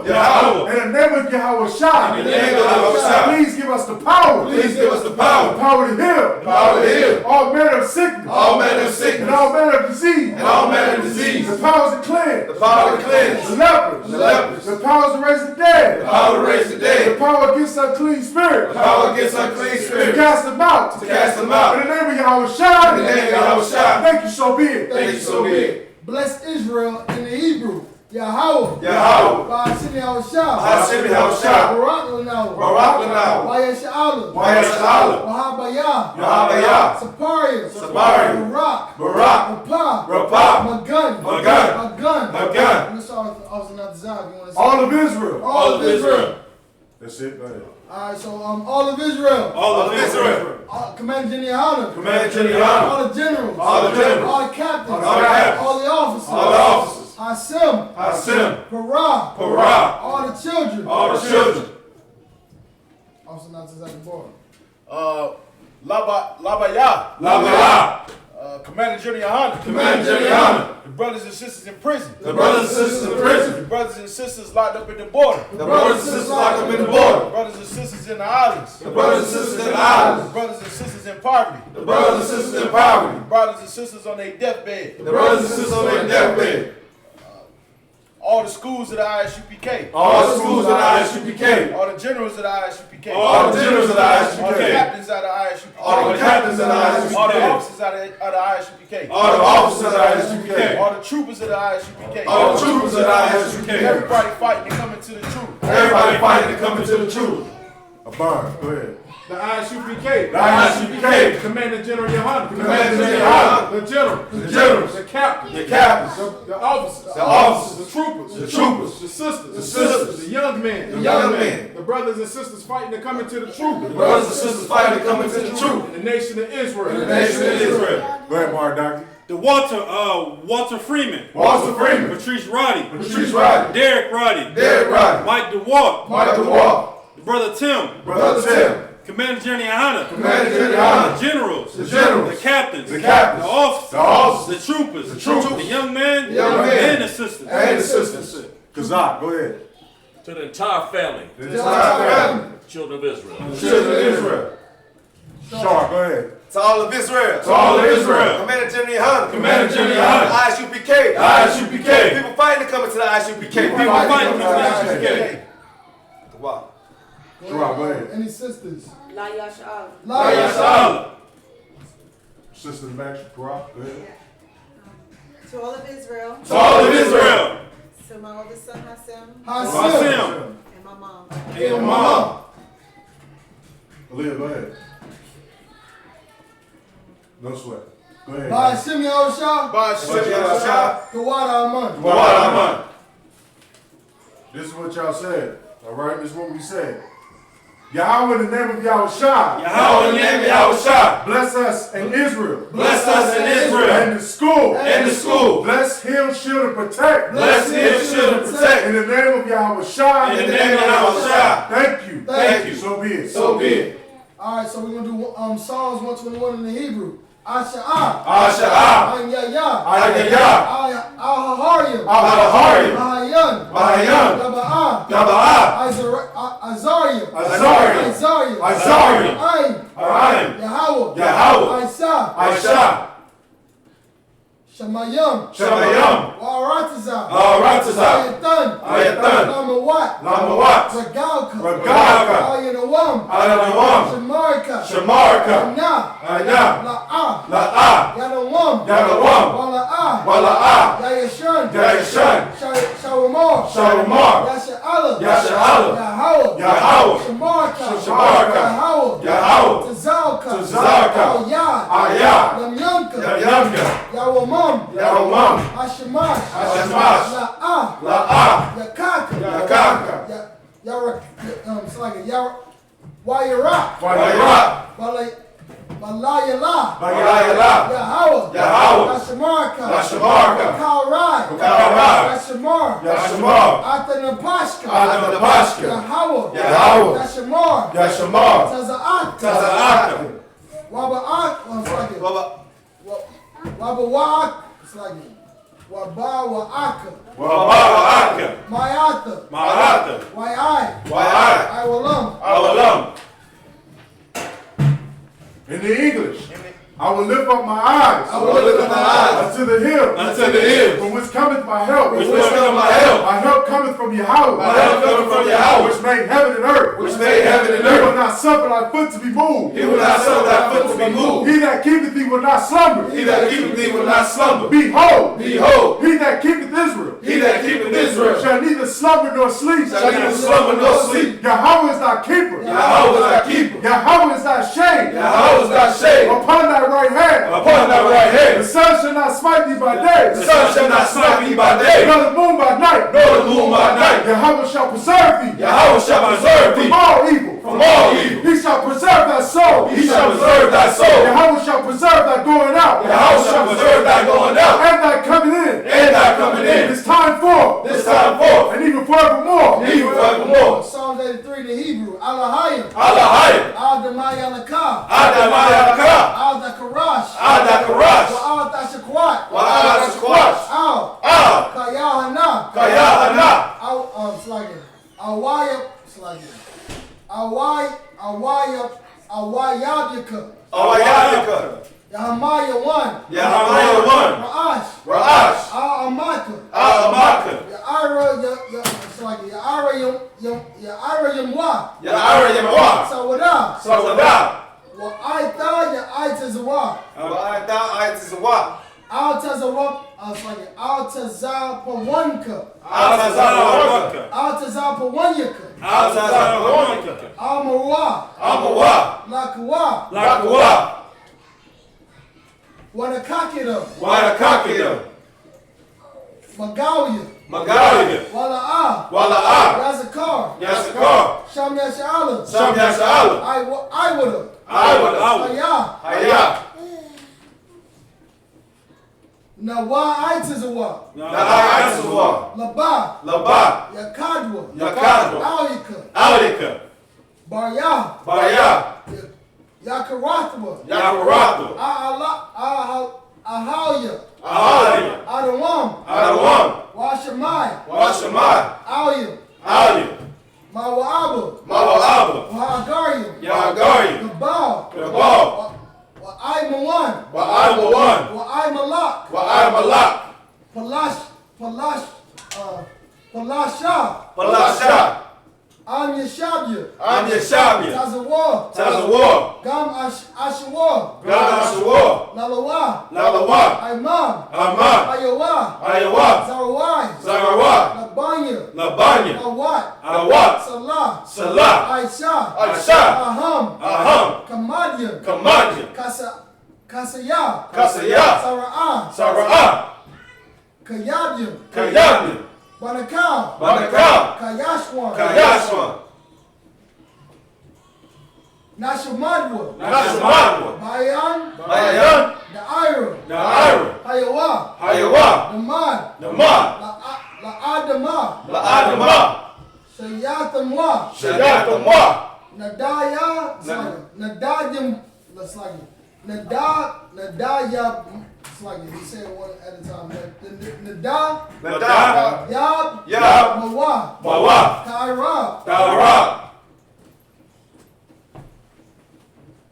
In the name of Yahushua. Please give us the power. The power to heal. All manner of sickness. And all manner of disease. The powers to cleanse. The lepers. The powers to raise the dead. The power against unclean spirits. To cast them out. In the name of Yahushua. Thank you, so be it. Bless Israel in the Hebrew. Yahawah. Ba'ashim Yahushua. Barak Lanaw. Wayasha'ala. Wahabayah. Saparia. Rapah. Magun. All of Israel. That's it. Go ahead. Alright, so all of Israel. Commander General YAHANNA. All the generals. All the captains. All the officers. I.S.U.P.K. Parah. All the children. Also not to the board. Labaya. Commander General YAHANNA. The brothers and sisters in prison. The brothers and sisters locked up in the border. The brothers and sisters in the islands. The brothers and sisters in poverty. The brothers and sisters on their deathbed. All the schools of the I.S.U.P.K. All the schools of the I.S.U.P.K. All the generals of the I.S.U.P.K. All the generals of the I.S.U.P.K. All the captains of the I.S.U.P.K. All the captains of the I.S.U.P.K. All the officers of the I.S.U.P.K. All the officers of the I.S.U.P.K. All the troopers of the I.S.U.P.K. All the troopers of the I.S.U.P.K. Everybody fighting to come into the truth. Everybody fighting to come into the truth. Barnes, go ahead. The I.S.U.P.K. The I.S.U.P.K. Commander General YAHANNA. Commander General YAHANNA. The generals. The generals. The captains. The captains. The officers. The officers. The troopers. The troopers. The sisters. The sisters. The young men. The young men. The brothers and sisters fighting to come into the truth. The brothers and sisters fighting to come into the truth. In the nation of Israel. In the nation of Israel. Go ahead, Mark, Doctor. The Walter Freeman. Walter Freeman. Patrice Roddy. Patrice Roddy. Derek Roddy. Derek Roddy. Mike DeWalt. Mike DeWalt. Brother Tim. Brother Tim. Commander General YAHANNA. Commander General YAHANNA. The generals. The generals. The captains. The captains. The officers. The officers. The troopers. The troopers. The young men. The young men. And the sisters. And the sisters. Kazak, go ahead. To the entire family, The entire family. children of Israel. The children of Israel. Shaw, go ahead. To all of Israel. To all of Israel. Commander General YAHANNA. Commander General YAHANNA. I.S.U.P.K. I.S.U.P.K. People fighting to come into the I.S.U.P.K. People fighting to come into the I.S.U.P.K. Wow. Gerard, go ahead. Any sisters? La Yash'al. La YAHANNA. Sister in the back, Gerard, go ahead. To all of Israel. To all of Israel. To my oldest son Hashem. Hashem. And my mom. And mama. Aaliyah, go ahead. No sweat. Go ahead. By Hashem Yahushua. By Hashem Yahushua. The water Aman. What am This is what y'all said. All right, this is what we said. Yahweh in the name of Yahushua. Yahweh in the name of Yahushua. Bless us in Israel. Bless us in Israel. And the school. And the school. Bless him, shield, and protect. Bless him, shield, and protect. In the name of Yahushua. In the name of Yahushua. Thank you. Thank you. So be it. So be it. All right, so we're going to do Psalms 121 in the Hebrew. Asha'ah. Asha'ah. Ayayah. Ayayah. Ahahariam. Ahahariam. Ahayan. Ahayan. Gaba'ah. Gaba'ah. Azariam. Azariam. Azariam. Azariam. Ayin. Ayin. Yahweh. Yahweh. Isa. Aisha. Shamayam. Shamayam. Wa'arataza. Wa'arataza. Ayatan. Ayatan. Lamawat. Lamawat. Ragalka. Ragalka. Ayanawam. Ayanawam. Shamarka. Shamarka. Ana. Ana. La'ah. La'ah. Yanawam. Yanawam. Wala'ah. Wala'ah. Yayashan. Yayashan. Shawamar. Shawamar. Yasha'ala. Yasha'ala. Yahweh. Yahweh. Shamarka. Shamarka. Yahweh. Yahweh. Tazalka. Tazalka. Ayah. Ayah. Lamyanka. Yamyamka. Yawamam. Yawamam. Hashemash. Hashemash. La'ah. La'ah. Yakaka. Yakaka. Yara. It's like a Yara. Wayara. Wayara. Balayala. Balayala. Yahweh. Yahweh. Yashamarka. Yashamarka. Kalrai. Kalrai. Yashamar. Yashamar. Atanapashka. Atanapashka. Yahweh. Yahweh. Yashamar. Yashamar. Taza'at. Taza'at. Waba'at. One second. Waba'at. It's like it. Waba'aka. Waba'aka. Mayata. Mayata. Wai'ai. Wai'ai. Iwalam. Awalam. In the English, I will lift up my eyes. I will lift up my eyes unto the hills. Unto the hills. From which cometh my help. Which cometh my help. My help cometh from Yahweh. My help cometh from Yahweh. Which made heaven and earth. Which made heaven and He will earth. not suffer thy foot to be moved. He will not suffer thy foot to be moved. He that keepeth thee will not slumber. He that keepeth thee will not slumber. Behold. Behold. He that keepeth Israel. He that keepeth Israel shall neither slumber nor sleep. shall neither slumber nor sleep. Yahweh is thy keeper. Yahweh is thy keeper. Yahweh is thy shade. Yahweh is thy shade. Upon thy right hand. Upon thy right hand. The sun shall not smite thee by day. The sun shall not smite thee by day. Nor the moon by night. Nor the moon by night. Yahweh shall preserve thee. Yahweh shall preserve thee from all evil. From all evil. He shall preserve thy soul. He shall preserve thy soul. Yahweh shall preserve thy going out. Yahweh shall preserve thy going out. And thy coming in. And thy coming in. This time forth. This time forth. And even forevermore. Even forevermore. Psalms 83 in the Hebrew. Alahayim. Alahayim. Al-Damayalaka. Adamayalaka. Al-Dakarash. Adakarash. Wa'al-Tashakwat. Wa'al-Tashakwat. Al. Al. Kayahana. Kayahana. It's like it. Awayab. It's like it. Awayab. Awayabika. Awayabika. Yahamaya 1. Yahamaya 1. Ra'ash. Ra'ash. Al-Amaka. Al-Amaka. Ya'ira Tazawak. Al Tazar Pawanka. Al Tazawak. Al Tazar Pawanyaka. Al Tazawak. Al Marwa. Al Marwa. Lakwa. Lakwa. Wanakakida. Wanakakida. Magalia. Magalia. Wala'a. Wala'a. Yazakar. Yazakar. Sham Yasha'ala. Sham Yasha'ala. Iwada. Iwada. Haya. Haya. Nawa Aitazawa. Na'aitazawa. Laba. Laba. Yakadwa. Yakadwa. Aulika. Aulika. Barya. Barya. Yakarathwa. Yakarathwa. Ahalya. Ahalya. Adawam. Adawam. Washamai. Washamai. Alya. Alya. Mawa'aba. Mawa'aba. Wahagaryam. Yahagaryam. Gabal. Gabal. Wa'ai-Mawan. Wa'ai-Mawan. Wa'ai-Malak. Wa'ai-Malak. Palasha. Palasha. Am Yashabya. Am Yashabya. Tazawar. Tazawar. Gam Ashawar. Gam Ashawar. Lalawa. Lalawa. Imam. Imam. Ayawa. Ayawa. Zarawai. Zarawai. Labanya. Labanya. Awat. Awat. Salah. Salah. Aisha. Aisha. Aham. Aham. Kamadya. Kamadya. Kasaya. Kasaya. Sara'ah. Sara'ah. Kayabya. Kayabya. Banakal. Banakal. Kayashwan. Kayashwan. Nashamadwa. Nashamadwa. Bayan. Bayan. Da'ira. Da'ira. Hayawa. Hayawa. Damad. Damad. La'adama. La'adama. Shayatamwa. Shayatamwa. Nadaya. Nadadim. Let's like it. Nadaya. It's like it. He said one at a time. Nada. Yab. Yab. Mawa. Mawa. Kaira. Kaira.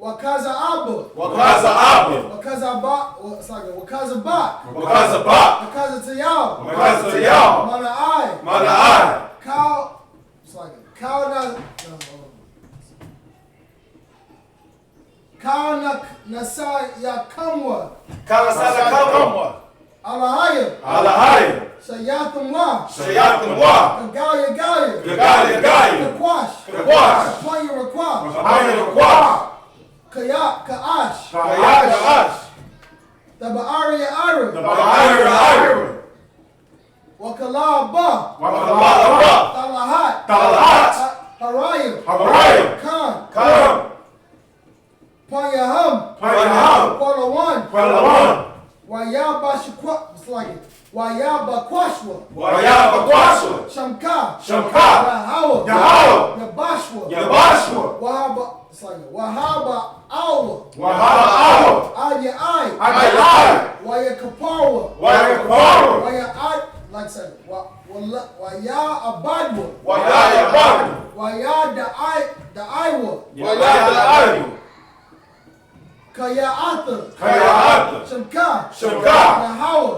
Wakaza Abba. Wakaza Abba. Wakaza Ba. It's like it. Wakaza Ba. Wakaza Ba. Wakaza Tayal. Wakaza Tayal. Mana I. Mana I. Cow. It's like it. Cow Nasa Yakamwa. Kalasala Kamwa. Alahaya. Alahaya. Shayatamwa. Shayatamwa. Gagalia Galia. Gagalia Galia. Kakwash. Kakwash. Kapanya Rakwash. Kapanya Rakwash. Ka'ash. Ka'ash. The Ba'aria Ira. The Ba'aria Ira. Wakala Ba. Wakala Ba. Talahat. Talahat. Haraya. Haraya. Khan. Panyaham. Kwalawan. Wayaba Shukwa. It's like it. Wayaba Kwashwa. Shamka. Yahawa. Yabashwa. Wahaba. It's like it. Wahaba Awa. Aya Ai. Waya Kaparwa. Waya Ad. Like I said. Waya Abadwa. Waya the Iwa. Kaya'ata. Shamka.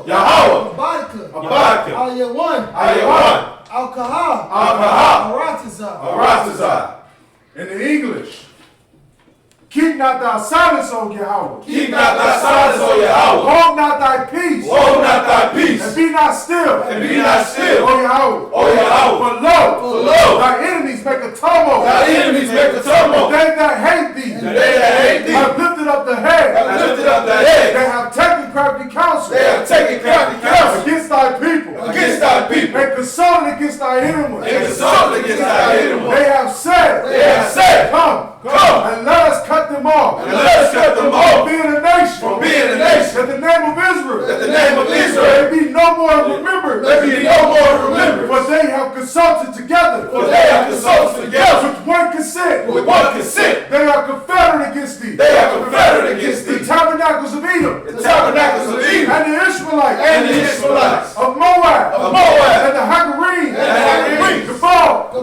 Yahawa. Baraka. Al-Yawan. Al-Kahal. Aratiza. In the English, keep not thy silence, O Yahweh. Keep not thy silence, O Yahweh. Hold not thy peace. Hold not thy peace. And be not still. And be not still. O Yahweh. O Yahweh. For lo, thy enemies make a tumult. Thy enemies make a tumult. They that hate thee. They that hate thee. Have lifted up the head. Have lifted up the head. They have taken crafty counsel. They have taken crafty counsel. Against thy people. Against thy people. And consulted against thy enemies. And consulted against thy enemies. They have said. Come. And let us cut them off. And let us cut them off. From being a nation. From being a nation. That the name of Israel. That the name of Israel. May be no more remembered. May be no more remembered. For they have consulted together. For they have consulted together. With one consent. With one consent. They are confederate against thee. They are confederate against thee. The tabernacles of Edom. The tabernacles of Edom. And the Israelites. And the Israelites. Of Moab. Of Moab. And the Hagarenes. And the Hagarenes. Gabal.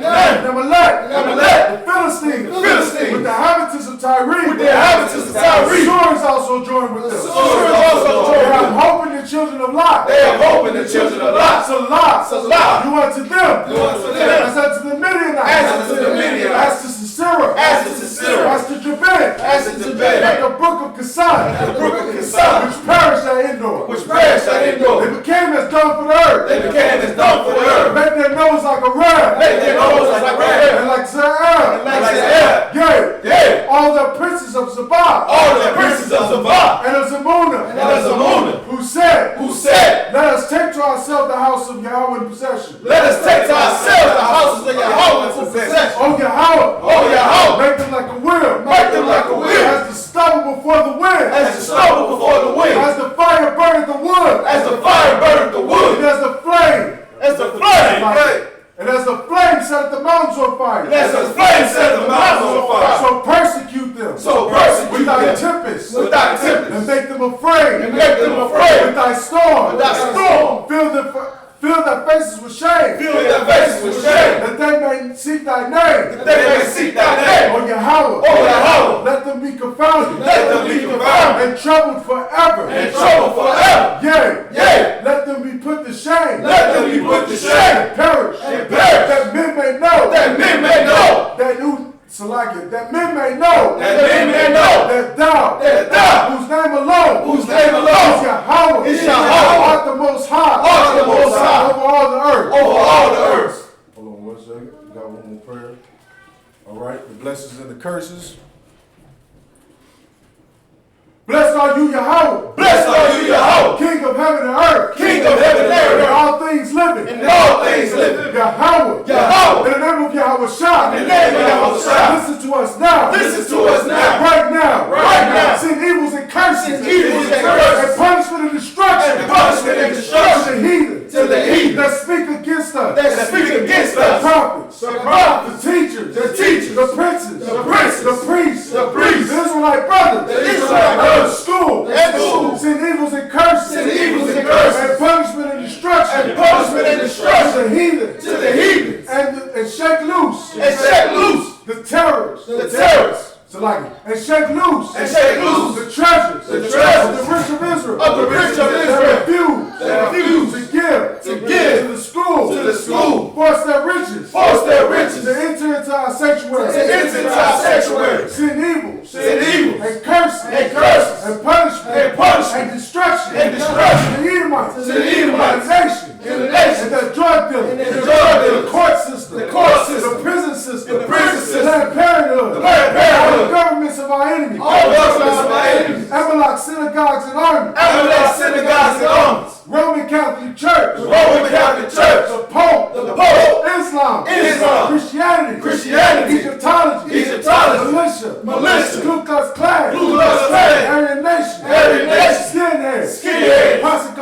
And Amalek. The Philistines. With the inhabitants of Tyre. With the inhabitants of Tyre. Shur is also joined with them. They have hope in the children of Lot. They have hope in the children of Lot. Salah. Do unto them. As unto the Midianites. As to Sisera. As to Jabbin. Like the brook of Kasai. Make their noses like ram. And like Zerah. And like Zerah. Yea. All the princes of Zabah. All the princes of Zabah. And of Zamunah. And of Zamunah. Who said. Let us take to ourselves the house of Yahweh in possession. Let us take to ourselves the houses of Yahweh in possession. Oh Yahweh. Oh Yahweh. Make them like a wheel. Make them like a wheel. As the stubble before the wind. As the stubble before the wind. As the fire burneth the wood. As the fire burneth the wood. And as the flame. As the flame. And as the flame set the mountains on fire. And as the flame set the mountains on fire. So persecute them. So persecute with thy them. tempest. With thy tempest. And make them afraid. And make them afraid. With thy storm. With thy storm. Fill their faces with shame. Fill their faces with shame. That they may seek thy name. That they may seek thy name. O Yahweh. O Yahweh. Let them be confounded. Let them be confounded. And troubled forever. And troubled forever. Yea. Let them be put to shame. Let them be put to shame. And perish. And perish. That men may know. That men may know. That men may know. That men may know. That thou. Whose name alone. Whose name alone. Is Yahweh. Is Yahweh. Art the most high. Art the most high. Over all the earth. Over all the earth. Hold on 1 second. We got one more prayer. All right. The blessings and the curses. Blessed are you, Yahweh. Blessed are you, Yahweh. King of heaven and earth. King of heaven and earth. And all things living. And all things living. Yahweh. Yahweh. In the name of Yahweh Shah. In the name of Yahweh Shah. Listen to us now. Listen to us now. Right now. Right now. Send evils and curses. Send evils and curses. And punishment and destruction. And punishment and destruction. To the heathen. To the heathen. That speak against us. That speak against The us. prophets. The prophets. The teachers. The teachers. The princes. The princes. The priests. The priests. The Israelite brothers. The Israelite brothers. School. And school. Send evils and curses. Send evils and curses. And punishment and destruction. And punishment and destruction. To the heathen. To the heathens. And shake loose. And shake loose. The terrorists. The terrorists. So like it. And shake loose. And shake loose. The treasures. The treasures. Of the rich of Israel. Of the rich of Israel. That refuse. To give. To the school. To the school. Force their riches. Force their riches. To enter into our sanctuary. To enter into our sanctuary. Send evil. Send evil. And curses. And curses. And punishment. And punishment. And destruction. And destruction. To the Edomites. To the Edomites. And the nation. In the nation. And the drug dealers. And the drug dealers. The court system. The court system. The prison system. The prison system. The Planned Parenthood. The Planned Parenthood. All the governments of our enemies. All the governments of our enemies. Amalek synagogues and armies. Amalek synagogues and armies. Roman Catholic Church. Roman Catholic Church. The Pope. The Pope. Islam. Christianity. Egyptology. Militia. Ku Klux Klan. Aryan Nation. Skinhead. Posse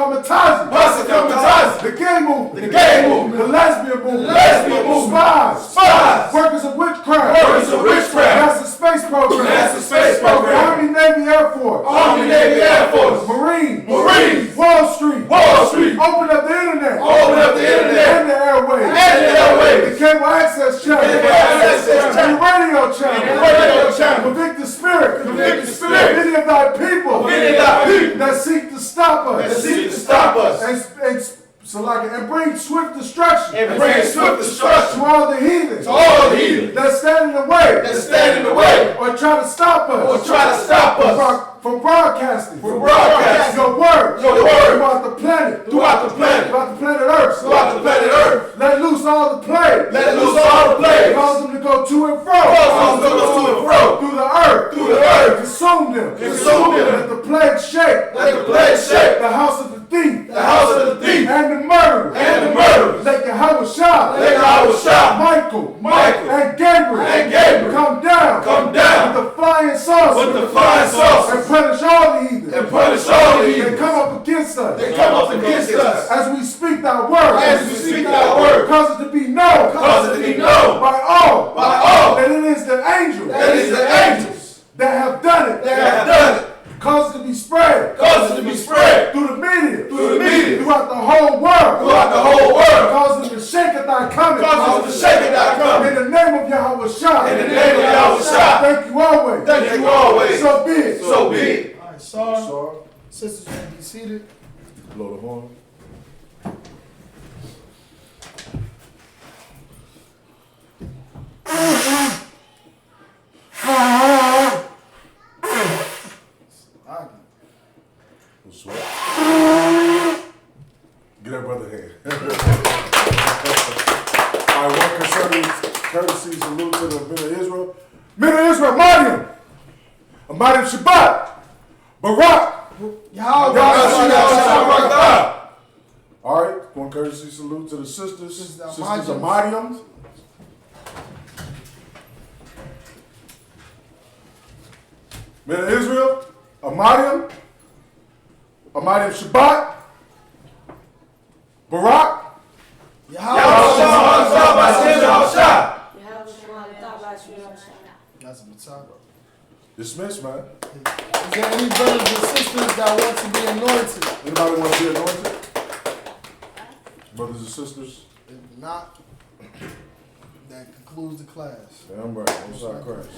The gay movement. The lesbian movement. Spies. Workers of witchcraft. NASA space program. Army, Navy, Air Force. Marines. Wall Street. Open up the internet. And the airwaves. The cable access channel. And the radio channel. Convict the spirit. Many of thy people. That seek to stop us. And bring swift destruction. To all the heathens. That stand in the way. Or try to stop us. From broadcasting. Your word. Throughout the planet. Throughout the planet Earth. Let loose all the plagues. Cause them to go to and fro. Through the earth. Consume them. Let the plague shake. The house of the thief. And the murderer. Let Yahweh Shah. Michael. And Gabriel. Come down. With the flying saucers. And punish all the heathen. They come up against us. As we speak thy word. Cause it to be known. By all. That it is the angels. That have done it. Cause it to be spread. Through the media. Throughout the whole world. Cause it to shake at thy coming. In the name of Yahweh Shah. Thank you always. So be it. All right, sorry. Sisters, you can be seated. Blow the horn. Get that brother hand. All right, one Amidim Shabbat. Barak. Yahweh. All right, one courtesy salute to the sisters. Sisters Amidim. Men of Israel, Amidim Shabbat, Barak, That's a Mataba. Dismiss, man. Is there any brothers and sisters that want to be anointed? Anybody want to be anointed? Brothers and sisters? If not, that concludes the class. Damn right. Most high Christ.